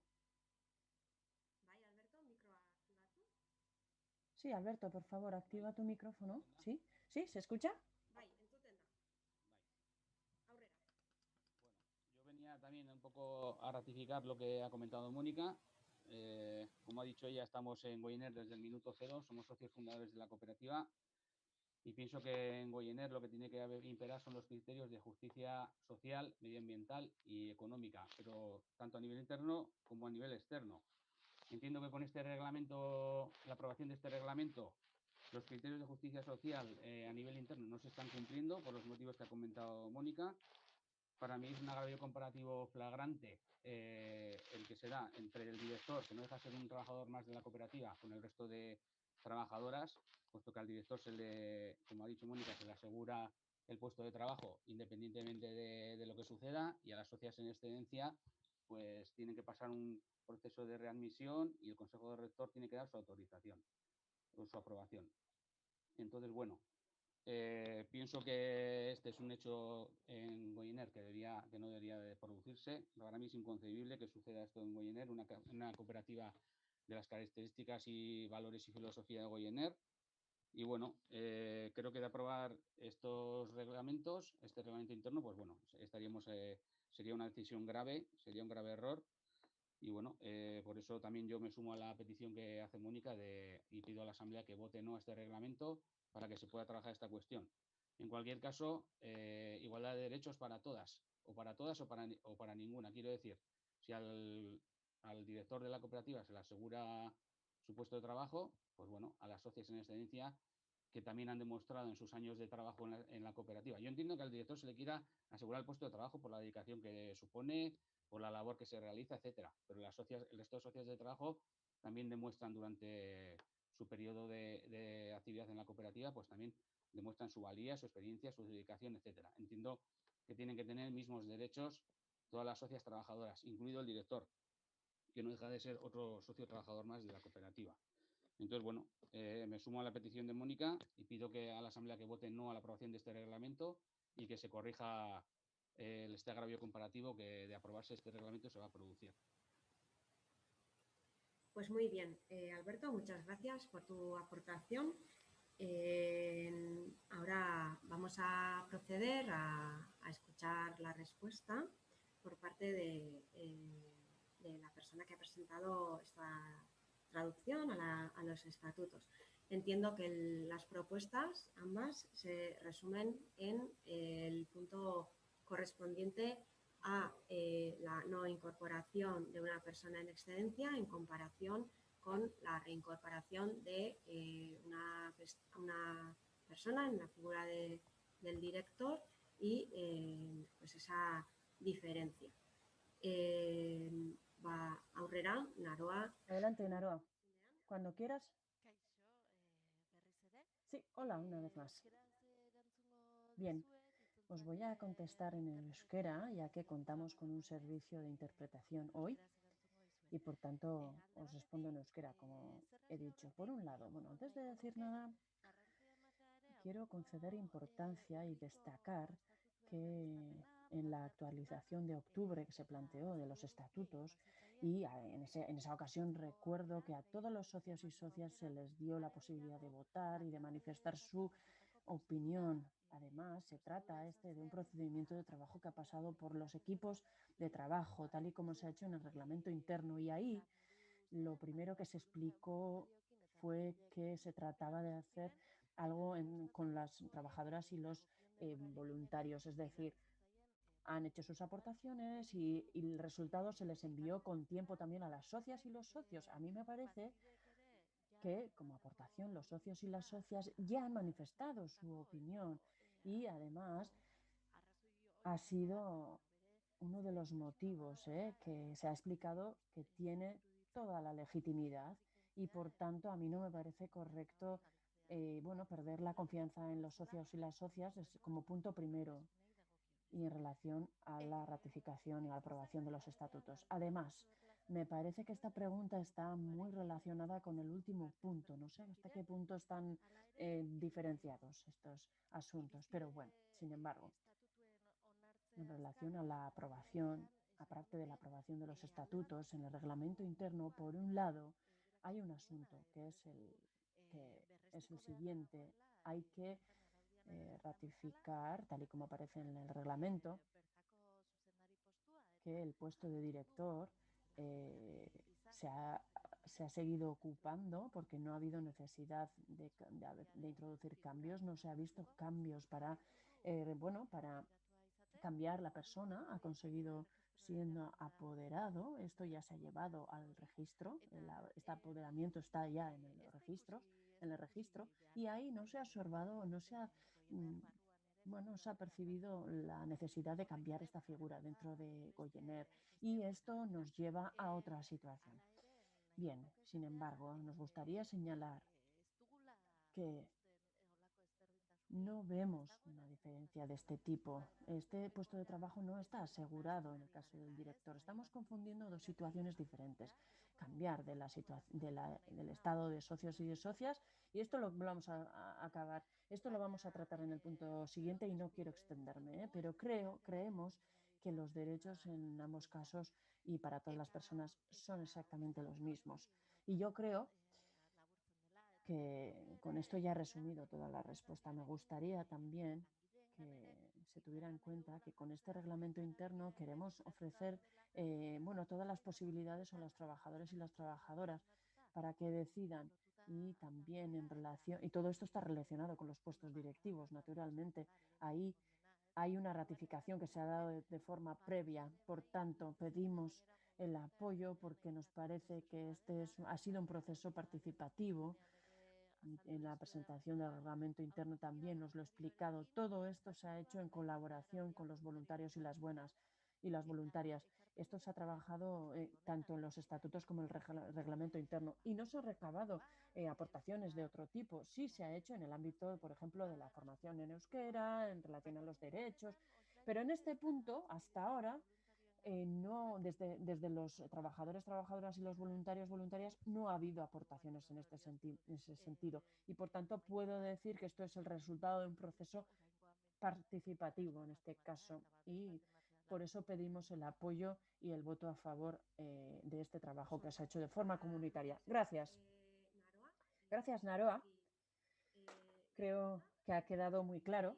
Sí, Alberto, por favor, activa tu micrófono. ¿Sí? ¿Sí? ¿Se escucha? Yo venía también un poco a ratificar lo que ha comentado Mónica. Como ha dicho ella, estamos en Goiener desde el minuto cero, somos socios fundadores de la cooperativa y pienso que en Goiener lo que tiene que imperar son los criterios de justicia social, medioambiental y económica, pero tanto a nivel interno como a nivel externo. Entiendo que con este reglamento, la aprobación de este reglamento, los criterios de justicia social a nivel interno no se están cumpliendo por los motivos que ha comentado Mónica. Para mí es un agravio comparativo flagrante el que se da entre el director, que no deja de ser un trabajador más de la cooperativa, con el resto de trabajadoras, puesto que al director se le, como ha dicho Mónica, se le asegura el puesto de trabajo independientemente de lo que suceda, y a las socias en excedencia pues tienen que pasar un proceso de readmisión y el Consejo de Rector tiene que dar su autorización o su aprobación. Entonces, bueno, pienso que este es un hecho en Goiener que no debería de producirse. Para mí es inconcebible que suceda esto en Goiener, una cooperativa de las características y valores y filosofía de Goiener. Y bueno, creo que de aprobar estos reglamentos, este reglamento interno, pues bueno, sería una decisión grave, sería un grave error. Y bueno, por eso también yo me sumo a la petición que hace Mónica y pido a la Asamblea que vote no a este reglamento para que se pueda trabajar esta cuestión. En cualquier caso, igualdad de derechos para todas o para ninguna. Quiero decir, si al director de la cooperativa se le asegura su puesto de trabajo, pues bueno, a las socias en excedencia que también han demostrado en sus años de trabajo en la cooperativa. Yo entiendo que al director se le quiera asegurar el puesto de trabajo por la dedicación que supone, por la labor que se realiza, etcétera. Pero el resto de socias de trabajo también demuestran durante su periodo de actividad en la cooperativa, pues también demuestran su valía, su experiencia, su dedicación, etcétera. Entiendo que tienen que tener mismos derechos todas las socias trabajadoras, incluido el director, que no deja de ser otro socio trabajador más de la cooperativa. Entonces, bueno, me sumo a la petición de Mónica y pido a la Asamblea que vote no a la aprobación de este reglamento y que se corrija este agravio comparativo que de aprobarse este reglamento se va a producir. Pues muy bien, Alberto, muchas gracias por tu aportación. Ahora vamos a proceder a escuchar la respuesta por parte de la persona que ha presentado esta traducción a los estatutos. Entiendo que las propuestas, ambas, se resumen en el punto correspondiente a la no incorporación de una persona en excedencia en comparación con la reincorporación de una persona en la figura del director y pues esa diferencia. Va aurrera, Naroa. Adelante, Naroa. Cuando quieras. Sí, hola, una vez más. Bien, os voy a contestar en el euskera, ya que contamos con un servicio de interpretación hoy y por tanto os respondo en euskera, como he dicho. Por un lado, bueno, antes de decir nada, quiero conceder importancia y destacar que en la actualización de octubre que se planteó de los estatutos, y en esa ocasión recuerdo que a todos los socios y socias se les dio la posibilidad de votar y de manifestar su opinión. Además, se trata de un procedimiento de trabajo que ha pasado por los equipos de trabajo, tal y como se ha hecho en el reglamento interno, y ahí lo primero que se explicó fue que se trataba de hacer algo con las trabajadoras y los voluntarios, es decir, han hecho sus aportaciones y el resultado se les envió con tiempo también a las socias y los socios. A mí me parece que como aportación los socios y las socias ya han manifestado su opinión y además ha sido uno de los motivos que se ha explicado que tiene toda la legitimidad y por tanto a mí no me parece correcto perder la confianza en los socios y las socias como punto primero y en relación a la ratificación y a la aprobación de los estatutos. Además, me parece que esta pregunta está muy relacionada con el último punto. No sé hasta qué punto están diferenciados estos asuntos, pero bueno, sin embargo, en relación a la aprobación, aparte de la aprobación de los estatutos, en el reglamento interno, por un lado, hay un asunto que es el siguiente. Hay que ratificar, tal y como aparece en el reglamento, que el puesto de director se ha seguido ocupando porque no ha habido necesidad de introducir cambios, no se ha visto cambios para cambiar la persona, ha conseguido siendo apoderado, esto ya se ha llevado al registro, este apoderamiento está ya en el registro, y ahí no se ha observado, no se ha percibido la necesidad de cambiar esta figura dentro de Goyener, y esto nos lleva a otra situación. Bien, sin embargo, nos gustaría señalar que no vemos una diferencia de este tipo. Este puesto de trabajo no está asegurado en el caso del director. Estamos confundiendo dos situaciones diferentes. Cambiar del estado de socios y de socias, y esto lo vamos a acabar. Esto lo vamos a tratar en el punto siguiente y no quiero extenderme, pero creemos que los derechos en ambos casos y para todas las personas son exactamente los mismos. Y yo creo que con esto ya he resumido toda la respuesta. Me gustaría también que se tuviera en cuenta que con este reglamento interno queremos ofrecer todas las posibilidades a los trabajadores y las trabajadoras para que decidan, y también en relación, y todo esto está relacionado con los puestos directivos, naturalmente. Ahí hay una ratificación que se ha dado de forma previa, por tanto pedimos el apoyo porque nos parece que ha sido un proceso participativo. En la presentación del reglamento interno también nos lo he explicado. Todo esto se ha hecho en colaboración con los voluntarios y las voluntarias. Esto se ha trabajado tanto en los estatutos como en el reglamento interno, y no se han recabado aportaciones de otro tipo. Sí se ha hecho en el ámbito, por ejemplo, de la formación en euskera, en relación a los derechos, pero en este punto, hasta ahora, no, desde los trabajadores, trabajadoras y los voluntarios, voluntarias, no ha habido aportaciones en ese sentido. Y por tanto puedo decir que esto es el resultado de un proceso participativo en este caso. Y por eso pedimos el apoyo y el voto a favor de este trabajo que se ha hecho de forma comunitaria. Gracias. Gracias, Naroa. Creo que ha quedado muy claro.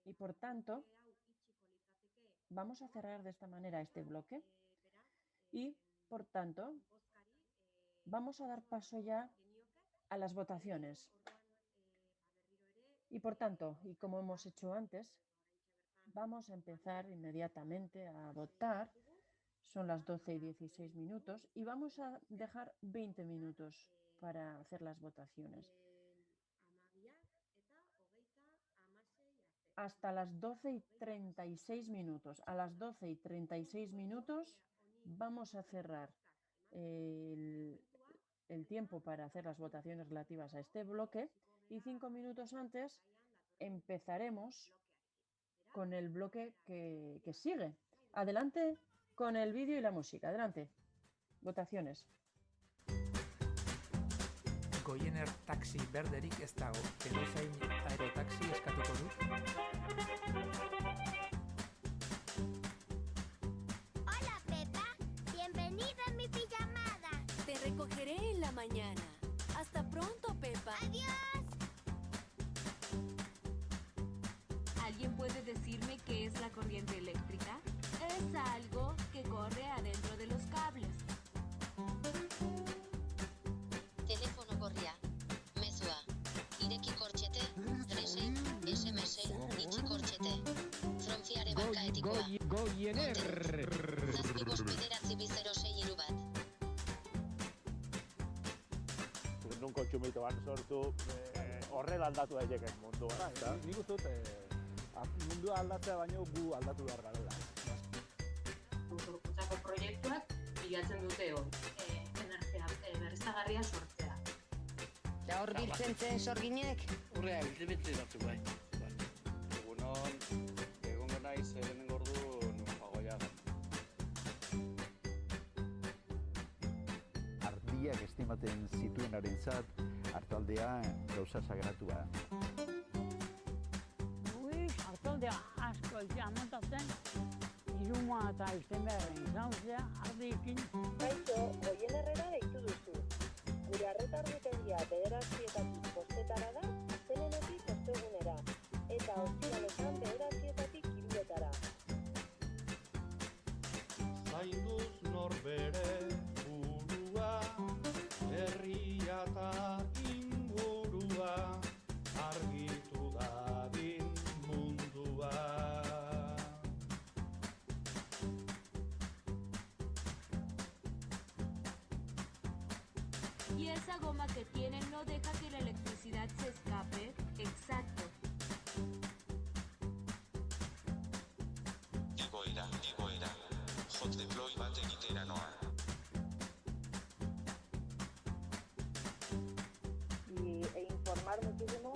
Y por tanto, vamos a cerrar de esta manera este bloque y, por tanto, vamos a dar paso ya a las votaciones. Y, por tanto, y como hemos hecho antes, vamos a empezar inmediatamente a votar. Son las 12:16 y vamos a dejar 20 minutos para hacer las votaciones. Hasta las 12:36. A las 12:36 vamos a cerrar el tiempo para hacer las votaciones relativas a este bloque, y 5 minutos antes empezaremos con el bloque que sigue. Adelante con el vídeo y la música. Adelante. Votaciones. Goyener taxi berderik ez dago. Edozein aerotaxi eskatuko dut. Hola, Pepa. Bienvenida a mi pijamada. Te recogeré en la mañana. Hasta pronto, Pepa. ¡Adiós! ¿Alguien puede decirme qué es la corriente eléctrica? Es algo que corre adentro de los cables. Telefono gorria. Mezua. Ireki kortxete. Dresei. SMS. Itxi kortxete. Fronfiare bankaetikoa. Goyener. Zazpibos bederatzi 006 bat. Non kontsumitu sortu horrela aldatu daiteken mundua. Nik uste dut mundua aldatzea baino gu aldatu behar garela. proiektuak bilatzen dute hori, energia berriztagarria sortzea. Eta hor biltzen zen sorginek? Urrea, biltzen batzuk bai. Egunon, egongo naiz lehenengo ordu Fagoiagan. Ardiak estimaten zituenarentzat Artaldea gauza sagratua. Artaldea asko montatzen, iruma eta izten beharren zauzea, ardiekin. Kaixo, Goienerrera deitu duzu. Gure arreta-argitegia 9:00-etatik 5:00 da, astelehenetik ostegunera, eta ostiraletan 9:00-etatik 3:00-etara. Zainduz norbere burua, herria eta ingurua, argitu dadin mundua. Y esa goma que tienen no deja que la electricidad se escape. Exacto. Igoera, hot deploy bat egitera noa. E informar muchísimo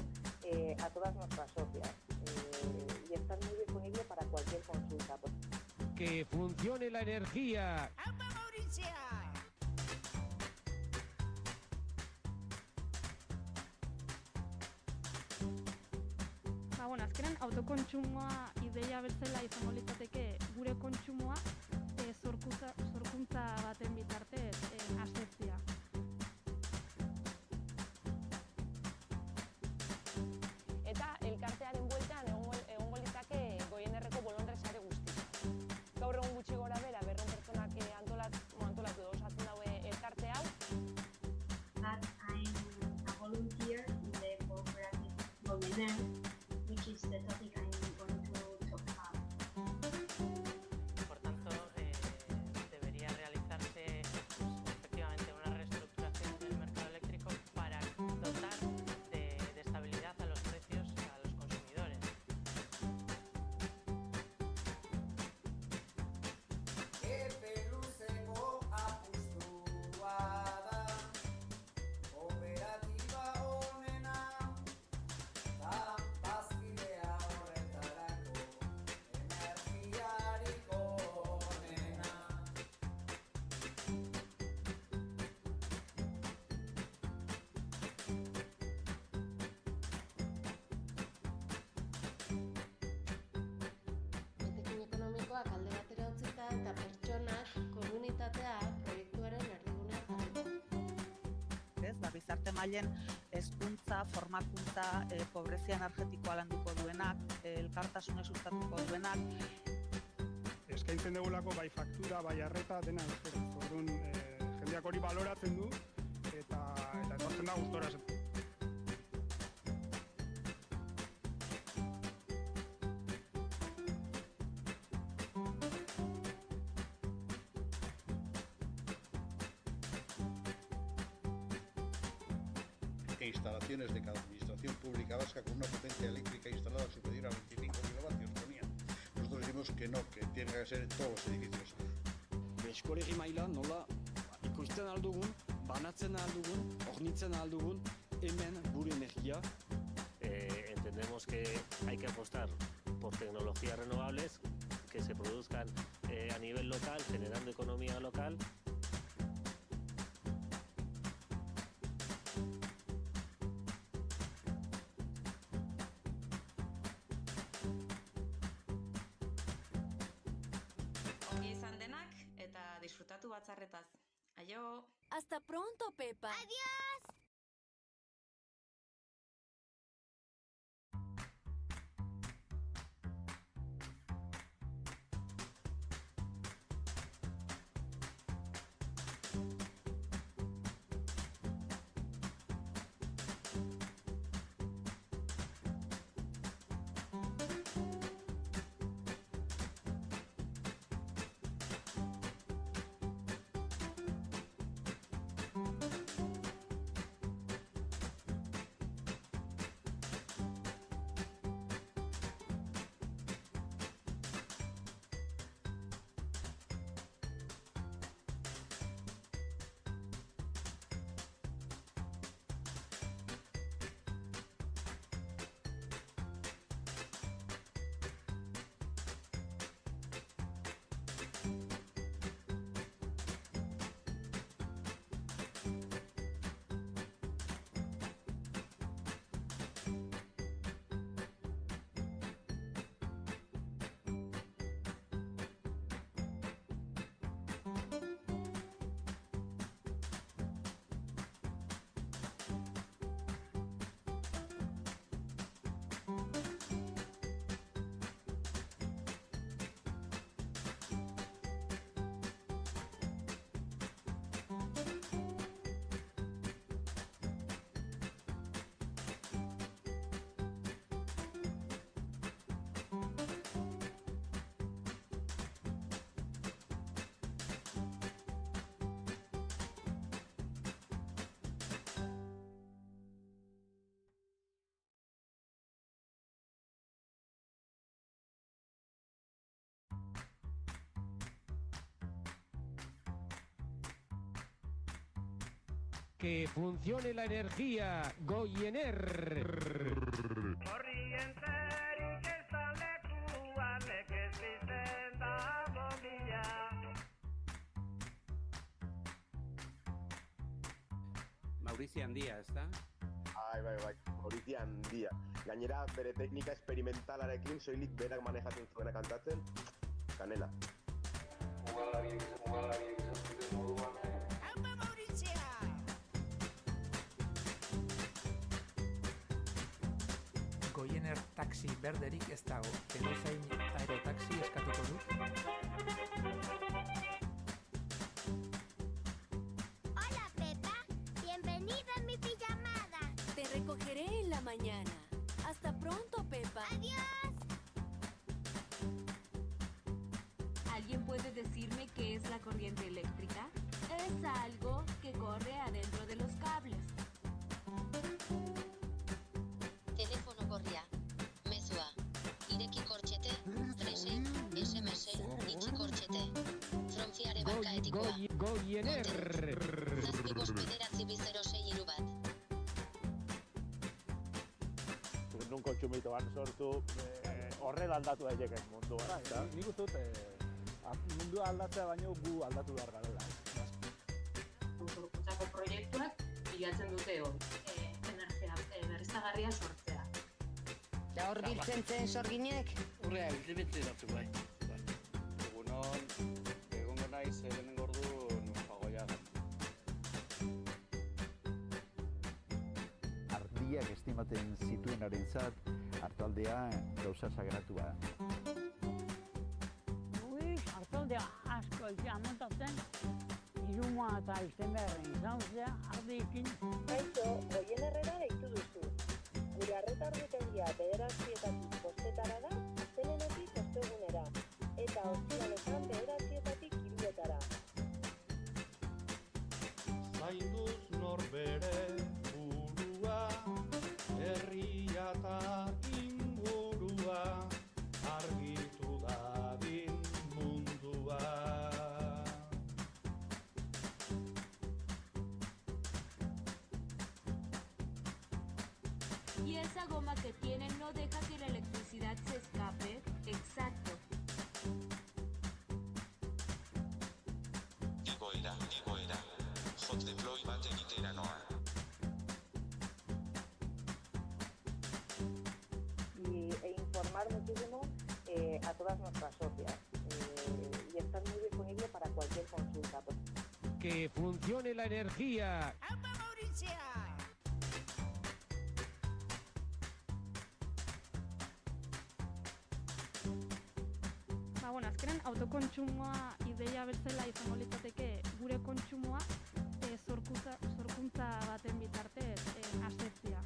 a todas nuestras socias. Y están muy disponibles para cualquier consulta. Que funcione la energía. ¡Aupa, Mauricia! Azkenan autokontsumoa ideia bezala izango litzateke gure kontsumoa sorkuntza baten bitartez asetzea. Eta elkartearen bueltan egongo litzake Goienerreko bolondre sare guztia. Gaur egun gutxi gora bera 200 pertsonak antolatu edo osatzen daue elkarte hau. That I'm a volunteer in the cooperative Goiener, which is the topic I'm going to talk about. Por tanto, debería realizarse efectivamente una reestructuración del mercado eléctrico para dotar de estabilidad a los precios a los consumidores. Etekin ekonomikoak alde batera utzita eta pertsonak, komunitatea proiektuaren erdigunean jarrita. Gizarte mailen hezkuntza, formakuntza, pobrezia energetikoa landuko duenak, elkartasuna sustatuko duenak. Eskaintzen dugulako bai faktura, bai arreta, dena euskaraz. Orduan, jendeak hori baloratzen du eta etortzen da gustora. Instalaciones de cada administración pública vasca con una potencia eléctrica instalada superior a 25 kilovatios ponía. Nosotros decimos que no, que tiene que ser en todos los edificios. Eskolegi mailan nola ikusten aldugun, banatzen aldugun, hornitzen aldugun, hemen gure energia. Entendemos que hay que apostar por tecnologías renovables que se produzcan a nivel local, generando economía local. Disfrutatu batzarretaz. Aio! Hasta pronto, Pepa. Adiós! Que funcione la energía, Goiener. Korrienterik ez da lekuan nekez bizten dago bila. Mauricio Handia, ez da? Bai, Mauricio Handia. Gainera, bere teknika esperimentalarekin soilik berak manejatzen zuena kantatzen, kanela. Mugalariek izan zuten moduan. ¡Aupa, Mauricia! Goiener taxi berderik ez dago. Edozein aerotaxi eskatuko dut? Hola, Pepa. Bienvenida a mi pijamada. Te recogeré en la mañana. Hasta pronto, Pepa. ¡Adiós! ¿Alguien puede decirme qué es la corriente eléctrica? Es algo que corre adentro de los cables. Telefono gorria. Mezua. Ireki kortxete, frese, SMS, itxi kortxete. Fronfiare banka etikoa. Goiener. Zazpi bost bederatzi 006 bat. Nun kontsumituan sortu horrela aldatu daiteke mundua. Nik uste dut mundua aldatzea baino gu aldatu behar garela. Sorkuntzako proiektuak bilatzen dute hori, energia berriztagarria sortzea. Eta hor biltzen zen sorginek? Urrea, biltzen batzuk bai. Egongo naiz lehenengo orduan Fagoiagan. Ardiak estimaten zituenarentzat Artaldea gauza sagratua. Artaldea asko etxea montatzen, iruma eta izten beharren izanzea, ardiekin. Kaixo, Goienerrera deitu duzu. Gure arreta ordutegia 9:00 bostetara da, astelehenetik ostegunera, eta ostiraletan 9:00 2:00. Zainduz norbere burua, herria eta ingurua, argitu dadin mundua. Y esa goma que tienen no deja que la electricidad se escape. Exacto. Igoera. Hot deploy bat egitera noa. E informar muchísimo a todas nuestras socias. Y estar muy disponible para cualquier consulta. Que funcione la energía. ¡Aupa, Mauricia! Azkenan autokontsumoa ideia bezala izango litzateke gure kontsumoa sorkuntza baten bitartez asetzea.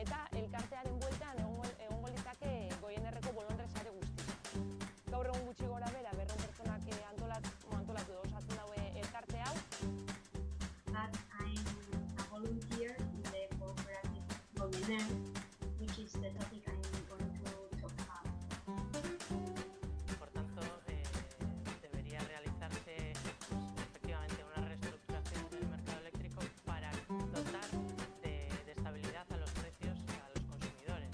Eta elkartearen bueltan egongo litzake Goienerreko bolondre sare guztia. Gaur egun gutxi gora bera 200 pertsonak antolatu edo osatzen daue elkarte hau. But I'm a volunteer in the cooperative Goiener, which is the topic I'm going to talk about. Por tanto, debería realizarse efectivamente una reestructuración del mercado eléctrico para dotar de estabilidad a los precios a los consumidores.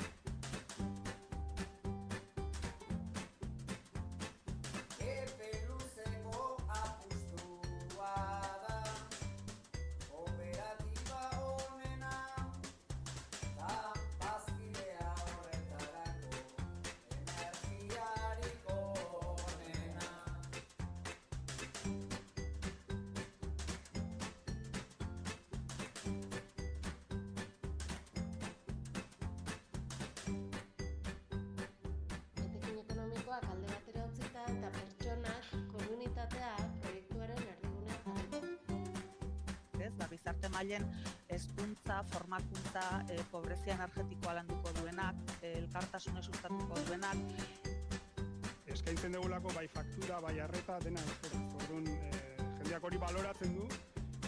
Etekin ekonomikoak alde batera utzita eta pertsonak, komunitatea, proiektuaren erdigunean jarriko. Ez, gizarte mailen hezkuntza, formakuntza, pobrezia energetikoa landuko duenak, elkartasuna sustatuko duenak. Eskaintzen dugulako bai faktura, bai arreta, dena euskaraz. Orduan, jendeak hori baloratzen du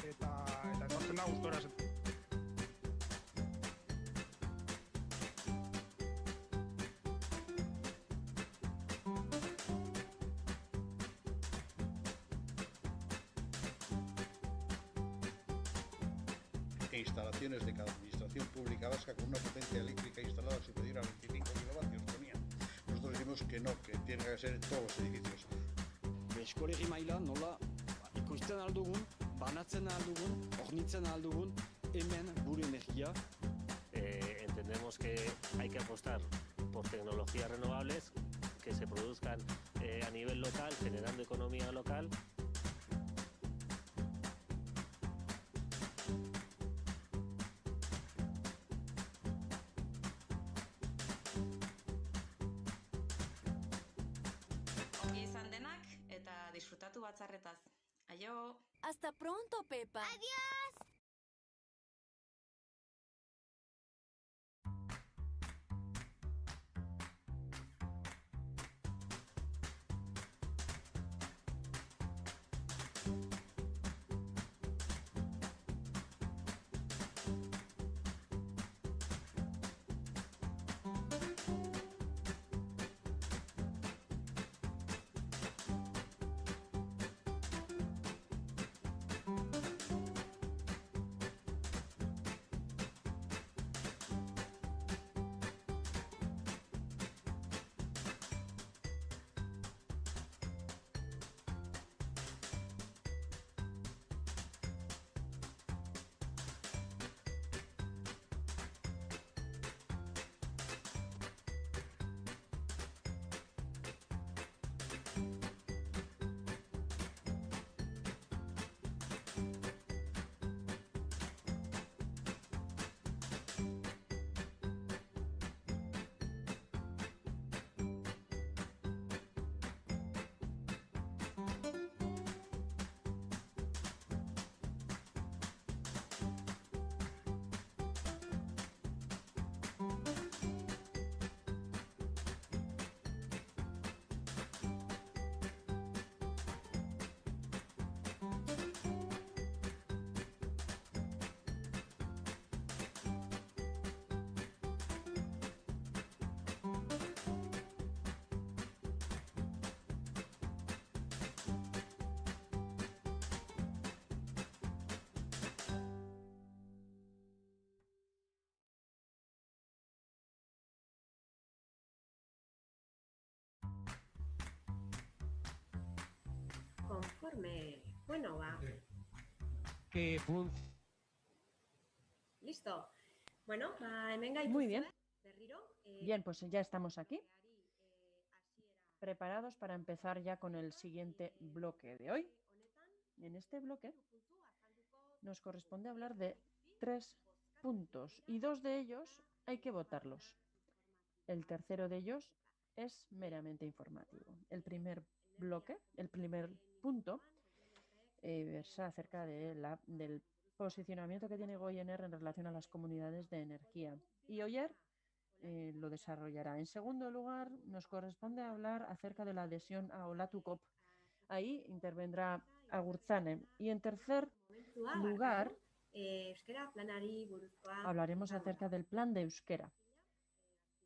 eta etortzen da gustora. instalaciones de cada administración pública vasca con una potencia eléctrica instalada superior a 25 kilovatios, ponía. Nosotros decimos que no, que tiene que ser en todos los edificios. Eskolegi maila nola ikusten aldugun, banatzen aldugun, hornitzen aldugun, hemen gure energia. Entendemos que hay que apostar por tecnologías renovables que se produzcan a nivel local, generando economía local. Ongi izan denak eta disfrutatu batzarretaz. Aio! Hasta pronto, Pepa. ¡Adiós! Conforme. Bueno, va. Que Listo. Bueno, hemen gaitu. Muy bien. Berriro. Bien, pues ya estamos aquí. Preparados para empezar ya con el siguiente bloque de hoy. En este bloque nos corresponde hablar de 3 puntos y 2 de ellos hay que votarlos. El tercero de ellos es meramente informativo. El primer bloque, el primer punto, versa acerca del posicionamiento que tiene Goiener en relación a las comunidades de energía. Y Oyer lo desarrollará. En segundo lugar, nos corresponde hablar acerca de la adhesión a Olatukop. Ahí intervendrá Agurtzane. Y en tercer lugar, hablaremos acerca del plan de euskera.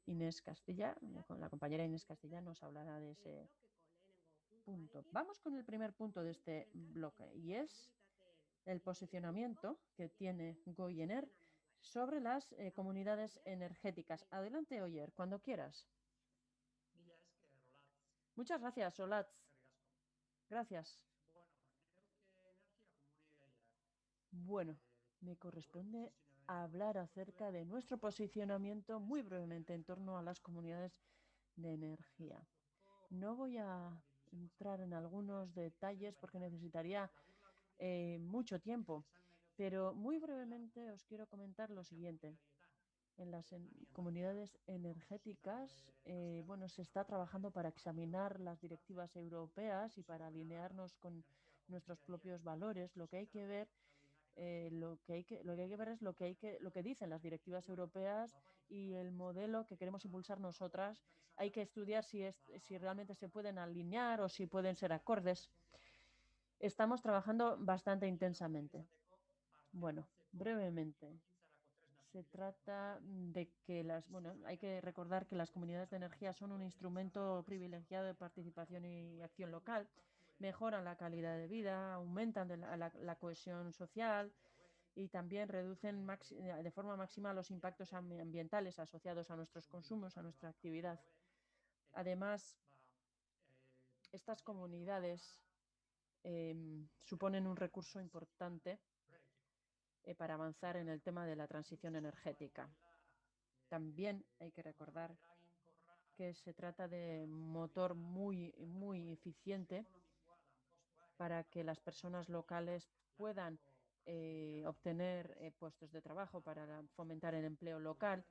Inés Castilla, con la compañera Inés Castilla, nos hablará de ese punto. Vamos con el primer punto de este bloque y es el posicionamiento que tiene Goiener sobre las comunidades energéticas. Adelante, Oyer, cuando quieras. Muchas gracias, Olatz. Gracias. Bueno, me corresponde hablar acerca de nuestro posicionamiento muy brevemente en torno a las comunidades de energía. No voy a entrar en algunos detalles porque necesitaría mucho tiempo, pero muy brevemente os quiero comentar lo siguiente. En las comunidades energéticas, bueno, se está trabajando para examinar las directivas europeas y para alinearnos con nuestros propios valores. Lo que hay que ver lo que hay que ver es lo que dicen las directivas europeas y el modelo que queremos impulsar nosotras. Hay que estudiar si realmente se pueden alinear o si pueden ser acordes. Estamos trabajando bastante intensamente. Bueno, brevemente. Se trata de que hay que recordar que las comunidades de energía son un instrumento privilegiado de participación y acción local. Mejoran la calidad de vida, aumentan la cohesión social, y también reducen de forma máxima los impactos ambientales asociados a nuestros consumos, a nuestra actividad. Además, estas comunidades suponen un recurso importante para avanzar en el tema de la transición energética. También hay que recordar que se trata de un motor muy eficiente para que las personas locales puedan obtener puestos de trabajo para fomentar el empleo local.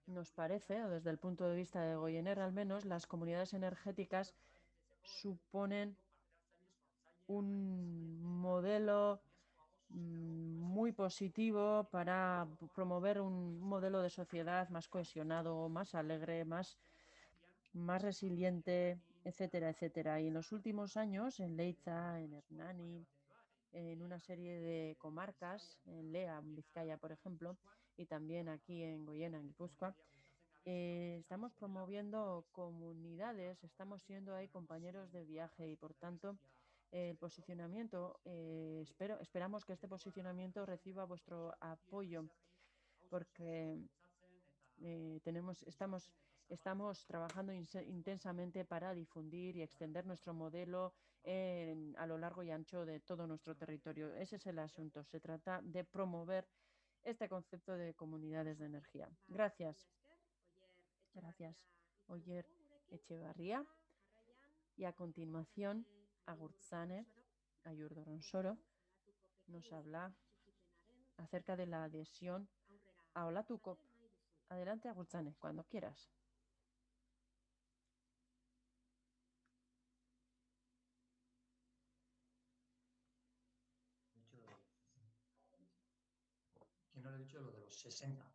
Nos parece, o desde el punto de vista de Goiener al menos, las comunidades energéticas suponen un modelo muy positivo para promover un modelo de sociedad más cohesionado, más alegre, más resiliente, etcétera, etcétera. Y en los últimos años, en Leiza, en Hernani, en una serie de comarcas, en Lea, en Vizcaya, por ejemplo, y también aquí en Goiena, en Guipúzcoa, estamos promoviendo comunidades, estamos siendo ahí compañeros de viaje y, por tanto, el posicionamiento, esperamos que este posicionamiento reciba vuestro apoyo, porque estamos trabajando intensamente para difundir y extender nuestro modelo a lo largo y ancho de todo nuestro territorio. Ese es el asunto. Se trata de promover este concepto de comunidades de energía. Gracias. Gracias, Oyer Etxebarria. Y a continuación, Agurtzane Ayurdoronsoro nos habla acerca de la adhesión a Olatukop. Adelante, Agurtzane, cuando quieras. Que no le he dicho lo de los 60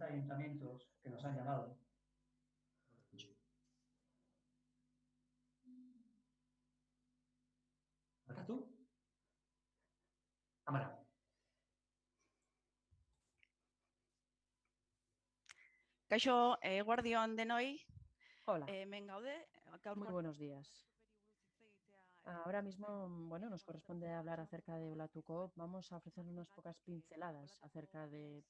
ayuntamientos que nos han llamado. ¿Marcas tú? Cámara. Kaixo, eguardion denoi. Hola. Hemen gaude. Muy buenos días. Ahora mismo, bueno, nos corresponde hablar acerca de Olatukop. Vamos a ofrecer unas pocas pinceladas acerca de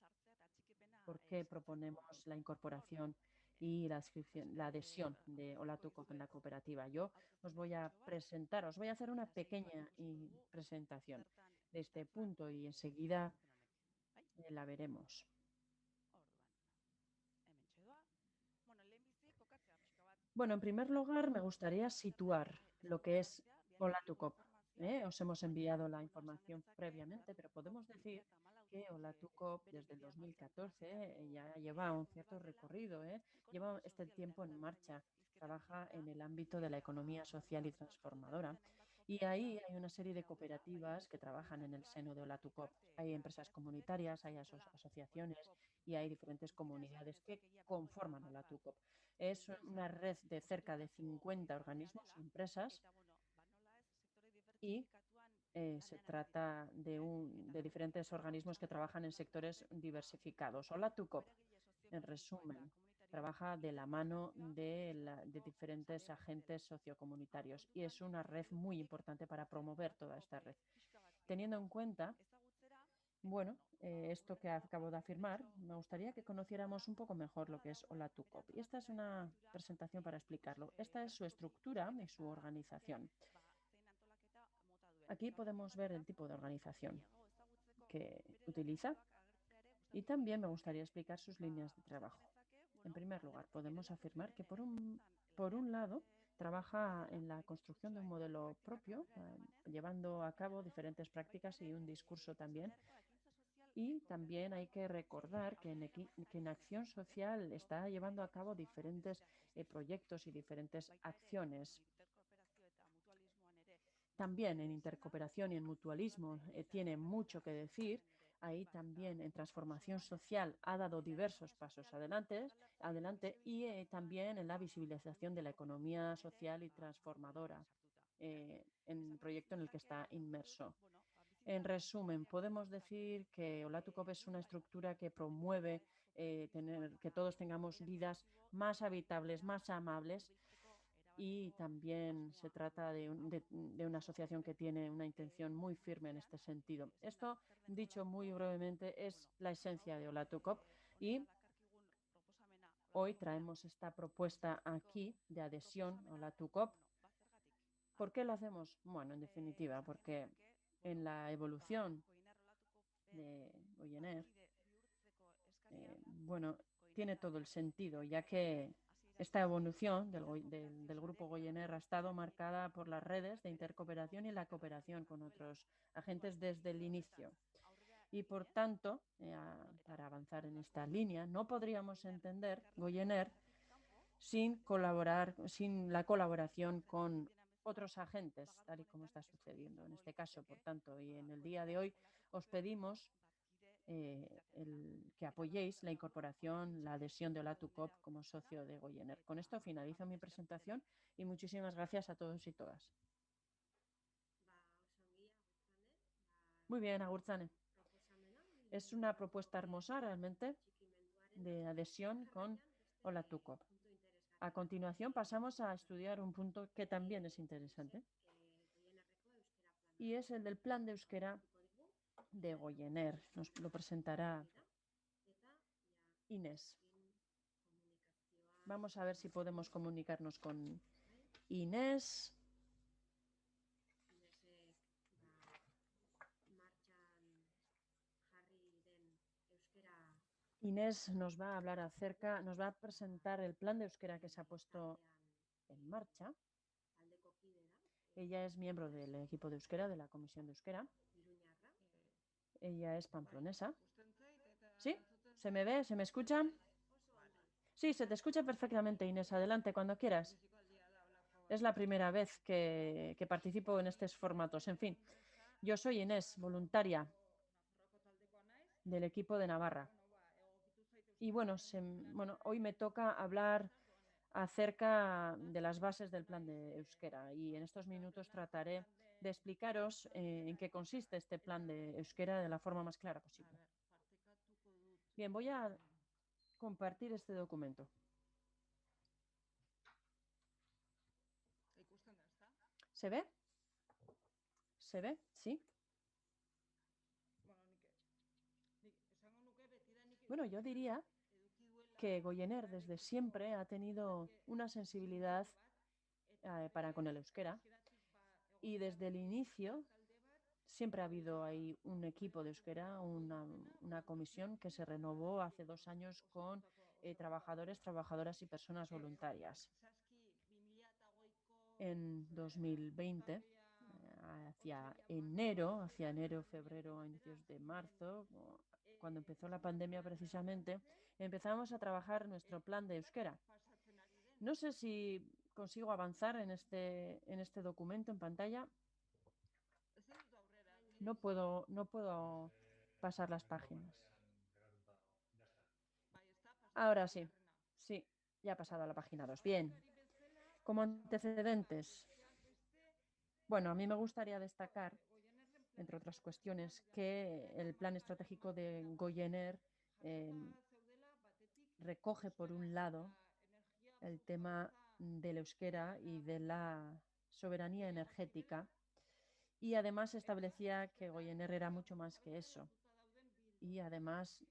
por qué proponemos la incorporación y la adhesión de Olatukop en la cooperativa. Yo os voy a presentar, os voy a hacer una pequeña presentación de este punto y enseguida la veremos. Bueno, en primer lugar, me gustaría situar lo que es Olatukop. Os hemos enviado la información previamente, pero podemos decir que Olatukop desde el 2014 ya lleva un cierto recorrido, lleva este tiempo en marcha, trabaja en el ámbito de la economía social y transformadora. Y ahí hay una serie de cooperativas que trabajan en el seno de Olatukop. Hay empresas comunitarias, hay asociaciones y hay diferentes comunidades que conforman Olatukop. Es una red de cerca de 50 organismos y empresas y se trata de diferentes organismos que trabajan en sectores diversificados. Olatukop, en resumen, trabaja de la mano de diferentes agentes sociocomunitarios y es una red muy importante para promover toda esta red. Teniendo en cuenta, bueno, esto que acabo de afirmar, me gustaría que conociéramos un poco mejor lo que es Olatukop. Y esta es una presentación para explicarlo. Esta es su estructura y su organización. Aquí podemos ver el tipo de organización que utiliza y también me gustaría explicar sus líneas de trabajo. En primer lugar, podemos afirmar que por un lado trabaja en la construcción de un modelo propio, llevando a cabo diferentes prácticas y un discurso también. Y también hay que recordar que en Acción Social está llevando a cabo diferentes proyectos y diferentes acciones. También en intercooperación y en mutualismo tiene mucho que decir. Ahí también en transformación social ha dado diversos pasos adelante y también en la visibilización de la economía social y transformadora en el proyecto en el que está inmerso. En resumen, podemos decir que Olatukop es una estructura que promueve que todos tengamos vidas más habitables, más amables y también se trata de una asociación que tiene una intención muy firme en este sentido. Esto, dicho muy brevemente, es la esencia de Olatukop y hoy traemos esta propuesta aquí de adhesión a Olatukop. ¿Por qué lo hacemos? Bueno, en definitiva, porque en la evolución de Goyener, bueno, tiene todo el sentido, ya que esta evolución del grupo Goyener ha estado marcada por las redes de intercooperación y la cooperación con otros agentes desde el inicio. Y por tanto, para avanzar en esta línea, no podríamos entender Goyener sin la colaboración con otros agentes, tal y como está sucediendo en este caso. Por tanto, y en el día de hoy os pedimos que apoyéis la incorporación, la adhesión de Olatukop como socio de Goyener. Con esto finalizo mi presentación y muchísimas gracias a todos y todas. Muy bien, Agurtzane. Es una propuesta hermosa realmente de adhesión con Olatukop. A continuación pasamos a estudiar un punto que también es interesante y es el del plan de euskera de Goyener. Nos lo presentará Inés. Vamos a ver si podemos comunicarnos con Inés. Inés nos va a hablar nos va a presentar el plan de euskera que se ha puesto en marcha. Ella es miembro del equipo de euskera, de la comisión de euskera. Ella es pamplonesa. ¿Sí? ¿Se me ve? ¿Se me escucha? Sí, se te escucha perfectamente, Inés. Adelante, cuando quieras. Es la primera vez que participo en estos formatos. En fin, yo soy Inés, voluntaria del equipo de Navarra. Y bueno, hoy me toca hablar acerca de las bases del plan de euskera y en estos minutos trataré de explicaros en qué consiste este plan de euskera de la forma más clara posible. Bien, voy a compartir este documento. ¿Se ve? ¿Se ve? ¿Sí? Bueno, yo diría que Goyener desde siempre ha tenido una sensibilidad para con el euskera y desde el inicio siempre ha habido ahí un equipo de euskera, una comisión que se renovó hace 2 años con trabajadores, trabajadoras y personas voluntarias. En 2020, hacia enero, febrero, inicios de marzo, cuando empezó la pandemia precisamente, empezamos a trabajar nuestro plan de euskera. No sé si consigo avanzar en este documento en pantalla. No puedo pasar las páginas. Ahora sí. Sí, ya ha pasado a la página 2. Bien. Como antecedentes, bueno, a mí me gustaría destacar, entre otras cuestiones, que el plan estratégico de Goyener recoge, por un lado, el tema del euskera y de la soberanía energética, y además establecía que Goyener era mucho más que eso. Y además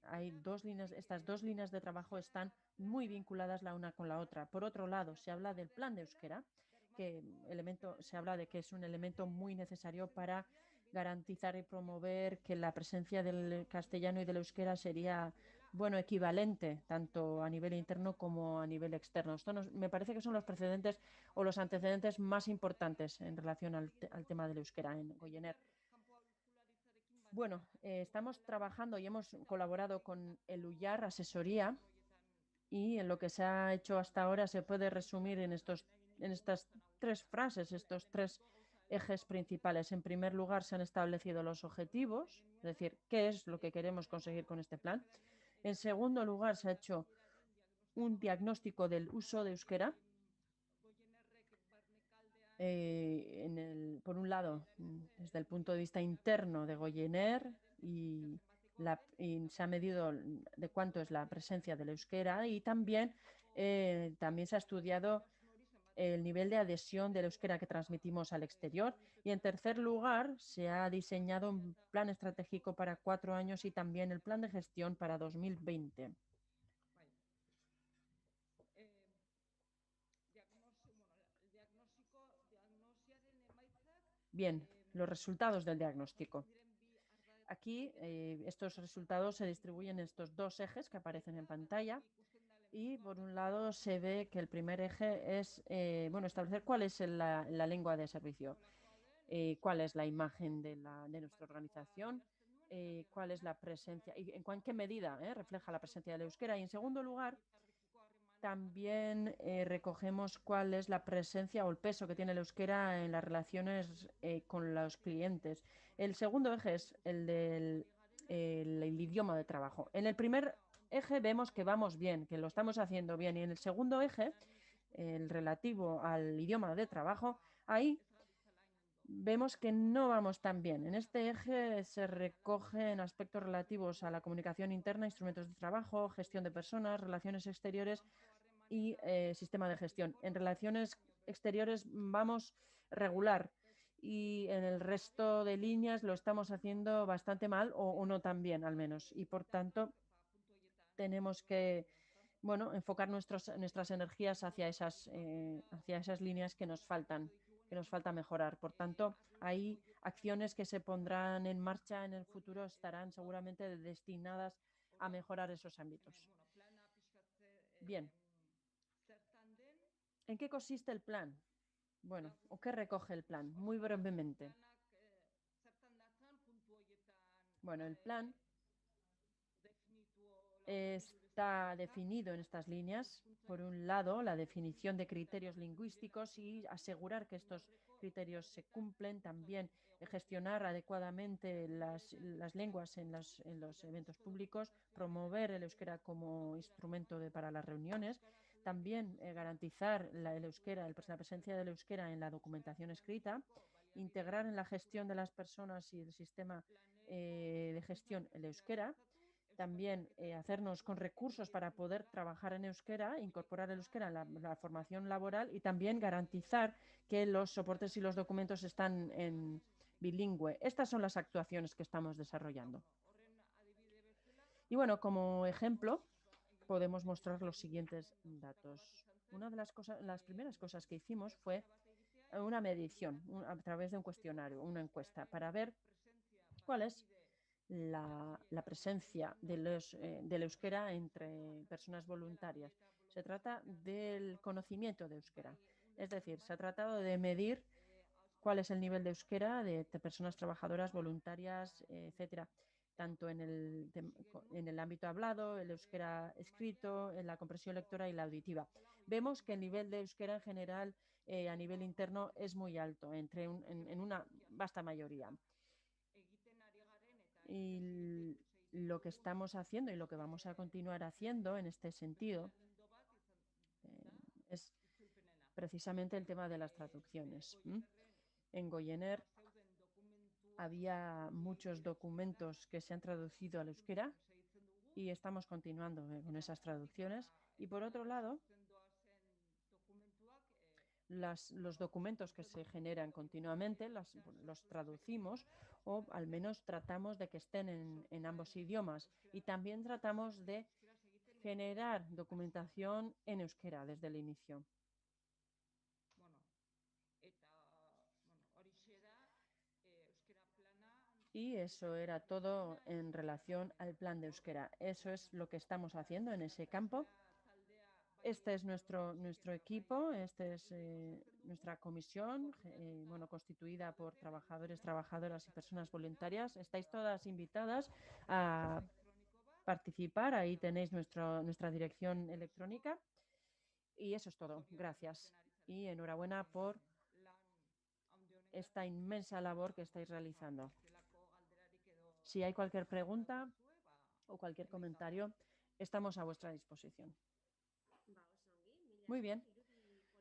estas dos líneas de trabajo están muy vinculadas la una con la otra. Por otro lado, se habla del plan de euskera, se habla de que es un elemento muy necesario para garantizar y promover que la presencia del castellano y del euskera sería equivalente tanto a nivel interno como a nivel externo. Esto me parece que son los precedentes o los antecedentes más importantes en relación al tema del euskera en Goyener. Bueno, estamos trabajando y hemos colaborado con el UYAR Asesoría y en lo que se ha hecho hasta ahora se puede resumir en estas 3 frases, estos 3 ejes principales. En primer lugar, se han establecido los objetivos, es decir, qué es lo que queremos conseguir con este plan. En segundo lugar, se ha hecho un diagnóstico del uso de euskera. Por un lado, desde el punto de vista interno de Goyener y se ha medido de cuánto es la presencia del euskera y también se ha estudiado el nivel de adhesión del euskera que transmitimos al exterior. Y en tercer lugar, se ha diseñado un plan estratégico para 4 años y también el plan de gestión para 2020. Bien, los resultados del diagnóstico. Aquí estos resultados se distribuyen en estos 2 ejes que aparecen en pantalla. Y por un lado se ve que el primer eje es establecer cuál es la lengua de servicio, cuál es la imagen de nuestra organización, cuál es la presencia y en qué medida refleja la presencia del euskera. Y en segundo lugar, también recogemos cuál es la presencia o el peso que tiene el euskera en las relaciones con los clientes. El segundo eje es el del el idioma de trabajo. En el primer eje vemos que vamos bien, que lo estamos haciendo bien, y en el segundo eje, el relativo al idioma de trabajo, ahí vemos que no vamos tan bien. En este eje se recogen aspectos relativos a la comunicación interna, instrumentos de trabajo, gestión de personas, relaciones exteriores y sistema de gestión. En relaciones exteriores vamos regular y en el resto de líneas lo estamos haciendo bastante mal o no tan bien al menos. Y por tanto tenemos que enfocar nuestras energías hacia esas líneas que nos falta mejorar. Por tanto, hay acciones que se pondrán en marcha en el futuro, estarán seguramente destinadas a mejorar esos ámbitos. Bien. ¿En qué consiste el plan? Bueno, ¿o qué recoge el plan? Muy brevemente. Bueno, el plan está definido en estas líneas. Por un lado, la definición de criterios lingüísticos y asegurar que estos criterios se cumplen. También gestionar adecuadamente las lenguas en los eventos públicos. Promover el euskera como instrumento para las reuniones. También garantizar la presencia del euskera en la documentación escrita. Integrar en la gestión de las personas y el sistema de gestión el euskera. También hacernos con recursos para poder trabajar en euskera, incorporar el euskera en la formación laboral y también garantizar que los soportes y los documentos están en bilingüe. Estas son las actuaciones que estamos desarrollando. Y bueno, como ejemplo, podemos mostrar los siguientes datos. Una de las primeras cosas que hicimos fue una medición a través de un cuestionario, una encuesta, para ver cuál es la presencia del euskera entre personas voluntarias. Se trata del conocimiento de euskera. Es decir, se ha tratado de medir cuál es el nivel de euskera de personas trabajadoras, voluntarias, etcétera, tanto en el ámbito hablado, el euskera escrito, en la comprensión lectora y la auditiva. Vemos que el nivel de euskera en general a nivel interno es muy alto, en una vasta mayoría. Y lo que estamos haciendo y lo que vamos a continuar haciendo en este sentido es precisamente el tema de las traducciones. En Goyener había muchos documentos que se han traducido al euskera y estamos continuando con esas traducciones. Y por otro lado, los documentos que se generan continuamente los traducimos o al menos tratamos de que estén en ambos idiomas y también tratamos de generar documentación en euskera desde el inicio. Y eso era todo en relación al plan de euskera. Eso es lo que estamos haciendo en ese campo. Este es nuestro equipo, esta es nuestra comisión, constituida por trabajadores, trabajadoras y personas voluntarias. Estáis todas invitadas a participar. Ahí tenéis nuestra dirección electrónica. Y eso es todo. Gracias. Y enhorabuena por esta inmensa labor que estáis realizando. Si hay cualquier pregunta o cualquier comentario, estamos a vuestra disposición. Muy bien,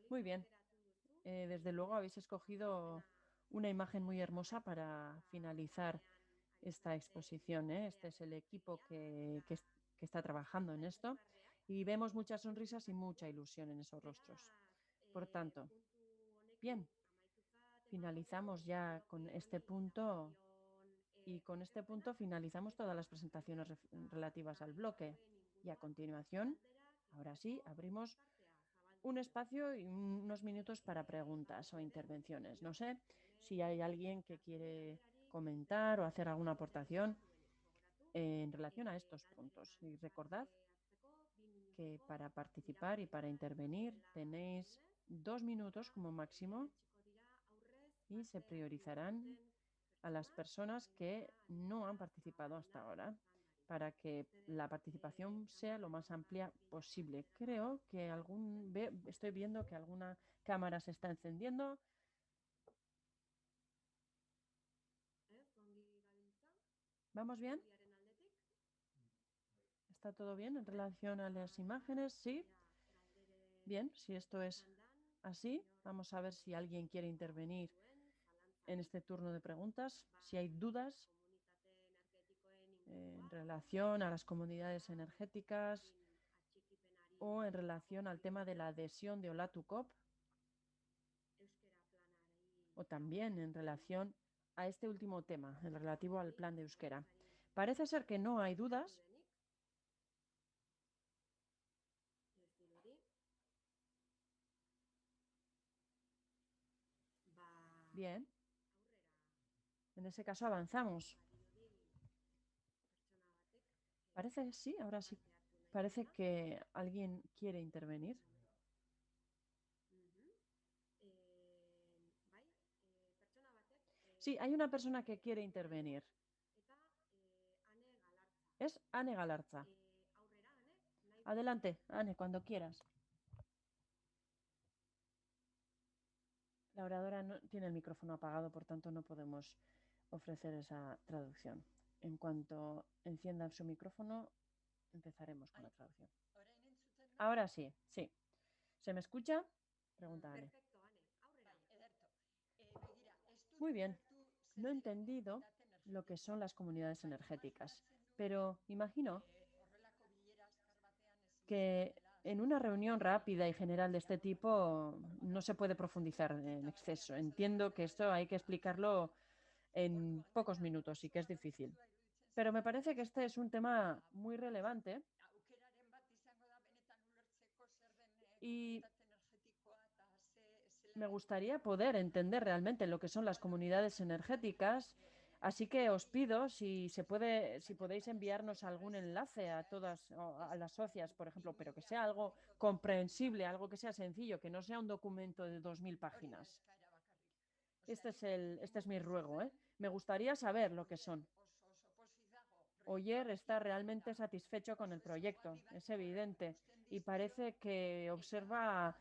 muy bien. Desde luego habéis escogido una imagen muy hermosa para finalizar esta exposición. Este es el equipo que está trabajando en esto y vemos muchas sonrisas y mucha ilusión en esos rostros. Por tanto, bien, finalizamos ya con este punto y con este punto finalizamos todas las presentaciones relativas al bloque. Y a continuación, ahora sí, abrimos un espacio y unos minutos para preguntas o intervenciones. No sé si hay alguien que quiere comentar o hacer alguna aportación en relación a estos puntos. Y recordad que para participar y para intervenir tenéis 2 minutos como máximo y se priorizarán a las personas que no han participado hasta ahora para que la participación sea lo más amplia posible. Creo que estoy viendo que alguna cámara se está encendiendo. ¿Vamos bien? ¿Está todo bien en relación a las imágenes? ¿Sí? Bien, si esto es así, vamos a ver si alguien quiere intervenir en este turno de preguntas. Si hay dudas en relación a las comunidades energéticas o en relación al tema de la adhesión de Olatu-COP o también en relación a este último tema, el relativo al plan de euskera. Parece ser que no hay dudas. Bien. En ese caso avanzamos. Parece, sí, ahora sí. Parece que alguien quiere intervenir. Sí, hay una persona que quiere intervenir. Es Ane Galarza. Adelante, Ane, cuando quieras. La oradora no tiene el micrófono apagado, por tanto no podemos ofrecer esa traducción. En cuanto encienda su micrófono, empezaremos con la traducción. Ahora sí, sí. ¿Se me escucha? Pregunta Ane. Muy bien. No he entendido lo que son las comunidades energéticas, pero imagino que en una reunión rápida y general de este tipo no se puede profundizar en exceso. Entiendo que esto hay que explicarlo en pocos minutos y que es difícil. Pero me parece que este es un tema muy relevante y me gustaría poder entender realmente lo que son las comunidades energéticas. Así que os pido si podéis enviarnos algún enlace a todas a las socias, por ejemplo, pero que sea algo comprensible, algo que sea sencillo, que no sea un documento de 2000 páginas. Este es mi ruego, ¿eh? Me gustaría saber lo que son. Oyer está realmente satisfecho con el proyecto, es evidente, y parece que observa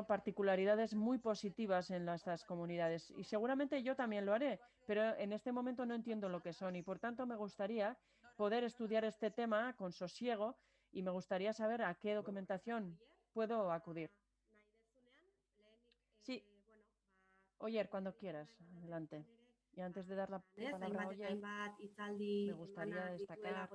particularidades muy positivas en estas comunidades. Y seguramente yo también lo haré, pero en este momento no entiendo lo que son y por tanto me gustaría poder estudiar este tema con sosiego y me gustaría saber a qué documentación puedo acudir. Sí. Oyer, cuando quieras, adelante. Y antes de dar la palabra a Oyer, me gustaría destacar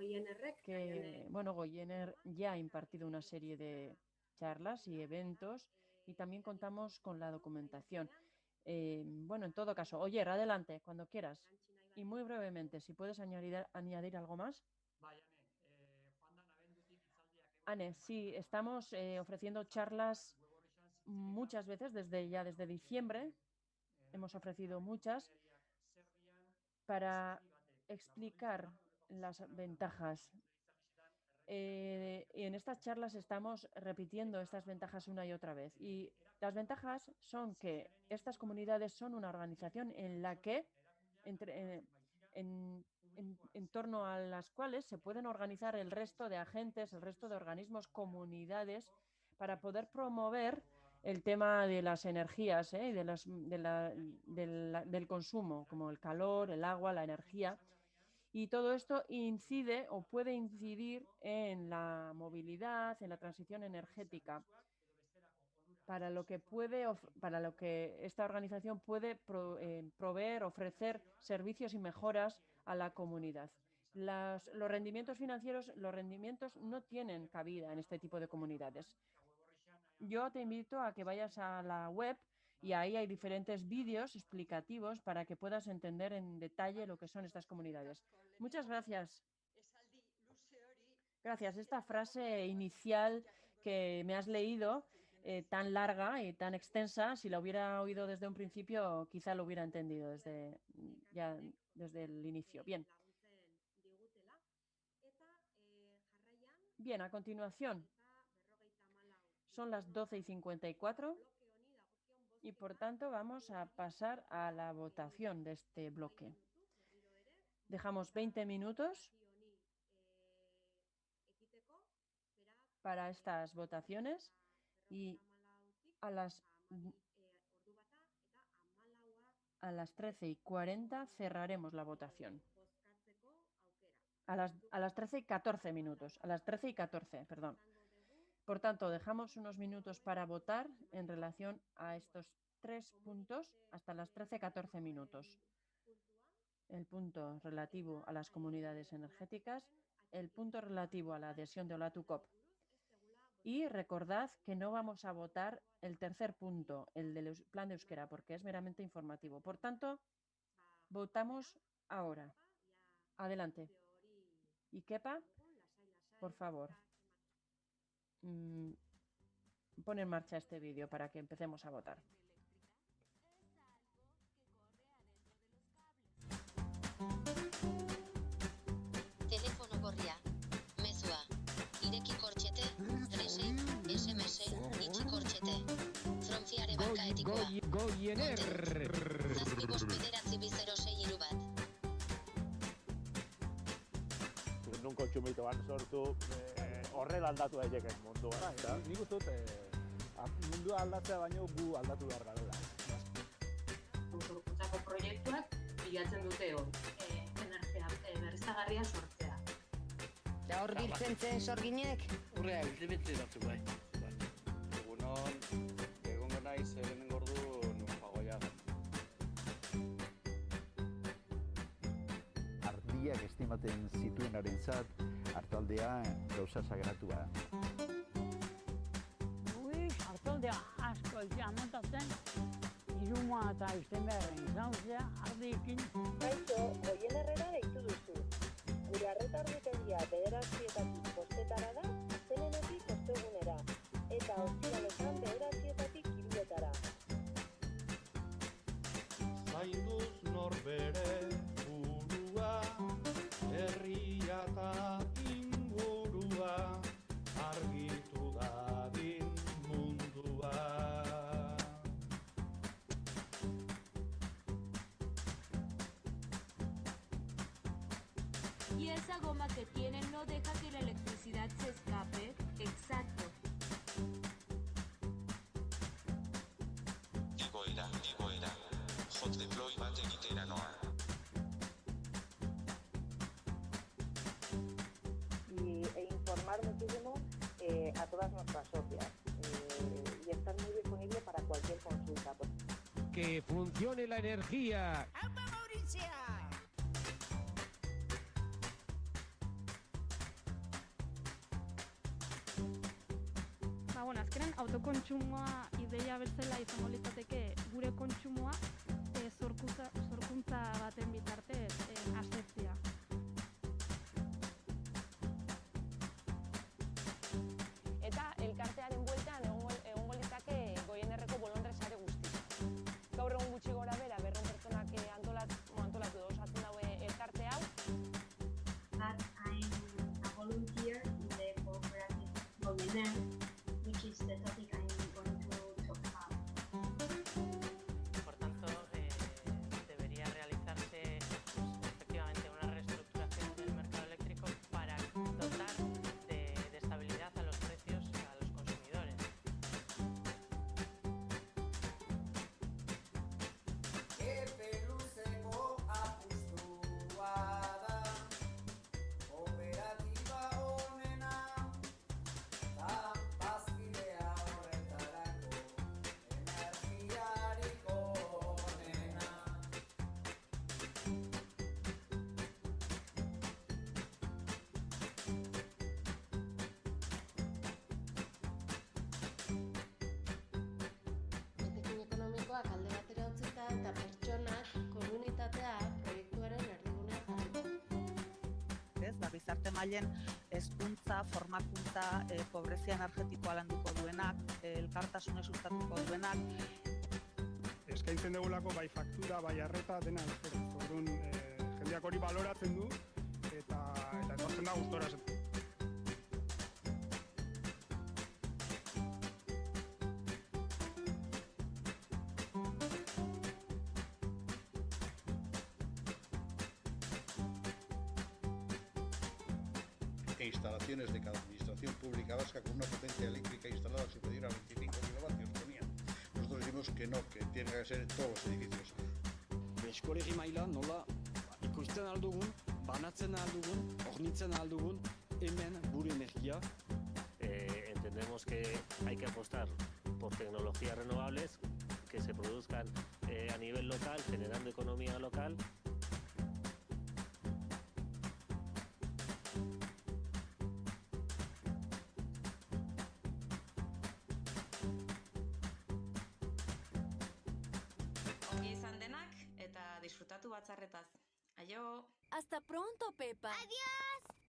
que, Goiener ya ha impartido una serie de charlas y eventos y también contamos con la documentación. En todo caso, Oyer, adelante, cuando quieras. Y muy brevemente, si puedes añadir algo más. Ane, sí, estamos ofreciendo charlas muchas veces, desde diciembre. Hemos ofrecido muchas para explicar las ventajas. Y en estas charlas estamos repitiendo estas ventajas una y otra vez. Y las ventajas son que estas comunidades son una organización en la que, en torno a las cuales se pueden organizar el resto de agentes, el resto de organismos, comunidades, para poder promover el tema de las energías y del consumo, como el calor, el agua, la energía. Y todo esto incide o puede incidir en la movilidad, en la transición energética, para lo que esta organización puede proveer, ofrecer servicios y mejoras a la comunidad. Los rendimientos financieros, los rendimientos no tienen cabida en este tipo de comunidades. yo te invito a que vayas a la web y ahí hay diferentes vídeos explicativos para que puedas entender en detalle lo que son estas comunidades. Muchas gracias. Gracias. Esta frase inicial que me has leído, tan larga y tan extensa, si la hubiera oído desde un principio, quizá lo hubiera entendido desde el inicio. Bien. Bien, a continuación, son las 12:54 y por tanto vamos a pasar a la votación de este bloque. Dejamos 20 minutos para estas votaciones y a las 13:40 cerraremos la votación. A las 13:14 minutos. A las 13:14, perdón. Por tanto, dejamos unos minutos para votar en relación a estos 3 puntos hasta las 13:14 minutos. El punto relativo a las comunidades energéticas, el punto relativo a la adhesión de Olatu-COP. Y recordad que no vamos a votar el tercer punto, el del plan de euskera, porque es meramente informativo. Por tanto, votamos ahora. Adelante. Y Kepa, por favor, pon en marcha este vídeo para que empecemos a votar. Telefono gorria. Mezua. Ireki kortxete. Resei. SMS. Itxi kortxete. Fronfiare banka etikoa. Goiener. Zazpi bost bederatzi 006 bat. Nun kontsumitu sortu horrela aldatu daiteken mundua. Nik uste dut mundua aldatzea baino gu aldatu behar garela. Sorkuntzako proiektuak bilatzen dute hori, energia berriztagarria sortzea. Eta hor biltzen zen sorginek? Urrea, biltzen datu bai. Egunon, egongo naiz lehenengo ordu nun jagoia. Ardiak estimaten zituenarentzat hartaldea gauza sagratua. Hartaldea asko montatzen, iruma eta izten beharren zauzea, ardiekin. Kaixo, Goienerrera deitu duzu. Gure arretarditegia 9:00 bostetara da, astelehenetik ostegunera, eta ostiraletan 9:00 2:00. Zainduz norbere burua, herria eta ingurua, argitu dadin mundua. Y esa goma que tienen no deja que la electricidad se escape. Exacto. Igoera. Hot deploy bat egitera noa. E informar muchísimo a todas nuestras socias. Y estar muy disponible para cualquier consulta. Que funcione la energía. ¡Aupa, Mauricia! Azkenan autokontsumoa ideia bezala izango litzateke gure kontsumoa sorkuntza baten bitartez asetzea. Eta elkartearen bueltan egongo litzake Goienerreko bolondre sare guztia. Gaur egun gutxi gora bera 200 pertsonak antolatu edo osatzen daue elkarte hau. But I'm a volunteer in the cooperative Goiener, which is the topic I'm going to talk about. Por tanto, debería realizarse efectivamente una reestructuración del mercado eléctrico para dotar de estabilidad a los precios a los consumidores. Operativa onena, mailen hezkuntza, formakuntza, pobrezia energetikoa landuko duenak, elkartasuna sustatuko duenak. Eskaintzen dugulako bai faktura, bai arreta, dena euskaraz. Orduan, jendeak hori baloratzen du eta etortzen da gustora. Instalaciones de cada administración pública vasca con una potencia eléctrica instalada superior a 25 kilovatios ponían. Nosotros decimos que no, que tiene que ser todos los edificios. Eskolegi maila nola ikusten aldugun, banatzen aldugun, hornitzen aldugun, hemen gure energia. Entendemos que hay que apostar por tecnologías renovables que se produzcan a nivel local, generando economía local. Disfrutatu batzarretaz. Aio! Hasta pronto, Pepa. Adiós!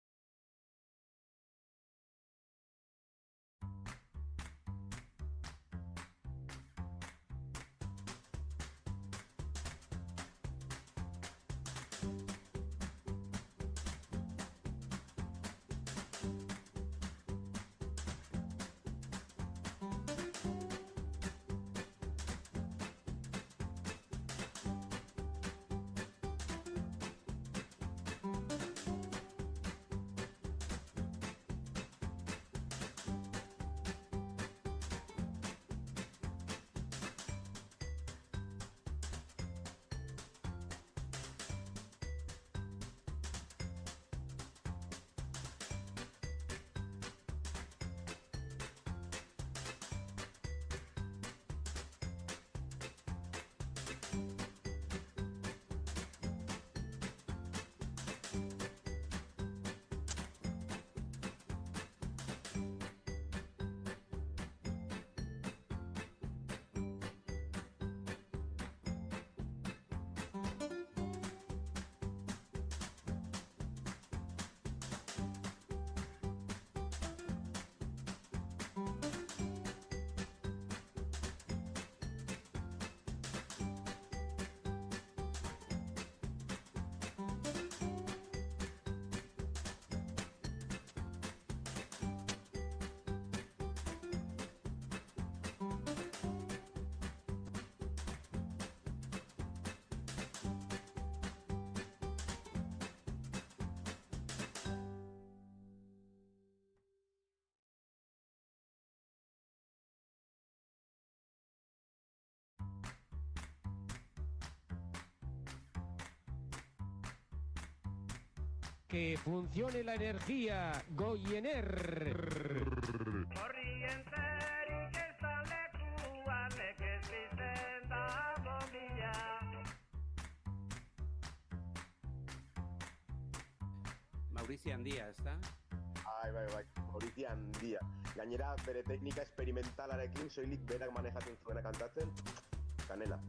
Que funcione la energía, Goiener. Mauricio Handia, ezta? Bai, Mauricio Handia. Gainera, bere teknika esperimentalarekin soilik berak manejatzen zuena kantatzen, kanela.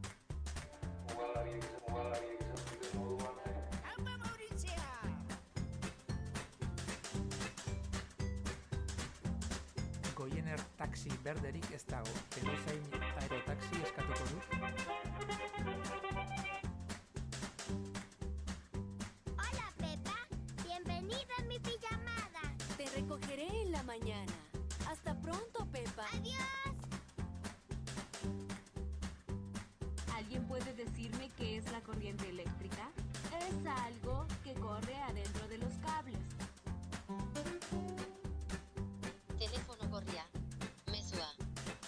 Goiener taxi berderik ez dago, edozein aerotaxi eskatuko dut. Hola, Pepa. Bienvenida a mi pijamada. Te recogeré en la mañana. Hasta pronto, Pepa. Adiós. ¿Alguien puede decirme qué es la corriente eléctrica? Es algo que corre adentro de los cables. Telefono gorria. Mezua.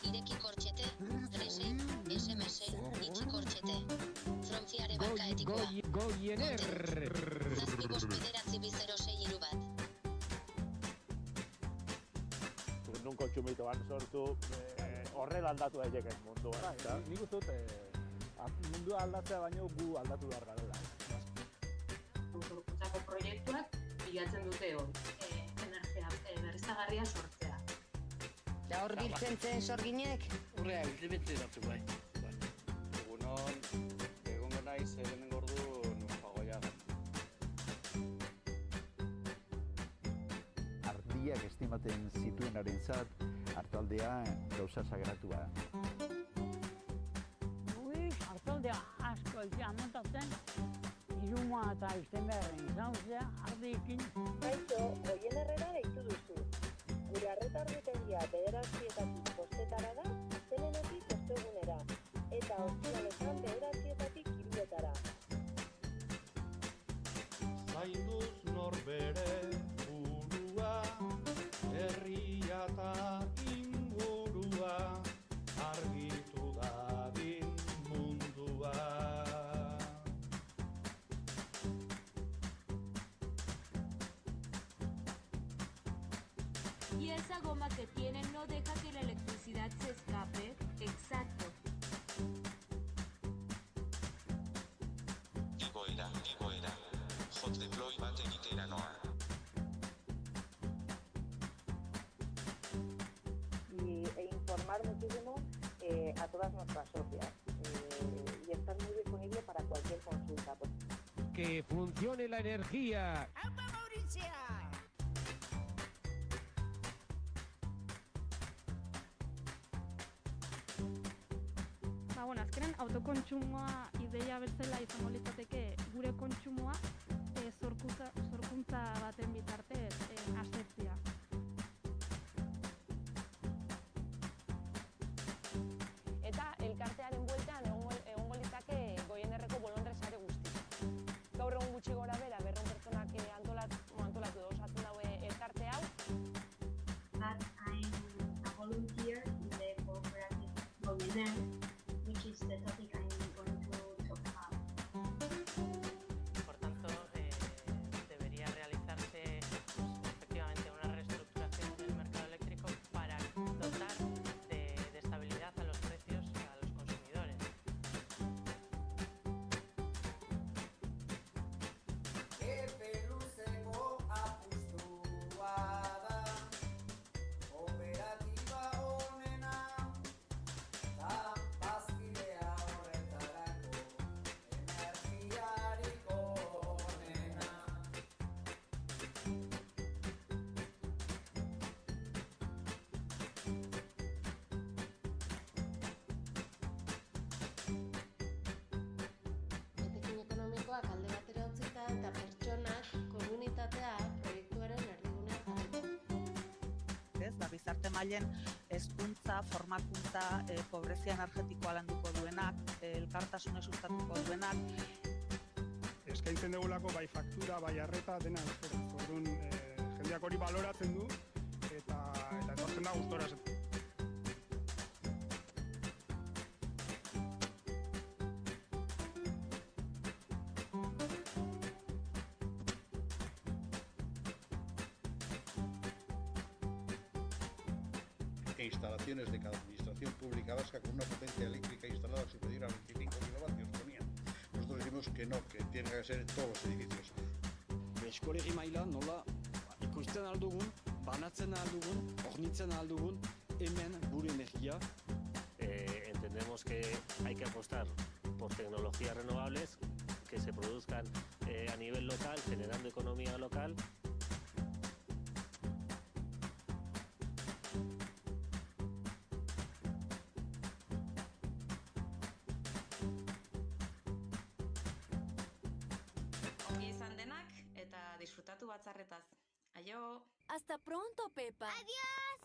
Ireki kortxete, rese, SMS, itxi kortxete. Fronfiare bankaetikoa. Goiener. Zazpibos bederatzi 206 bat. Nun kontsumitu sortu, horrela aldatu daiteken mundua. Nik uste dut, mundua aldatzea baino gu aldatu behar garela. Autokuntzako proiektuak bilatzen dute hori, energia berriztagarria sortzea. Da hor biltzen zen sorginek? Urrea, biltzen datu bai. Egunon, egongo naiz lehenengo ordu nun Fagoiagan. herriak estimaten zituenarentzat hartaldea gauza sagratua. Hartaldea asko egia montatzen, iruma eta izten beharren zauzea, ardiekin. Kaixo, Goien Herrera deitu duzu. Gure arreta argitegia 9:00-etatik 5:00 da, astelehenetik ostegunera, eta ostiraletan 9:00-etatik 3:00-etara. Zainduz norbere burua, herria eta ingurua, argitu dadin mundua. Y esa goma que tiene no deja que la electricidad se escape. Exacto. Igoera. Hot deploy bat egitera noa. E informar muchísimo a todas nuestras socias. Y estar muy disponible para cualquier consulta. Que funcione la energía. ¡Aupa, Mauricia! Azkenan autokontsumoa ideia bezala izango litzateke gure kontsumoa sorkuntza baten bitartez asetzea. Eta elkartearen bueltan egongo litzake Goien Herriko bolondre sare guztia. Gaur egun gutxi gora bera 200 pertsonak antolatu edo osatzen daue elkarte hau. That I'm a volunteer in the cooperative Goiener, which is the topic I'm going to talk about. Por tanto, debería realizarse efectivamente una reestructuración del mercado eléctrico para dotar de estabilidad a los precios a los consumidores. Epe luzeko apustua da, kooperatiba honena, da bazkidea horretarako, energiarik honena. Etekin ekonomikoak alde batera utzita eta pertsonak, komunitatea, proiektuaren erdigunean jarrita. Ez, gizarte mailen hezkuntza, formakuntza, pobrezia energetikoa landuko duenak, elkartasuna sustatuko duenak. Eskaintzen dugulako bai faktura, bai arreta, dena euskaraz. Orduan, jendeak hori baloratzen du eta etortzen da gustora. Instalaciones de cada administración pública vasca con una potencia eléctrica instalada superior a 25 kilovatios ponían. Nosotros decimos que no, que tienen que ser todos los edificios. Eskolegi mailan nola ikusten aldugun, banatzen aldugun, hornitzen aldugun, hemen gure energia. Entendemos que hay que apostar por tecnologías renovables que se produzcan a nivel local, generando economía local. Ongi izan denak eta disfrutatu batzarretaz. Aio! Hasta pronto, Pepa. Adiós.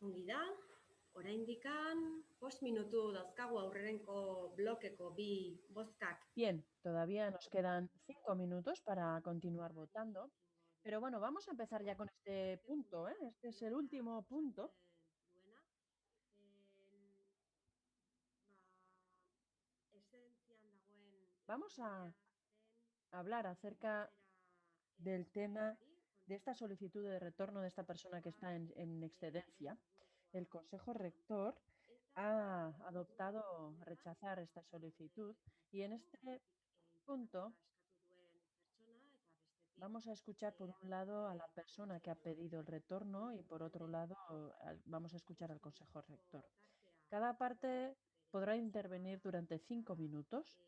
Ongi da, oraindikan 5 minutu dauzkagu aurrerenko blokeko bi bozkak. Bien, todavía nos quedan 5 minutos para continuar votando, pero bueno, vamos a empezar ya con este punto, ¿eh? Este es el último punto. Vamos a hablar acerca del tema de esta solicitud de retorno de esta persona que está en excedencia. El Consejo Rector ha adoptado rechazar esta solicitud y en este punto vamos a escuchar por un lado a la persona que ha pedido el retorno y por otro lado vamos a escuchar al Consejo Rector. Cada parte podrá intervenir durante 5 minutos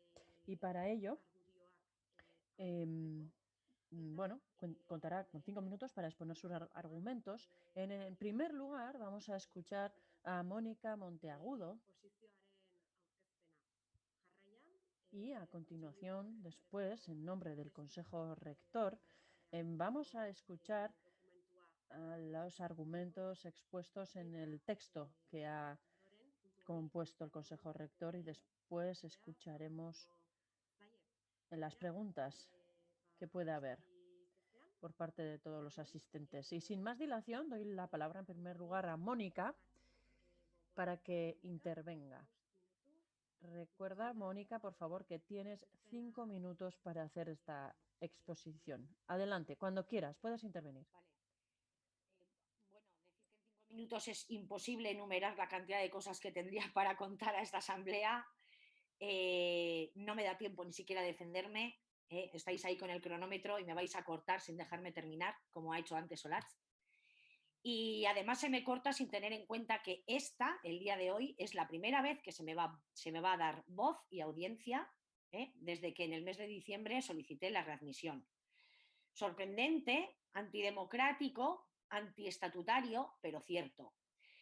y para ello bueno, contará con 5 minutos para exponer sus argumentos. En primer lugar, vamos a escuchar a Mónica Monteagudo y a continuación, después, en nombre del Consejo Rector, vamos a escuchar los argumentos expuestos en el texto que ha compuesto el Consejo Rector y después escucharemos las preguntas que puede haber por parte de todos los asistentes. Y sin más dilación, doy la palabra en primer lugar a Mónica para que intervenga. Recuerda, Mónica, por favor, que tienes 5 minutos para hacer esta exposición. Adelante, cuando quieras, puedes intervenir. Minutos es imposible enumerar la cantidad de cosas que tendría para contar a esta asamblea. No me da tiempo ni siquiera a defenderme. Estáis ahí con el cronómetro y me vais a cortar sin dejarme terminar, como ha hecho antes Olatz. Y además se me corta sin tener en cuenta que el día de hoy, es la primera vez que se me va a dar voz y audiencia desde que en el mes de diciembre solicité la readmisión. Sorprendente, antidemocrático, antiestatutario, pero cierto.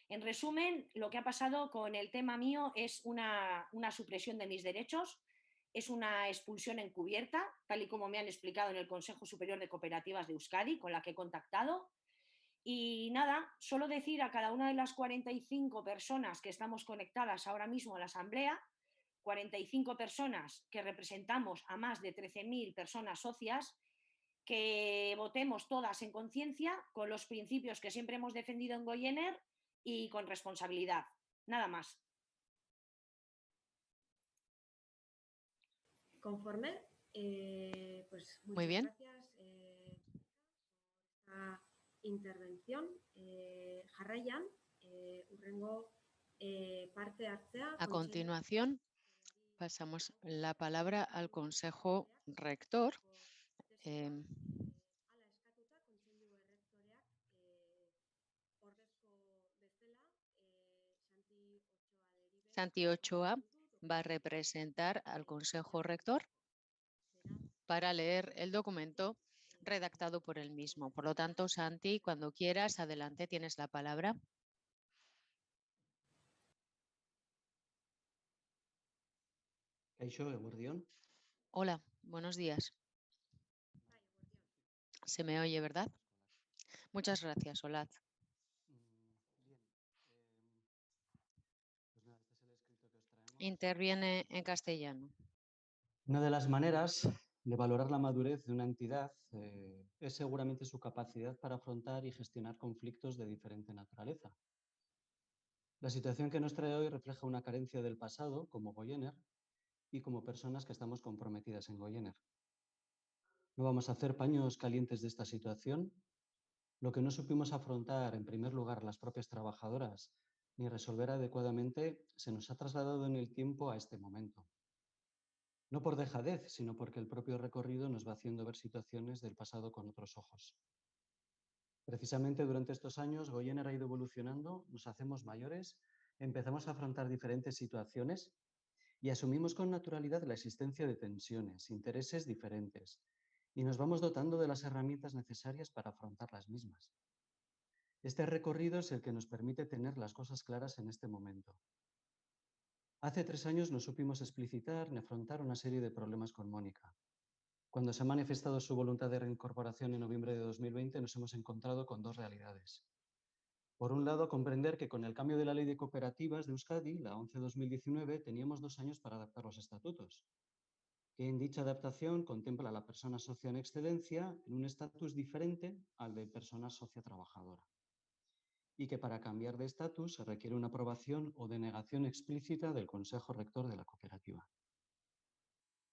En resumen, lo que ha pasado con el tema mío es una supresión de mis derechos, es una expulsión encubierta, tal y como me han explicado en el Consejo Superior de Cooperativas de Euskadi, con la que he contactado. Y nada, solo decir a cada una de las 45 personas que estamos conectadas ahora mismo a la Asamblea, 45 personas que representamos a más de 13.000 personas socias, que votemos todas en conciencia, con los principios que siempre hemos defendido en Goiener y con responsabilidad. Nada más. Conforme, pues muchas Muy bien. gracias por esta intervención. Jarraian, hurrengo parte hartzea. A continuación, pasamos la palabra al Consejo Rector. Santi Ochoa va a representar al Consejo Rector para leer el documento redactado por él mismo. Por lo tanto, Santi, cuando quieras, adelante, tienes la palabra. Kaixo, eguerdion. Hola, buenos días. Se me oye, ¿verdad? Muchas gracias, Olatz. Interviene en castellano. Una de las maneras de valorar la madurez de una entidad es seguramente su capacidad para afrontar y gestionar conflictos de diferente naturaleza. La situación que nos trae hoy refleja una carencia del pasado como Goiener y como personas que estamos comprometidas en Goiener. No vamos a hacer paños calientes de esta situación. Lo que no supimos afrontar en primer lugar las propias trabajadoras ni resolver adecuadamente se nos ha trasladado en el tiempo a este momento. No por dejadez, sino porque el propio recorrido nos va haciendo ver situaciones del pasado con otros ojos. Precisamente durante estos años, Goiener ha ido evolucionando, nos hacemos mayores, empezamos a afrontar diferentes situaciones y asumimos con naturalidad la existencia de tensiones, intereses diferentes, y nos vamos dotando de las herramientas necesarias para afrontar las mismas. Este recorrido es el que nos permite tener las cosas claras en este momento. Hace 3 años no supimos explicitar ni afrontar una serie de problemas con Mónica. Cuando se ha manifestado su voluntad de reincorporación en noviembre de 2020, nos hemos encontrado con 2 realidades. Por un lado, comprender que con el cambio de la Ley de Cooperativas de Euskadi, la 11/2019, teníamos 2 años para adaptar los estatutos, que en dicha adaptación contempla a la persona socia en excedencia en un estatus diferente al de persona socia trabajadora, y que para cambiar de estatus se requiere una aprobación o denegación explícita del Consejo Rector de la cooperativa.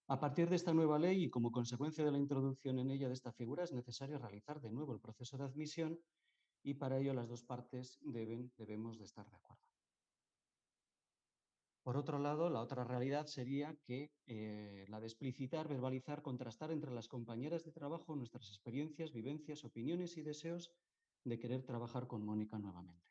A partir de esta nueva ley y como consecuencia de la introducción en ella de esta figura, es necesario realizar de nuevo el proceso de admisión y para ello las dos partes debemos de estar de acuerdo. Por otro lado, la otra realidad sería que la de explicitar, verbalizar, contrastar entre las compañeras de trabajo nuestras experiencias, vivencias, opiniones y deseos de querer trabajar con Mónica nuevamente.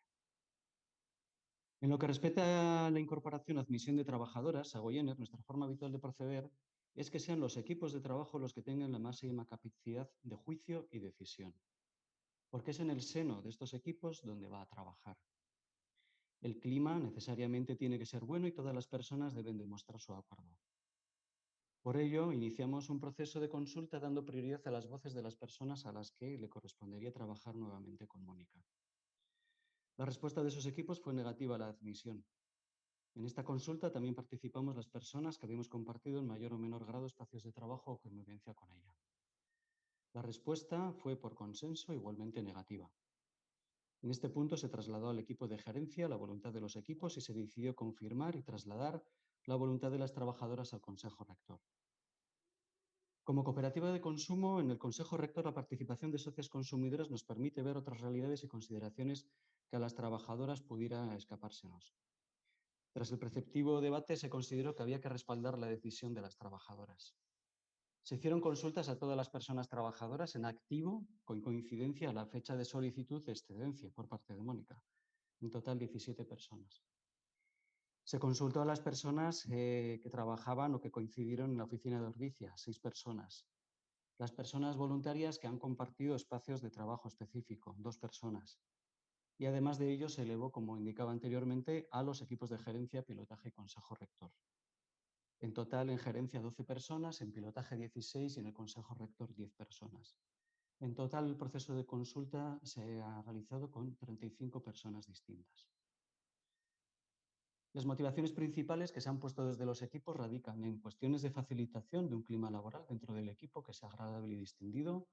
En lo que respecta a la incorporación o admisión de trabajadoras, a Goyener, nuestra forma habitual de proceder es que sean los equipos de trabajo los que tengan la máxima capacidad de juicio y decisión, porque es en el seno de estos equipos donde va a trabajar. El clima necesariamente tiene que ser bueno y todas las personas deben demostrar su acuerdo. Por ello, iniciamos un proceso de consulta dando prioridad a las voces de las personas a las que le correspondería trabajar nuevamente con Mónica. La respuesta de esos equipos fue negativa a la admisión. En esta consulta también participamos las personas que habíamos compartido en mayor o menor grado espacios de trabajo o convivencia con ella. La respuesta fue por consenso igualmente negativa. En este punto se trasladó al equipo de gerencia la voluntad de los equipos y se decidió confirmar y trasladar la voluntad de las trabajadoras al Consejo Rector. Como cooperativa de consumo, en el Consejo Rector la participación de socias consumidoras nos permite ver otras realidades y consideraciones que a las trabajadoras pudiera escapársenos. Tras el preceptivo debate se consideró que había que respaldar la decisión de las trabajadoras. Se hicieron consultas a todas las personas trabajadoras en activo con coincidencia a la fecha de solicitud de excedencia por parte de Mónica. En total 17 personas. Se consultó a las personas que trabajaban o que coincidieron en la oficina de Ordicia, 6 personas. Las personas voluntarias que han compartido espacios de trabajo específico, 2 personas. Y además de ello se elevó, como indicaba anteriormente, a los equipos de gerencia, pilotaje y consejo rector. En total, en gerencia 12 personas, en pilotaje 16 y en el consejo rector 10 personas. En total, el proceso de consulta se ha realizado con 35 personas distintas. Las motivaciones principales que se han puesto desde los equipos radican en cuestiones de facilitación de un clima laboral dentro del equipo que sea agradable y distendido,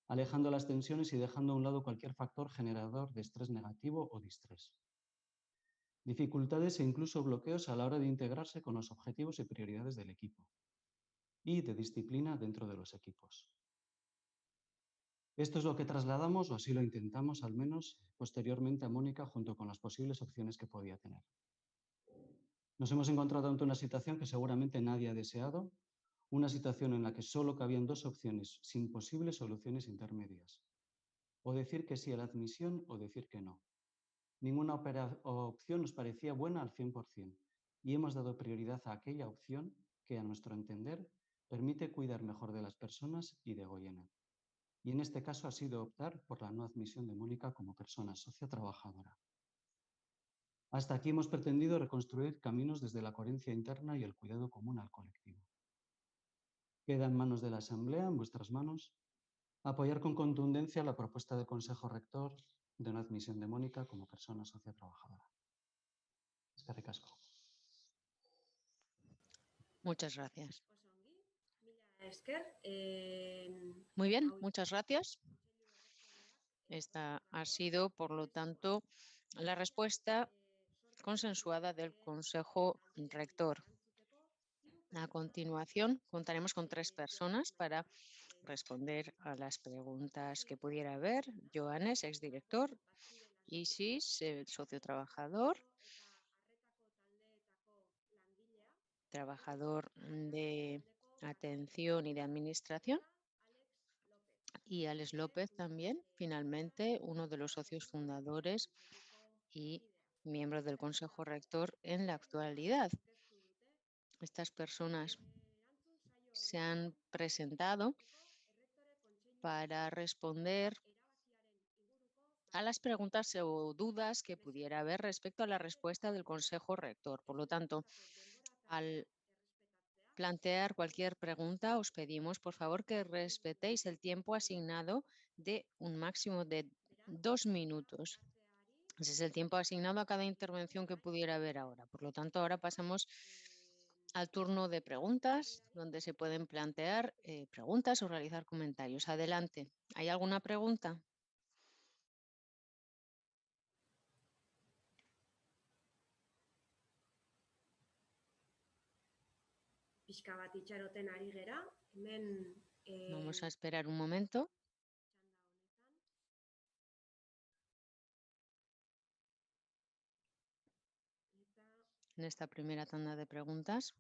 alejando las tensiones y dejando a un lado cualquier factor generador de estrés negativo o distrés. Dificultades e incluso bloqueos a la hora de integrarse con los objetivos y prioridades del equipo. Y de disciplina dentro de los equipos. Esto es lo que trasladamos, o así lo intentamos al menos, posteriormente a Mónica junto con las posibles opciones que podía tener. Nos hemos encontrado ante una situación que seguramente nadie ha deseado, una situación en la que solo cabían 2 opciones sin posibles soluciones intermedias. O decir que sí a la admisión o decir que no. Ninguna opción nos parecía buena al 100% y hemos dado prioridad a aquella opción que, a nuestro entender, permite cuidar mejor de las personas y de Goyener. Y en este caso ha sido optar por la no admisión de Mónica como persona socia trabajadora. Hasta aquí hemos pretendido reconstruir caminos desde la coherencia interna y el cuidado común al colectivo. Queda en manos de la Asamblea, en vuestras manos, apoyar con contundencia la propuesta del Consejo Rector de una admisión de Mónica como persona socia trabajadora. Eskerrik asko. Muchas gracias. Esker, Muy bien, muchas gracias. Esta ha sido, por lo tanto, la respuesta consensuada del Consejo Rector. A continuación, contaremos con 3 personas para responder a las preguntas que pudiera haber. Joanes, exdirector, Isis, socio trabajador, trabajador de atención y de administración, y Alex López también, finalmente, uno de los socios fundadores y miembro del Consejo Rector en la actualidad. Estas personas se han presentado para responder a las preguntas o dudas que pudiera haber respecto a la respuesta del Consejo Rector. Por lo tanto, al plantear cualquier pregunta, os pedimos, por favor, que respetéis el tiempo asignado de un máximo de 2 minutos. Ese es el tiempo asignado a cada intervención que pudiera haber ahora. Por lo tanto, ahora pasamos al turno de preguntas, donde se pueden plantear preguntas o realizar comentarios. Adelante. ¿Hay alguna pregunta? Pixka bat itxaroten ari gera, hemen Vamos a esperar un momento. En esta primera tanda de preguntas.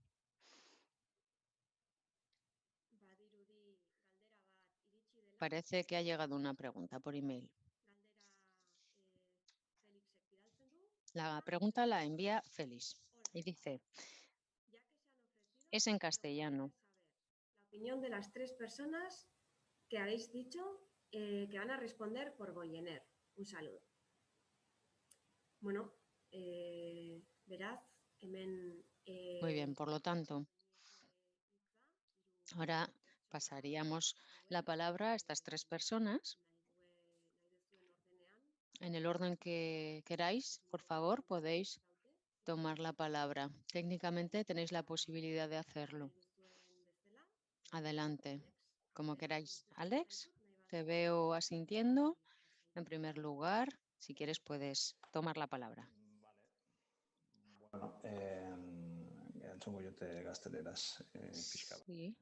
Parece que ha llegado una pregunta por email. La pregunta la envía Félix y dice, es en castellano. la opinión de las 3 personas que habéis dicho que van a responder por Goyener. Un saludo. Bueno, beraz, hemen... Muy bien, por lo tanto, ahora pasaríamos la palabra a estas 3 personas. En el orden que queráis, por favor, podéis tomar la palabra. Técnicamente tenéis la posibilidad de hacerlo. Adelante, como queráis. Alex, te veo asintiendo. En primer lugar, si quieres, puedes tomar la palabra. Bueno, entzungo jote gazteleraz pixka bat. Sí.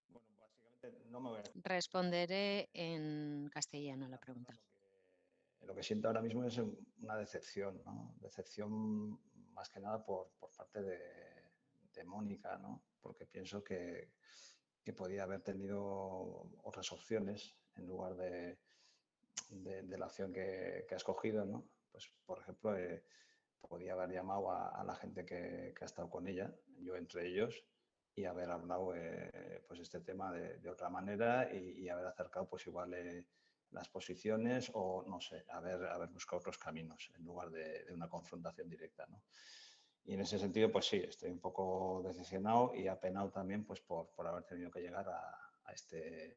Bueno, básicamente no me voy a... Responderé en castellano a la pregunta. Lo que siento ahora mismo es una decepción, ¿no? Decepción más que nada por parte de Mónica, ¿no? Porque pienso que podía haber tenido otras opciones en lugar de la opción que ha escogido, ¿no? Pues, por ejemplo, podía haber llamado a la gente que ha estado con ella, yo entre ellos, y haber hablado pues este tema de otra manera y haber acercado pues igual las posiciones o, no sé, haber buscado otros caminos en lugar de una confrontación directa, ¿no? Y en ese sentido, pues sí, estoy un poco decepcionado y apenado también pues por haber tenido que llegar a este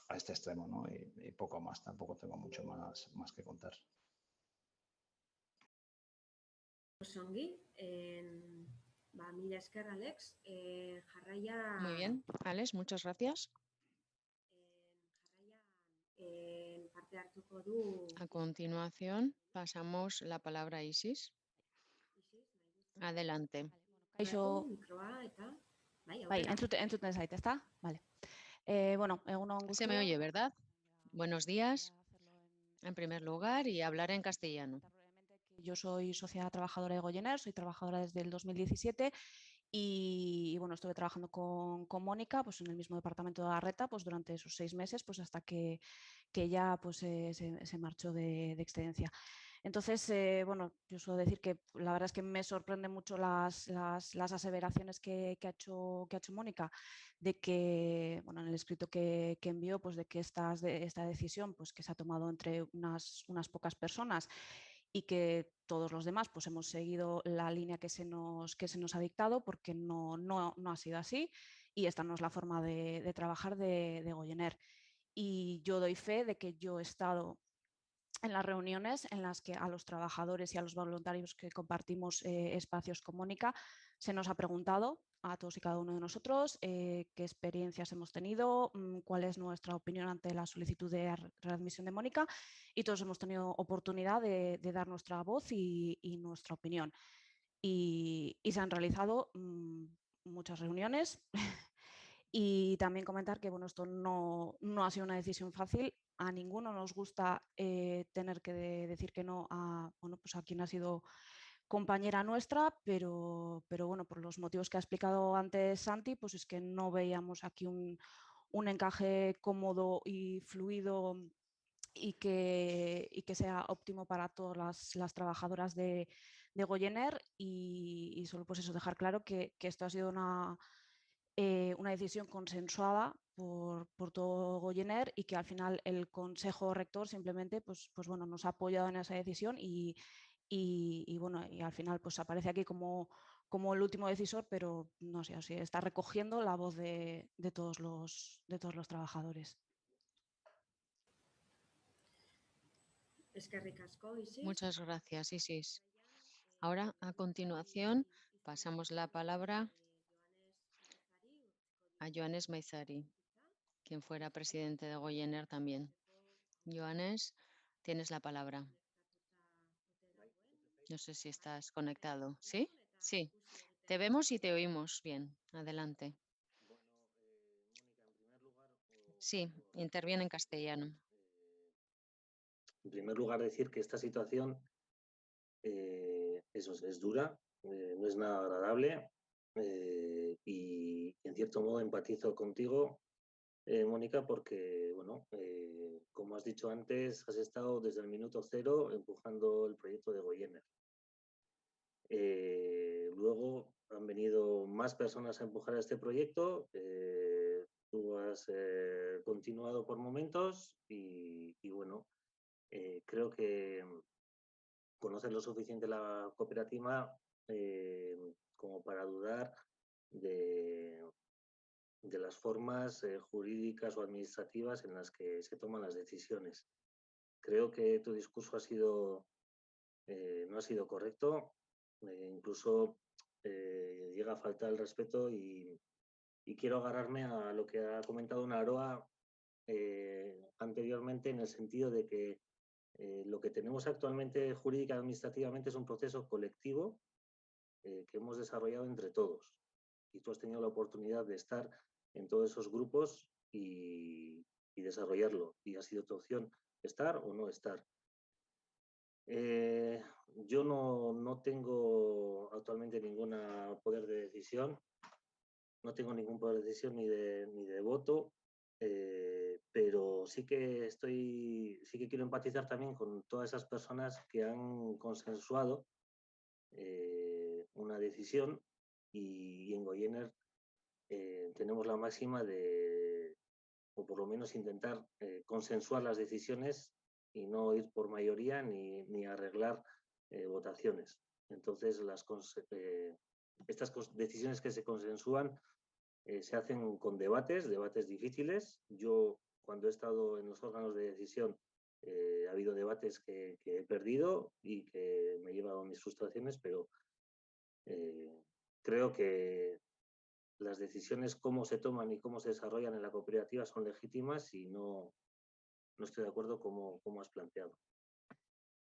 extremo, ¿no? Y poco más, tampoco tengo mucho más que contar. Osongi, mila esker, Alex. Jarraia... Muy bien, Alex, muchas gracias. Parte hartuko du... A continuación, pasamos la palabra a Isis. Adelante. Kaixo, bai, entzuten zait, ezta? Vale. Bueno, egun on Se me guztioi. oye, ¿verdad? Buenos días, en primer lugar, y hablaré en castellano. Yo soy socia trabajadora de Goyener, soy trabajadora desde el 2017 y bueno, estuve trabajando con Mónica pues, en el mismo departamento de Arreta pues, durante esos 6 meses pues, hasta que ella pues, se marchó de excedencia. Entonces, bueno, yo suelo decir que la verdad es que me sorprenden mucho las aseveraciones que ha hecho Mónica de que, bueno, en el escrito que envió, pues de que esta decisión pues, que se ha tomado entre unas pocas personas y que todos los demás pues hemos seguido la línea que se nos ha dictado porque no ha sido así y esta no es la forma de trabajar de Goyener. Y yo doy fe de que yo he estado en las reuniones en las que a los trabajadores y a los voluntarios que compartimos espacios con Mónica se nos ha preguntado a todos y cada uno de nosotros qué experiencias hemos tenido, cuál es nuestra opinión ante la solicitud de readmisión de Mónica y todos hemos tenido oportunidad de dar nuestra voz y nuestra opinión. Y se han realizado muchas reuniones y también comentar que bueno, esto no ha sido una decisión fácil. A ninguno nos gusta tener que decir que no a, bueno, pues a quien ha sido compañera nuestra, pero bueno, por los motivos que ha explicado antes Santi, pues es que no veíamos aquí un encaje cómodo y fluido y que sea óptimo para todas las trabajadoras de Goyener y solo pues eso, dejar claro que esto ha sido una decisión consensuada por todo Goyener y que al final el Consejo Rector simplemente pues bueno, nos ha apoyado en esa decisión y bueno, y al final pues aparece aquí como el último decisor, pero no sé, así está recogiendo la voz de todos los trabajadores. Eskerrik asko, Isis. Muchas gracias, Isis. Ahora, a continuación, pasamos la palabra a Joanes Maizari, quien fuera presidente de Goyener también. Joanes, tienes la palabra. No sé si estás conectado. ¿Sí? Sí. Te vemos y te oímos bien. Adelante. Sí, interviene en castellano. En primer lugar, decir que esta situación es dura, no es nada agradable y en cierto modo empatizo contigo, Mónica, porque, bueno, como has dicho antes, has estado desde el minuto cero empujando el proyecto de Goyener. Luego han venido más personas a empujar este proyecto, tú has continuado por momentos y bueno, creo que conoces lo suficiente la cooperativa como para dudar de las formas jurídicas o administrativas en las que se toman las decisiones. Creo que tu discurso no ha sido correcto, incluso llega a faltar el respeto y quiero agarrarme a lo que ha comentado Naroa anteriormente, en el sentido de que lo que tenemos actualmente jurídica y administrativamente es un proceso colectivo que hemos desarrollado entre todos. Y tú has tenido la oportunidad de estar en todos esos grupos y desarrollarlo. Y ha sido tu opción estar o no estar. Yo no tengo actualmente ningún poder de decisión. No tengo ningún poder de decisión ni de voto. Pero sí que quiero empatizar también con todas esas personas que han consensuado una decisión y en Goyener tenemos la máxima de, o por lo menos intentar consensuar las decisiones y no ir por mayoría ni arreglar votaciones. Entonces, estas decisiones que se consensúan se hacen con debates difíciles. Yo, cuando he estado en los órganos de decisión, ha habido debates que he perdido y que me he llevado mis frustraciones, pero creo que las decisiones, cómo se toman y cómo se desarrollan en la cooperativa, son legítimas y no estoy de acuerdo como has planteado.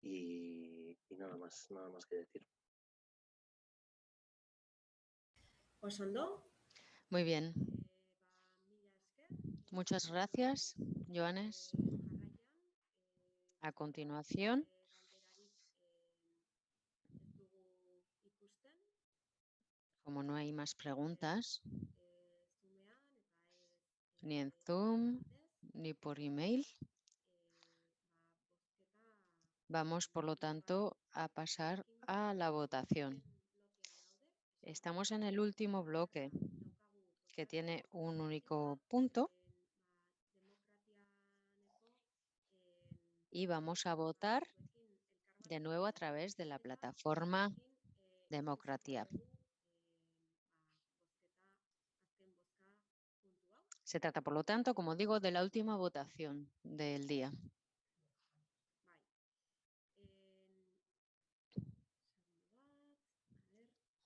Y nada más que decir. ¿Osondo? Muy bien. Muchas gracias, Joanes. A continuación, como no hay más preguntas, ni en Zoom, ni por email, vamos, por lo tanto, a pasar a la votación. Estamos en el último bloque, que tiene un único punto. Y vamos a votar de nuevo a través de la plataforma Democratia. Se trata, por lo tanto, como digo, de la última votación del día.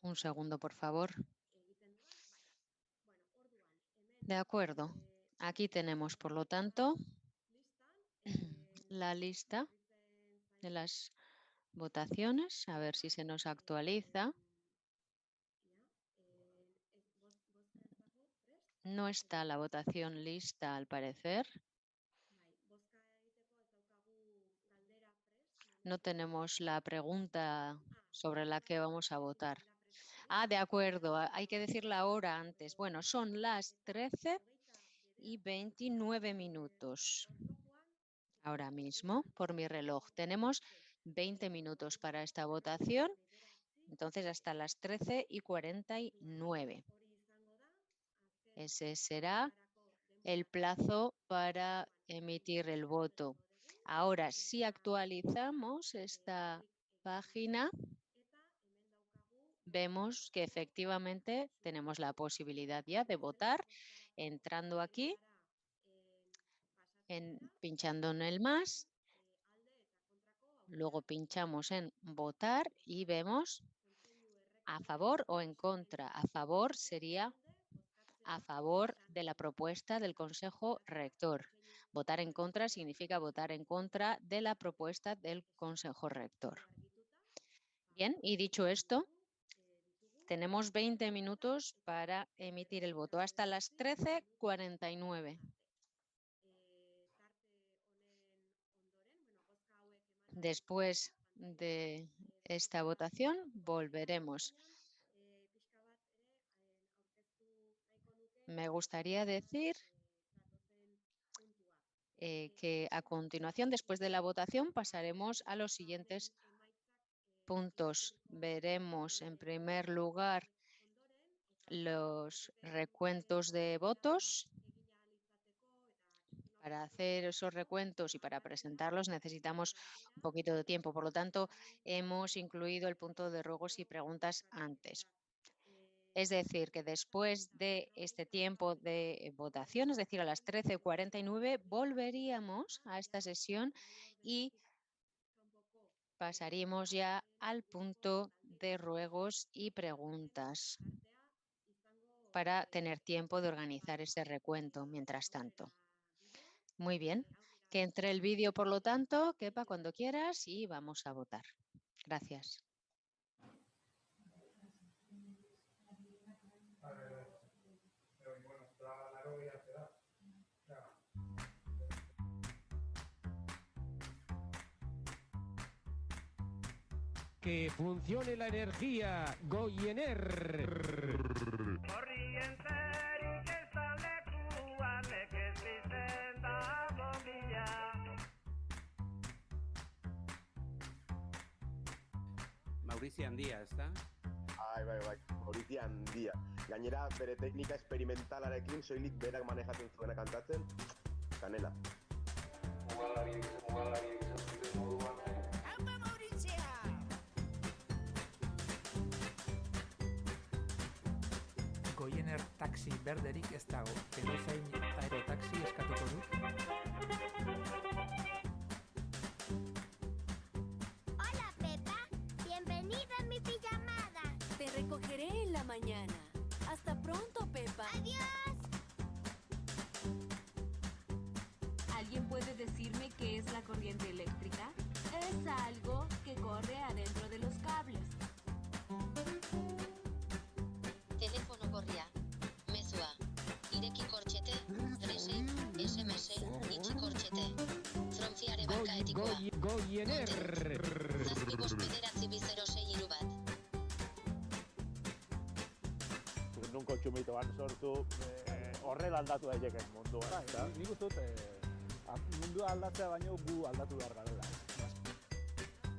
Un segundo, por favor. De acuerdo. Aquí tenemos, por lo tanto, la lista de las votaciones. A ver si se nos actualiza. No está la votación lista, al parecer. No tenemos la pregunta sobre la que vamos a votar. Ah, de acuerdo, hay que decir la hora antes. Bueno, son las 13:29. Ahora mismo, por mi reloj, tenemos 20 minutos para esta votación, entonces hasta las 13:49. Ese será el plazo para emitir el voto. Ahora, si actualizamos esta página, vemos que efectivamente tenemos la posibilidad ya de votar entrando aquí, pinchando en el más Luego pinchamos en votar y vemos a favor o en contra. A favor sería a favor de la propuesta del Consejo Rector. Votar en contra significa votar en contra de la propuesta del Consejo Rector. Bien, y dicho esto, tenemos 20 minutos para emitir el voto hasta las 13:49. Después de esta votación volveremos. Me gustaría decir que a continuación, después de la votación, pasaremos a los siguientes puntos. Veremos en primer lugar los recuentos de votos. Para hacer esos recuentos y para presentarlos necesitamos un poquito de tiempo. Por lo tanto, hemos incluido el punto de ruegos y preguntas antes. Es decir, que después de este tiempo de votación, es decir, a las 13:49, volveríamos a esta sesión y pasaríamos ya al punto de ruegos y preguntas para tener tiempo de organizar ese recuento mientras tanto. Muy bien, que entre el vídeo, por lo tanto, Kepa, cuando quieras y vamos a votar. Gracias. Que funcione la energía, Goiener. Maurizio handia, ezta? Bai, Maurizio handia. Gainera, bere teknika esperimentalarekin soilik berak manejatzen zuena kantatzen, kanela. Mugalariek izan zuten moduan. Haupa Maurizia! Goiener taxi berderik ez dago. Edozein aerotaxi eskatuko dut. Hola, Pepa. Bienvenida a mi pijamada. Te recogeré en la mañana. Hasta pronto, Pepa. ¡Adiós! ¿Alguien puede decirme qué es la corriente eléctrica? Es algo que corre adentro de los cables. Telefono gorria. Mezua. Ireki kortxete. Drese. SMS. Itxi kortxete. Fronfiare banka etikoa. Goiener. Zazpi bost bederatzi 006 bat. Non kontsumitu bat sortu horrela aldatu daiteke mundua. Nik uste dut mundua aldatzea baino gu aldatu behar garela.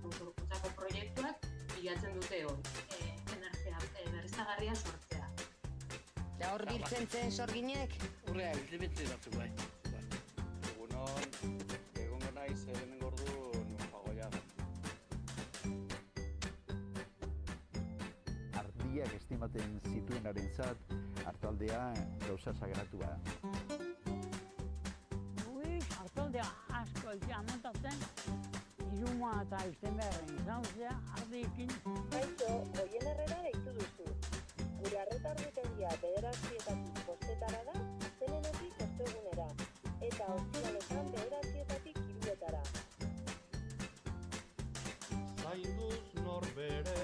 Autorokuntzako proiektuak bilatzen dute energia berriztagarria sortzea. Da hor biltzen zen sorginek? Urrea, biltzen batzuk bai. Egongo naiz hemen ordu jagoia. Ardiak estimaten zituenarentzat hartaldea gauza sagratua. Hartaldea asko eltzea montatzen, iruma eta izten beharren izan ardiekin. Kaixo, Goienerrera deitu duzu. Gure arreta argitegia 9:00 bostetara da, zenenetik ostegunera, eta ostiraletan 9:00 3:00. Zainduz norbere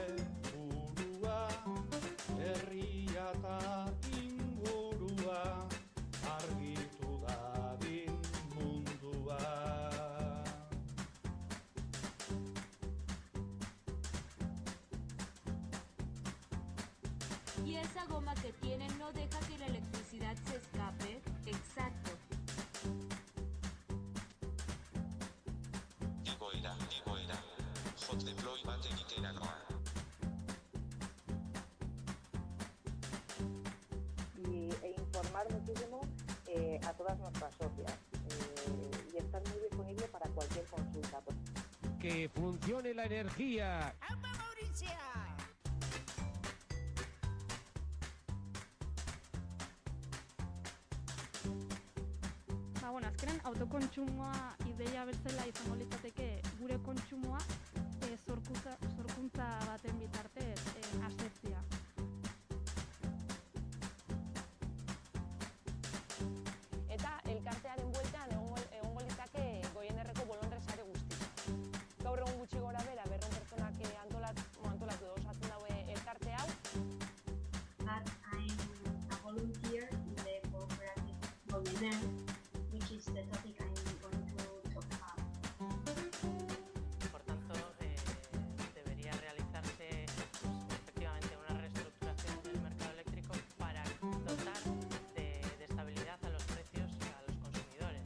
burua, herria eta ingurua, argitu dadin mundua. Y esa goma que tienen no deja que la electricidad se escape. Exacto. Igoera. Hot deploy bat egiterakoa. E informar muchísimo a todas nuestras socias. Y estar muy disponible para cualquier consulta. Que funcione la energía. ¡Haupa Maurizia! Azkenan autokontsumoa ideia bezala izango litzateke gure kontsumoa sorkuntza baten bitartez asetzea. Eta elkartearen bueltan egongo litzake Goienerreko bolondre sare guztia. Gaur egun gutxi gora bera 200 pertsonak antolatu edo osatzen daue elkarte hau. But I'm a volunteer in the cooperative Goiener, which is the topic I'm going to talk about. Por tanto, debería realizarse efectivamente una reestructuración del mercado eléctrico para dotar de estabilidad a los precios a los consumidores.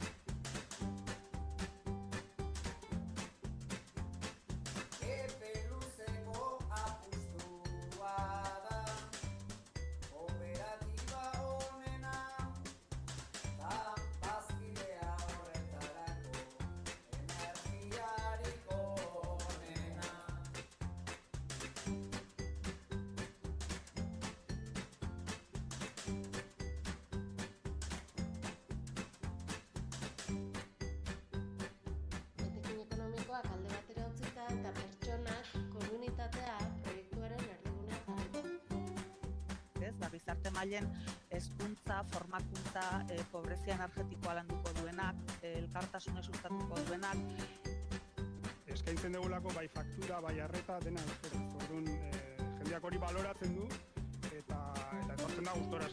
Etekin ekonomikoak alde batera utzita eta pertsonak, komunitatea, proiektuaren erdigunean jarriko. Ez, gizarte mailen hezkuntza, formakuntza, pobrezia energetikoa landuko duenak, elkartasuna sustatuko duenak. Eskaintzen dugulako bai faktura, bai arreta, dena euskaraz. Orduan, jendeak hori baloratzen du eta etortzen da gustora.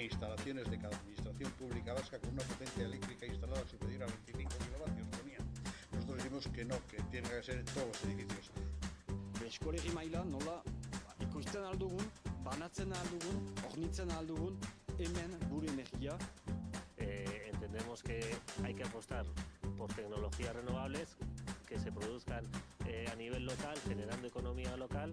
E instalaciones de cada administración pública vasca con una potencia eléctrica instalada superior a 25 kilovatios ponían. Nosotros decimos que no, que tiene que ser en todos los edificios. Eskolegi maila nola ikusten aldugun, banatzen aldugun, hornitzen aldugun, hemen gure energia. Entendemos que hay que apostar por tecnologías renovables que se produzcan a nivel local, generando economía local.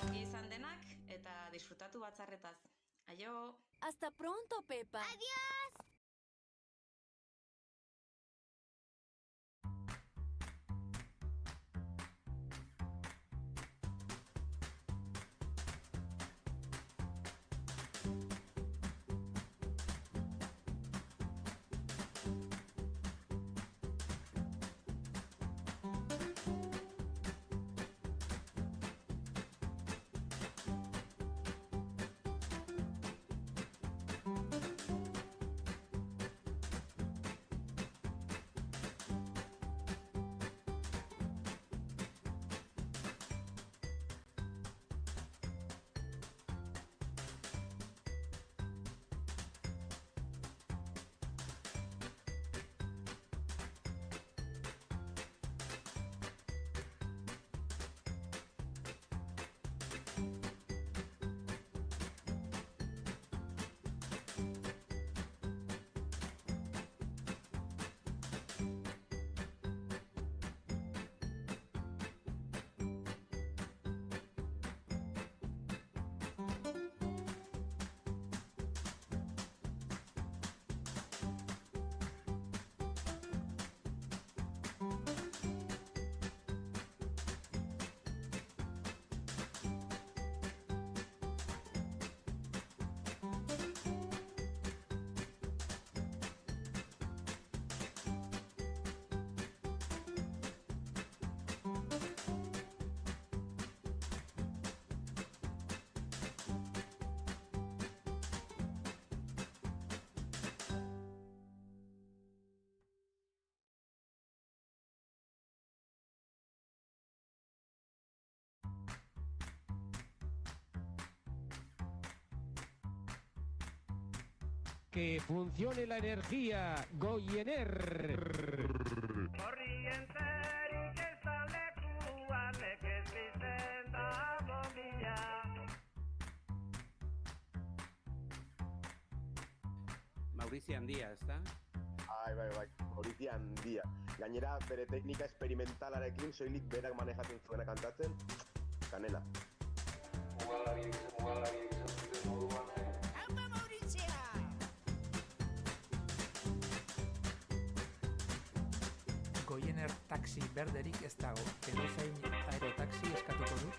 Ongi izan denak eta disfrutatu batzarretaz. Aio! Hasta pronto, Pepa. Adiós. Que funcione la energía, Goiener. Korrienterik ez da lekuan nekez bizten da bombilla. Mauricio handia, ezta? Bai, Mauricio handia. Gainera, bere teknika esperimentalarekin soilik berak manejatzen zuena kantatzen. kanela. Haupa Maurizia! Goiener taxi berderik ez dago, edozein aerotaxi eskatuko dut.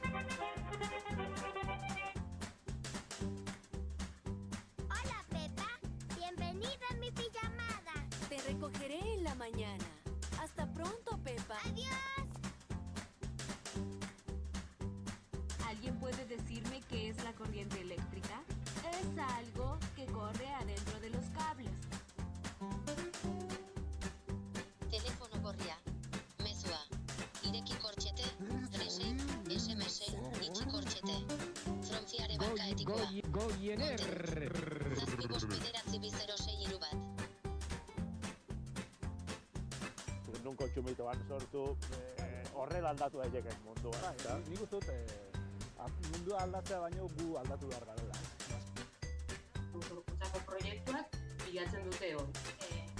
Hola, Pepa. Bienvenida a mi pijamada. Te recogeré en la mañana. Hasta pronto, Pepa. Adiós. ¿Alguien puede decirme qué es la corriente eléctrica? Es algo que corre adentro de los cables. Telefono gorria. Mezua. Ireki kortxete, drese, SMS, itxi kortxete. Fronfiare banka etikoa. Goiener. Zazpi bost bederatzi 206 bat. Nun kontsumitu sortu, horrela aldatu daiteke mundua. Nik uste dut, mundua aldatzea baino gu aldatu behar garela. Sorkuntzako proiektuak bilatzen dute hori,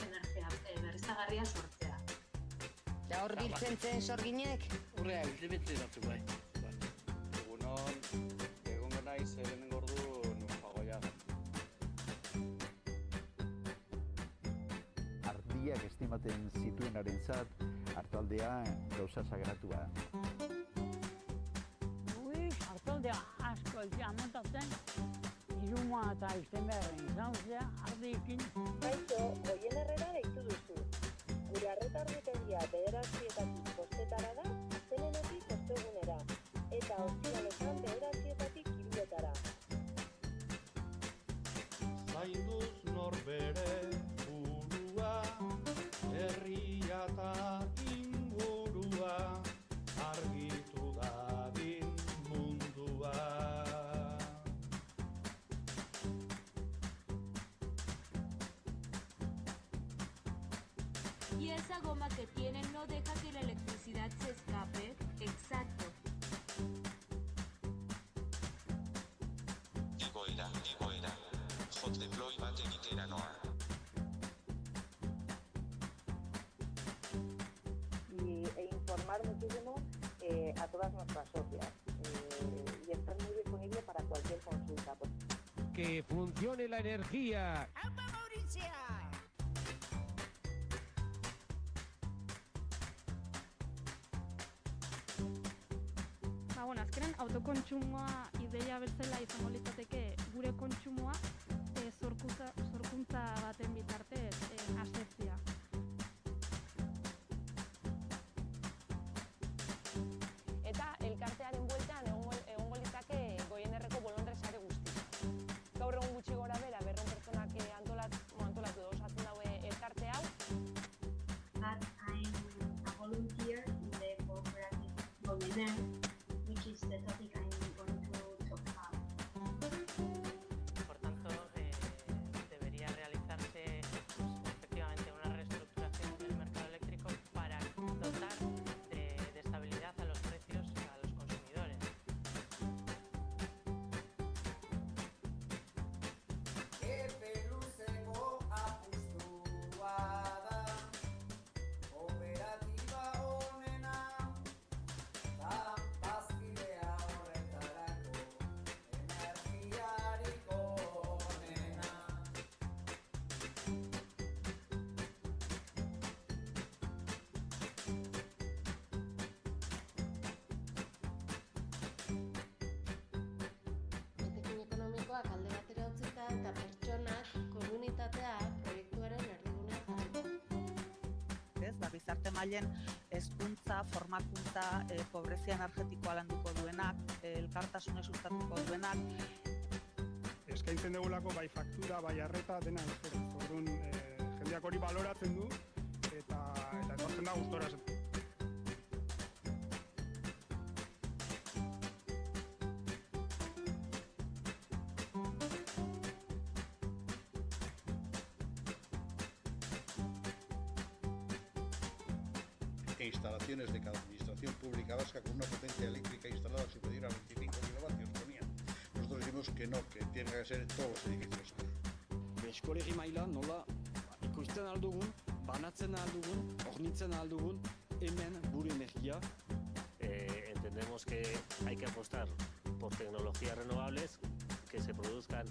energia berriztagarria sortzea. Eta hor biltzen zen sorginek? Urrea, biltzen datu bai. Egongo naiz, lehenengo ordu nun jagoia. Ardiak estimaten zituenarentzat hartaldea gauza sagratua. Hartaldea asko montatzen, iruma eta izten beharren izan zea, ardiekin. Kaixo, Goienerrera deitu duzu. Gure arreta argitegia 9:00 bostetara da, astelehenetik ostegunera, eta ostiraletan 9:00 2:00. Zainduz norbere burua, herria eta ingurua, argitu dadin mundua. Y esa goma que tienen no deja que la electricidad se escape. Exacto. Igoera. Hot deploy baten itera noa. E informar muchísimo a todas nuestras socias. Y estar muy disponible para cualquier consulta. Que funcione la energía. Haupa Maurizia! Azkenan autokontsumoa ideia bezala izango litzateke gure kontsumoa sorkuntza baten bitartez asetzea. Eta elkartearen bueltan egongo litzake Goienerreko bolondre sare guztia. Gaur egun gutxi gora bera 200 pertsonak antolatu edo osatzen daue elkarte hau. But I'm a volunteer in the cooperative Goiener, which is the topic I'm going to talk about. Por tanto, debería realizarse efectivamente una reestructuración del mercado eléctrico para dotar de estabilidad a los precios a los consumidores. Etekin ekonomikoak alde batera utzita eta pertsonak, komunitatea proiektuaren erdigunean jarrita. Gizarte mailen hezkuntza, formakuntza, pobrezia energetikoa landuko duenak, elkartasuna sustatuko duenak. Eskaintzen dugulako bai faktura, bai arreta, dena euskaraz. Orduan, jendeak hori baloratzen du eta etortzen da gustora. Instalaciones de cada administración pública vasca con una potencia eléctrica instalada superior a 25 kilovatios ponían. Nosotros decimos que no, que tiene que ser todos los edificios. Eskolegi maila nola ikusten aldugun, banatzen aldugun, hornitzen aldugun, hemen gure energia. Hay que apostar por tecnologías renovables que se produzcan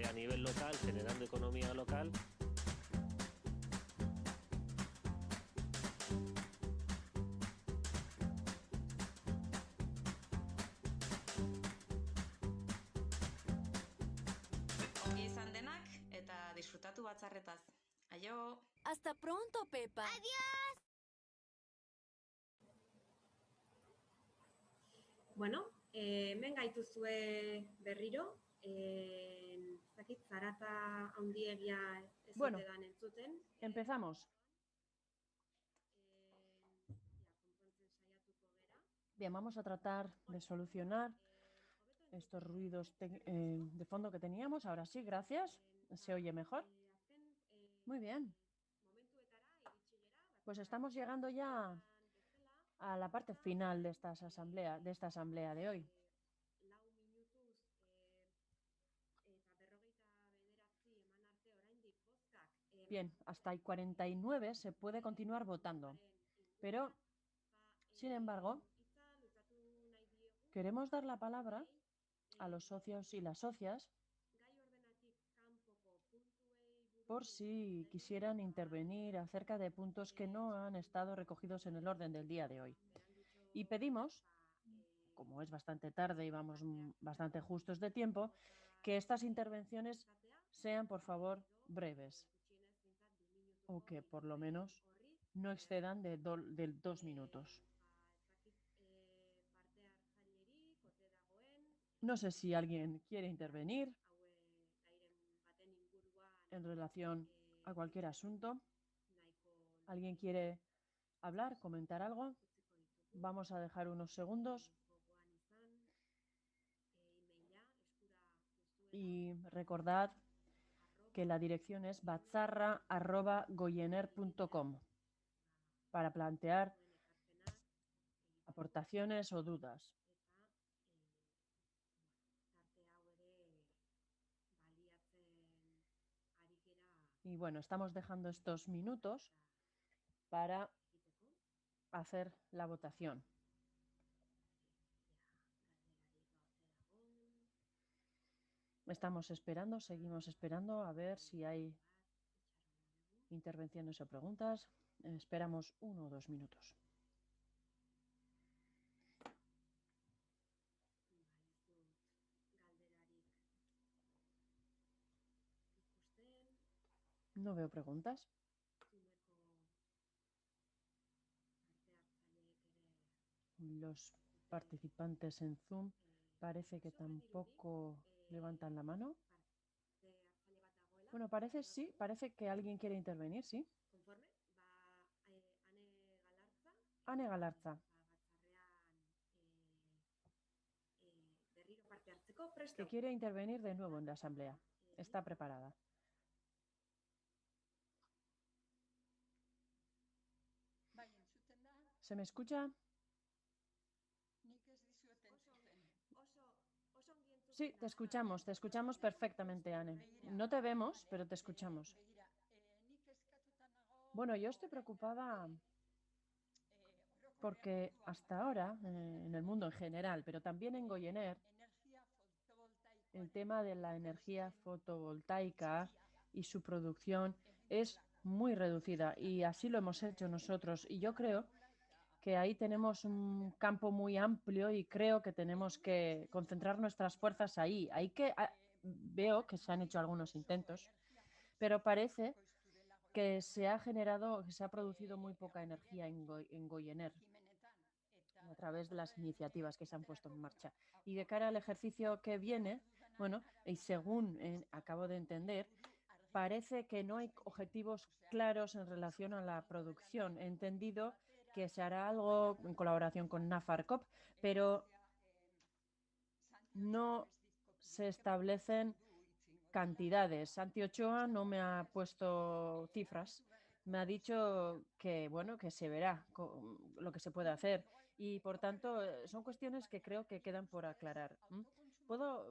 a nivel local, generando economía local. Ongi izan denak eta disfrutatu batzarretaz. Aio! Hasta pronto, Pepa. Adiós. Bueno, hemen gaituzue berriro, zakit zarata handiegia ez Bueno. otedan entzuten. Empezamos. Bien, vamos a tratar de solucionar estos ruidos de fondo que teníamos. Ahora sí, gracias. ¿Se oye mejor? Muy bien. Pues estamos llegando ya a la parte final de esta asamblea de hoy. Bien, hasta el 49 se puede continuar votando, pero, sin embargo, queremos dar la palabra a los socios y las socias por si quisieran intervenir acerca de puntos que no han estado recogidos en el orden del día de hoy. Y pedimos, como es bastante tarde y vamos bastante justos de tiempo, que estas intervenciones sean, por favor, breves, o que por lo menos no excedan de 2 minutos. No sé si alguien quiere intervenir en relación a cualquier asunto. ¿Alguien quiere hablar, comentar algo? Vamos a dejar unos segundos. Y recordad que la dirección es batzarra@goiener.com para plantear aportaciones o dudas. Y bueno, estamos dejando estos minutos para hacer la votación. Estamos esperando, seguimos esperando a ver si hay intervenciones o preguntas. Esperamos 1 o 2 minutos. No veo preguntas. Los participantes en Zoom parece que tampoco levantan la mano. Bueno, parece que alguien quiere intervenir, ¿sí? Ane Galarza. Que quiere intervenir de nuevo en la asamblea. Está preparada. ¿Se me escucha? Sí, te escuchamos perfectamente, Ane. No te vemos, pero te escuchamos. Bueno, yo estoy preocupada porque hasta ahora, en el mundo en general, pero también en Goiener, el tema de la energía fotovoltaica y su producción es muy reducida y así lo hemos hecho nosotros. Y yo creo que ahí tenemos un campo muy amplio y creo que tenemos que concentrar nuestras fuerzas ahí. Veo que se han hecho algunos intentos, pero parece que se ha producido muy poca energía en Goiener a través de las iniciativas que se han puesto en marcha. Y de cara al ejercicio que viene, bueno, y según acabo de entender, parece que no hay objetivos claros en relación a la producción. He entendido que se hará algo en colaboración con Nafarcop, pero no se establecen cantidades. Santi Ochoa no me ha puesto cifras. Me ha dicho que, bueno, que se verá lo que se puede hacer. Y, por tanto, son cuestiones que creo que quedan por aclarar.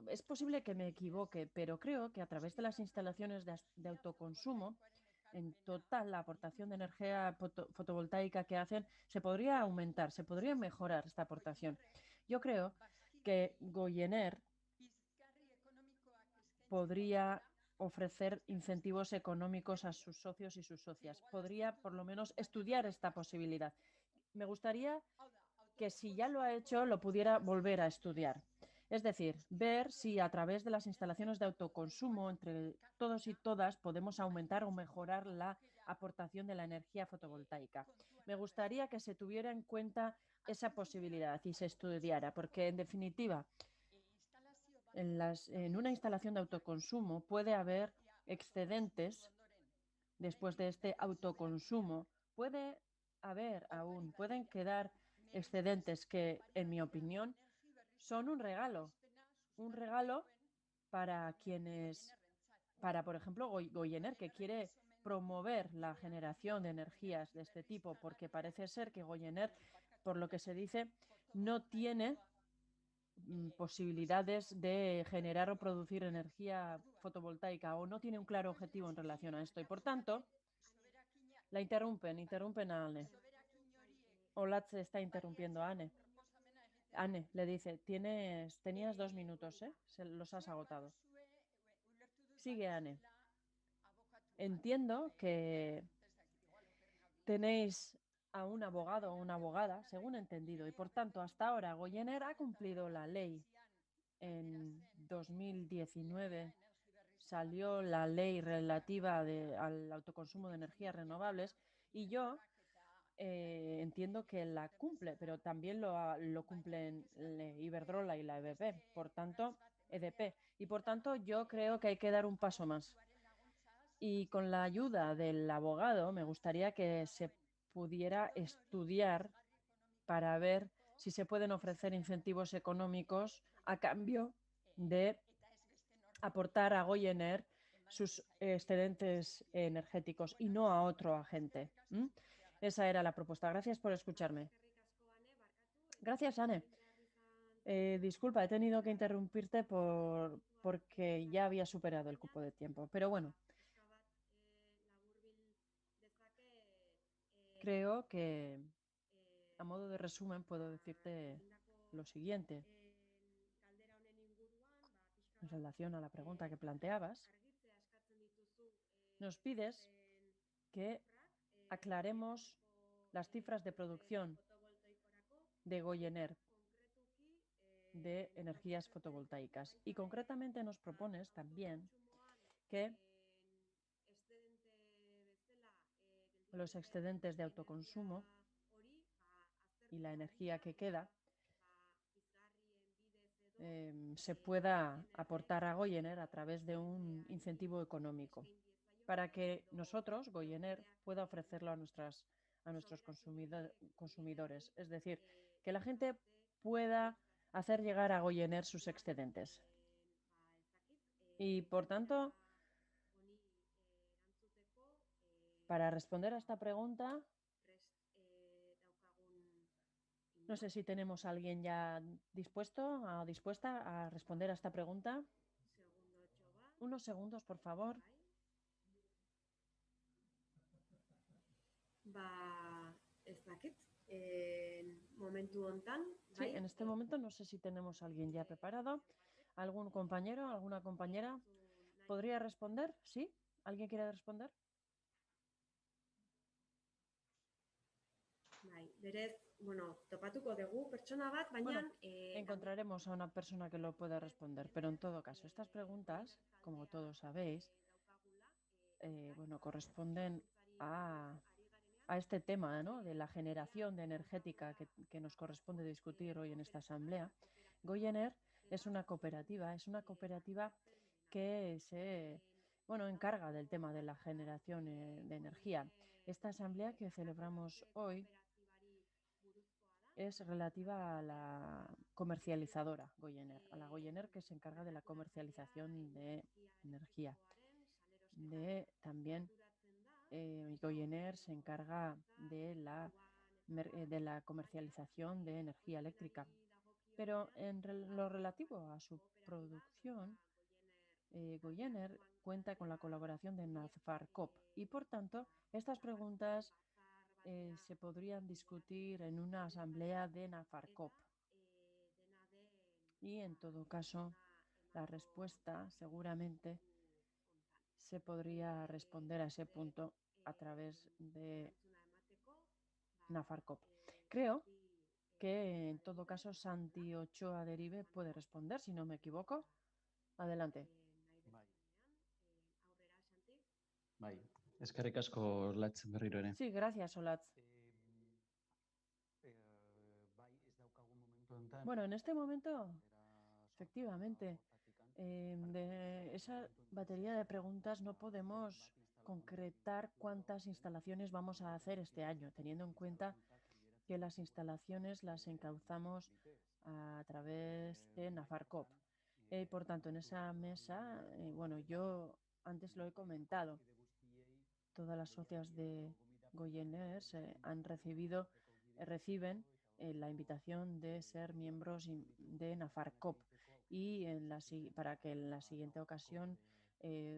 Es posible que me equivoque, pero creo que a través de las instalaciones de autoconsumo en total la aportación de energía fotovoltaica que hacen, se podría aumentar, se podría mejorar esta aportación. Yo creo que Goyener podría ofrecer incentivos económicos a sus socios y sus socias. Podría, por lo menos, estudiar esta posibilidad. Me gustaría que si ya lo ha hecho, lo pudiera volver a estudiar. Es decir, ver si a través de las instalaciones de autoconsumo entre todos y todas podemos aumentar o mejorar la aportación de la energía fotovoltaica. Me gustaría que se tuviera en cuenta esa posibilidad y se estudiara, porque en definitiva, en una instalación de autoconsumo puede haber excedentes después de este autoconsumo. Pueden quedar excedentes que, en mi opinión, son un regalo para por ejemplo, Goyener, que quiere promover la generación de energías de este tipo, porque parece ser que Goyener, por lo que se dice, no tiene posibilidades de generar o producir energía fotovoltaica o no tiene un claro objetivo en relación a esto. Y por tanto, la interrumpen a Anne. Olatz está interrumpiendo a Anne. Anne le dice, tenías 2 minutos, ¿eh? Los has agotado. Sigue Anne. Entiendo que tenéis a un abogado o una abogada, según he entendido, y por tanto, hasta ahora Goyener ha cumplido la ley. En 2019 salió la ley relativa al autoconsumo de energías renovables y yo entiendo que la cumple, pero también lo cumplen Iberdrola y la EDP, por tanto, y por tanto yo creo que hay que dar un paso más. Y con la ayuda del abogado me gustaría que se pudiera estudiar para ver si se pueden ofrecer incentivos económicos a cambio de aportar a Goyener sus excedentes energéticos y no a otro agente. Esa era la propuesta. Gracias por escucharme. Gracias, Anne. Disculpa, he tenido que interrumpirte porque ya había superado el cupo de tiempo. Pero bueno, creo que a modo de resumen puedo decirte lo siguiente. En relación a la pregunta que planteabas, nos pides que aclaremos las cifras de producción de Goyener de energías fotovoltaicas y concretamente nos propones también que los excedentes de autoconsumo y la energía que queda se pueda aportar a Goyener a través de un incentivo económico para que nosotros, Goyener, pueda ofrecerlo a nuestros consumidores. Es decir, que la gente pueda hacer llegar a Goyener sus excedentes. Y, por tanto, para responder a esta pregunta, no sé si tenemos a alguien ya dispuesta a responder a esta pregunta. Unos segundos, por favor. Ez dakit, momentu hontan. Sí, en este momento no sé si tenemos a alguien ya preparado. ¿Algún compañero, alguna compañera podría responder? ¿Sí? ¿Alguien quiere responder? Berez, topatuko dugu pertsona bat, baina... Encontraremos a una persona que lo pueda responder, pero en todo caso, estas preguntas, como todos sabéis, corresponden a este tema, ¿no?, de la generación de energética que nos corresponde discutir hoy en esta asamblea. Goyener es una cooperativa que se encarga del tema de la generación de energía. Esta asamblea que celebramos hoy es relativa a la comercializadora Goyener, a la Goyener que se encarga de la comercialización de energía. También Goyener se encarga de la comercialización de energía eléctrica. Pero en lo relativo a su producción, Goyener cuenta con la colaboración de Nafarcop y, por tanto, estas preguntas se podrían discutir en una asamblea de Nafarcop. Y, en todo caso, la respuesta seguramente se podría responder a ese punto a través de Nafarcop. Creo que, en todo caso, Santi Ochoa Derive puede responder, si no me equivoco. Adelante. Bai, eskerrik asko Latz berriro ere. Sí, gracias, Olatz. Bueno, en este momento, efectivamente, de esa batería de preguntas no podemos concretar cuántas instalaciones vamos a hacer este año, teniendo en cuenta que las instalaciones las encauzamos a través de Nafarcop. Por tanto, en esa mesa, bueno, yo antes lo he comentado, todas las socias de Goyener reciben la invitación de ser miembros de Nafarcop y para que en la siguiente ocasión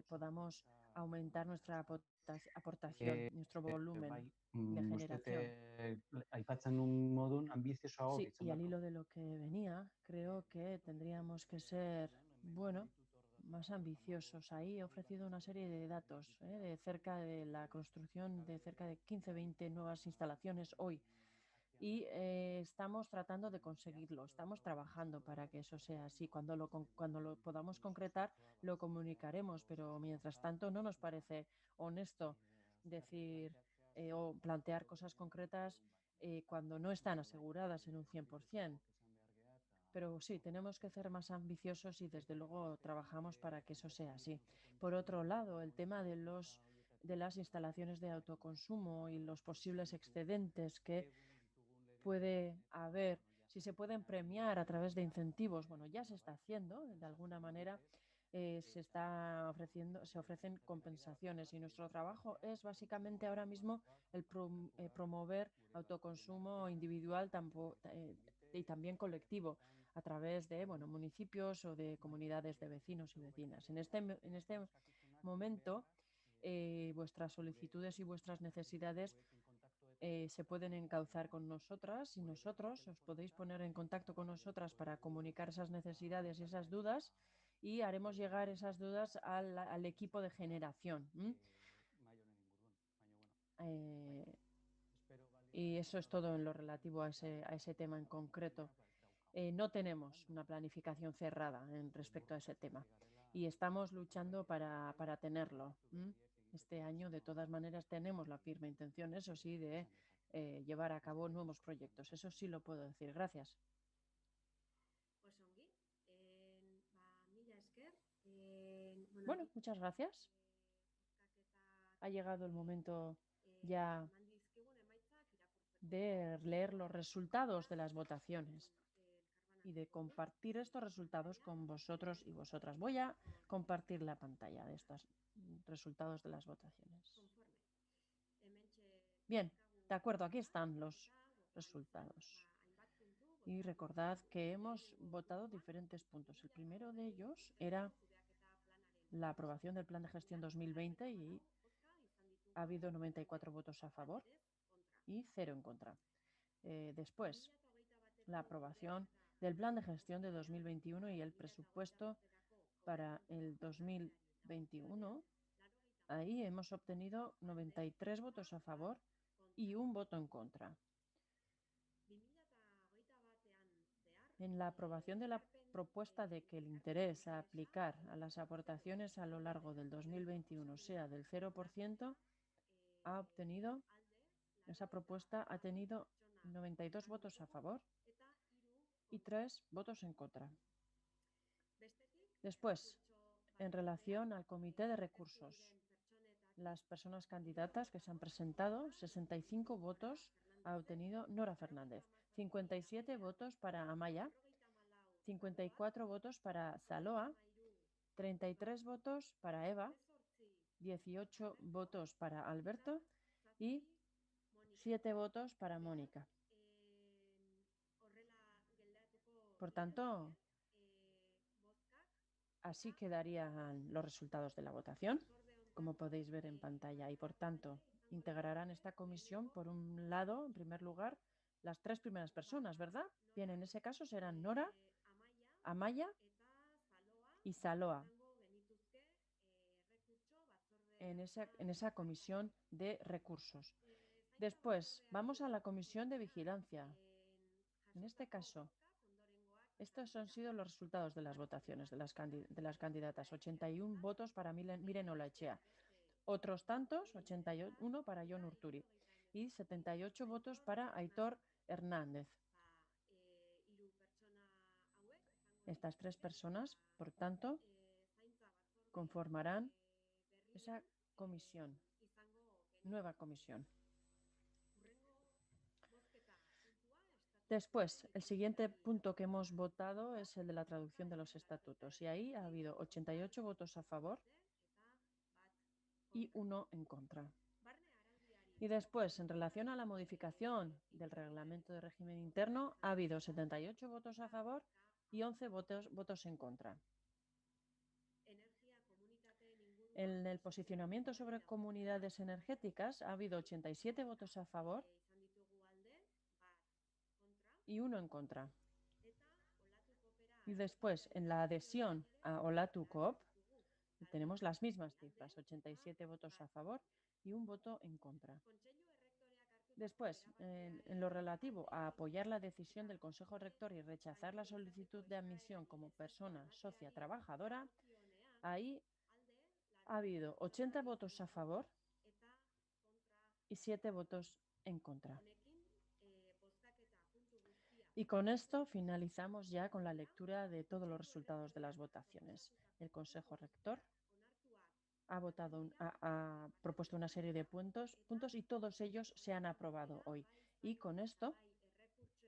podamos aumentar nuestra aportación, nuestro volumen de generación. Aipatzen un modun ambiziosoago Sí, y al hilo de lo que venía, creo que tendríamos que ser, bueno, más ambiciosos. Ahí he ofrecido una serie de datos de cerca de la construcción de cerca de 15-20 nuevas instalaciones hoy. Y estamos tratando de conseguirlo, estamos trabajando para que eso sea así. Cuando lo podamos concretar, lo comunicaremos, pero mientras tanto no nos parece honesto decir o plantear cosas concretas cuando no están aseguradas en un 100%. Pero sí, tenemos que ser más ambiciosos y desde luego trabajamos para que eso sea así. Por otro lado, el tema de las instalaciones de autoconsumo y los posibles excedentes que puede haber, si se pueden premiar a través de incentivos, bueno, ya se está haciendo, de alguna manera se ofrecen compensaciones y nuestro trabajo es básicamente ahora mismo el promover autoconsumo individual y también colectivo a través de municipios o de comunidades de vecinos y vecinas. En este momento, vuestras solicitudes y vuestras necesidades se pueden encauzar con nosotras y nosotros os podéis poner en contacto con nosotras para comunicar esas necesidades y esas dudas y haremos llegar esas dudas al equipo de generación. Y eso es todo en lo relativo a ese tema en concreto. No tenemos una planificación cerrada respecto a ese tema y estamos luchando para tenerlo. Este año, de todas maneras, tenemos la firme intención, eso sí, de llevar a cabo nuevos proyectos. Eso sí lo puedo decir. Gracias. Bueno, muchas gracias. Ha llegado el momento ya de leer los resultados de las votaciones y de compartir estos resultados con vosotros y vosotras. Voy a compartir la pantalla de estos resultados de las votaciones. Bien, de acuerdo, aquí están los resultados. Y recordad que hemos votado diferentes puntos. El primero de ellos era la aprobación del Plan de Gestión 2020 y ha habido 94 votos a favor y 0 en contra. Después, la aprobación del Plan de Gestión de 2021 y el presupuesto para el 2021. Ahí hemos obtenido 93 votos a favor y 1 voto en contra. En la aprobación de la propuesta de que el interés a aplicar a las aportaciones a lo largo del 2021 sea del 0%, esa propuesta ha tenido 92 votos a favor y 3 votos en contra. Después, en relación al Comité de Recursos, las personas candidatas que se han presentado, 65 votos ha obtenido Nora Fernández, 57 votos para Amaya, 54 votos para Zaloa, 33 votos para Eva, 18 votos para Alberto y 7 votos para Mónica. Por tanto, Así quedarían los resultados de la votación, como podéis ver en pantalla, y por tanto integrarán esta comisión, por un lado, en primer lugar, las 3 primeras personas, ¿verdad? Bien, en ese caso serán Nora, Amaya y Saloa en esa comisión de recursos. Después, vamos a la comisión de vigilancia. En este caso, estos han sido los resultados de las votaciones de las candidatas. 81 votos para Miren Olaechea. Otros tantos, 81 para Jon Urturi. Y 78 votos para Aitor Hernández. Estas 3 personas, por tanto, conformarán esa comisión, nueva comisión. Después, el siguiente punto que hemos votado es el de la traducción de los estatutos. Y ahí ha habido 88 votos a favor y 1 en contra. Y después, en relación a la modificación del reglamento de régimen interno, ha habido 78 votos a favor y 11 votos en contra. En el posicionamiento sobre comunidades energéticas ha habido 87 votos a favor y 1 en contra. Y después, en la adhesión a Olatu Coop, tenemos las mismas cifras, 87 votos a favor y 1 voto en contra. Después, en lo relativo a apoyar la decisión del Consejo Rector y rechazar la solicitud de admisión como persona socia trabajadora, ahí ha habido 80 votos a favor y 7 votos en contra. Y con esto finalizamos ya con la lectura de todos los resultados de las votaciones. El Consejo Rector ha propuesto una serie de puntos y todos ellos se han aprobado hoy. Y con esto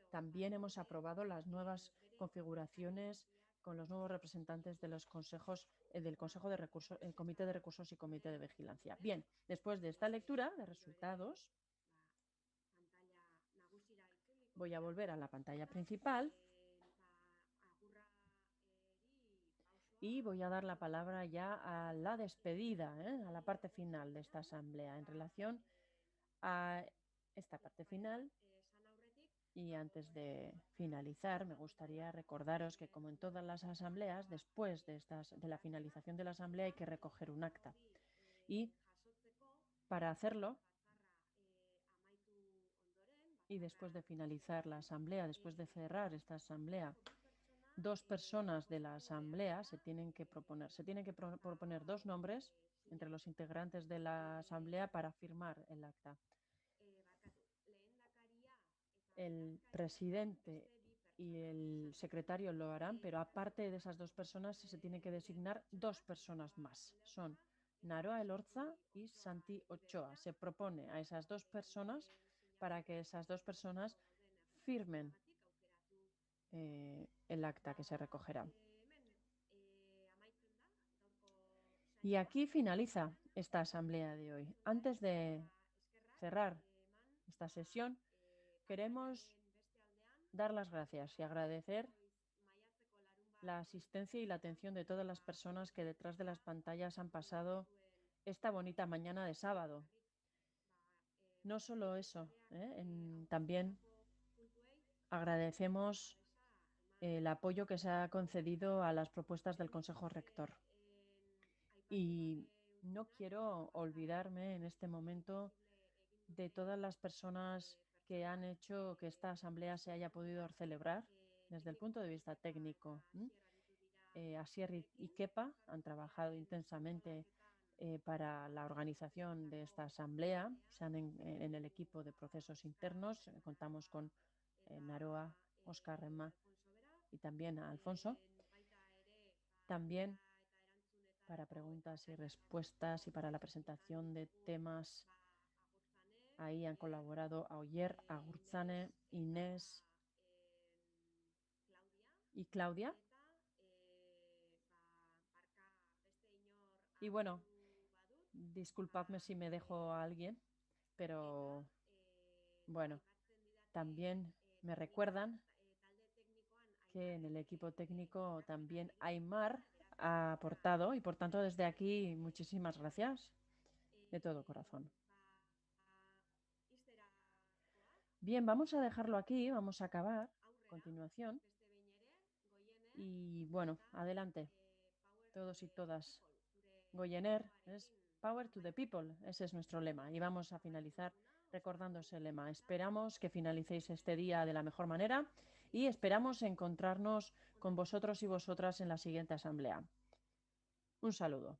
también hemos aprobado las nuevas configuraciones con los nuevos representantes de los consejos, del Consejo de Recursos, el Comité de Recursos y Comité de Vigilancia. Bien, después de esta lectura de resultados, voy a volver a la pantalla principal y voy a dar la palabra ya a la despedida, a la parte final de esta asamblea. En relación a esta parte final, y antes de finalizar, me gustaría recordaros que, como en todas las asambleas, después de la finalización de la asamblea hay que recoger un acta. Y para hacerlo, y después de finalizar la asamblea, después de cerrar esta asamblea, 2 personas de la asamblea se tienen que proponer 2 nombres entre los integrantes de la asamblea para firmar el acta. El presidente y el secretario lo harán, pero aparte de esas 2 personas se tienen que designar 2 personas más. Son Naroa Elorza y Santi Ochoa. Se propone a esas 2 personas para que esas 2 personas firmen el acta que se recogerá. Y aquí finaliza esta asamblea de hoy. Antes de cerrar esta sesión, queremos dar las gracias y agradecer la asistencia y la atención de todas las personas que detrás de las pantallas han pasado esta bonita mañana de sábado. No solo eso, también agradecemos el apoyo que se ha concedido a las propuestas del Consejo Rector. Y no quiero olvidarme en este momento de todas las personas que han hecho que esta asamblea se haya podido celebrar desde el punto de vista técnico. Asier y Kepa han trabajado intensamente para la organización de esta asamblea. En el equipo de procesos internos contamos con Naroa, Óscar Rema y también a Alfonso. También para preguntas y respuestas y para la presentación de temas, ahí han colaborado a Oyer, Agurtzane, Inés y Claudia. Y bueno, disculpadme si me dejo a alguien, pero bueno, también me recuerdan que en el equipo técnico también Aymar ha aportado y por tanto desde aquí muchísimas gracias de todo corazón. Bien, vamos a dejarlo aquí, vamos a acabar a continuación. Y bueno, adelante, todos y todas. Goyener es Power to the People, ese es nuestro lema y vamos a finalizar recordando ese lema. Esperamos que finalicéis este día de la mejor manera y esperamos encontrarnos con vosotros y vosotras en la siguiente asamblea. Un saludo.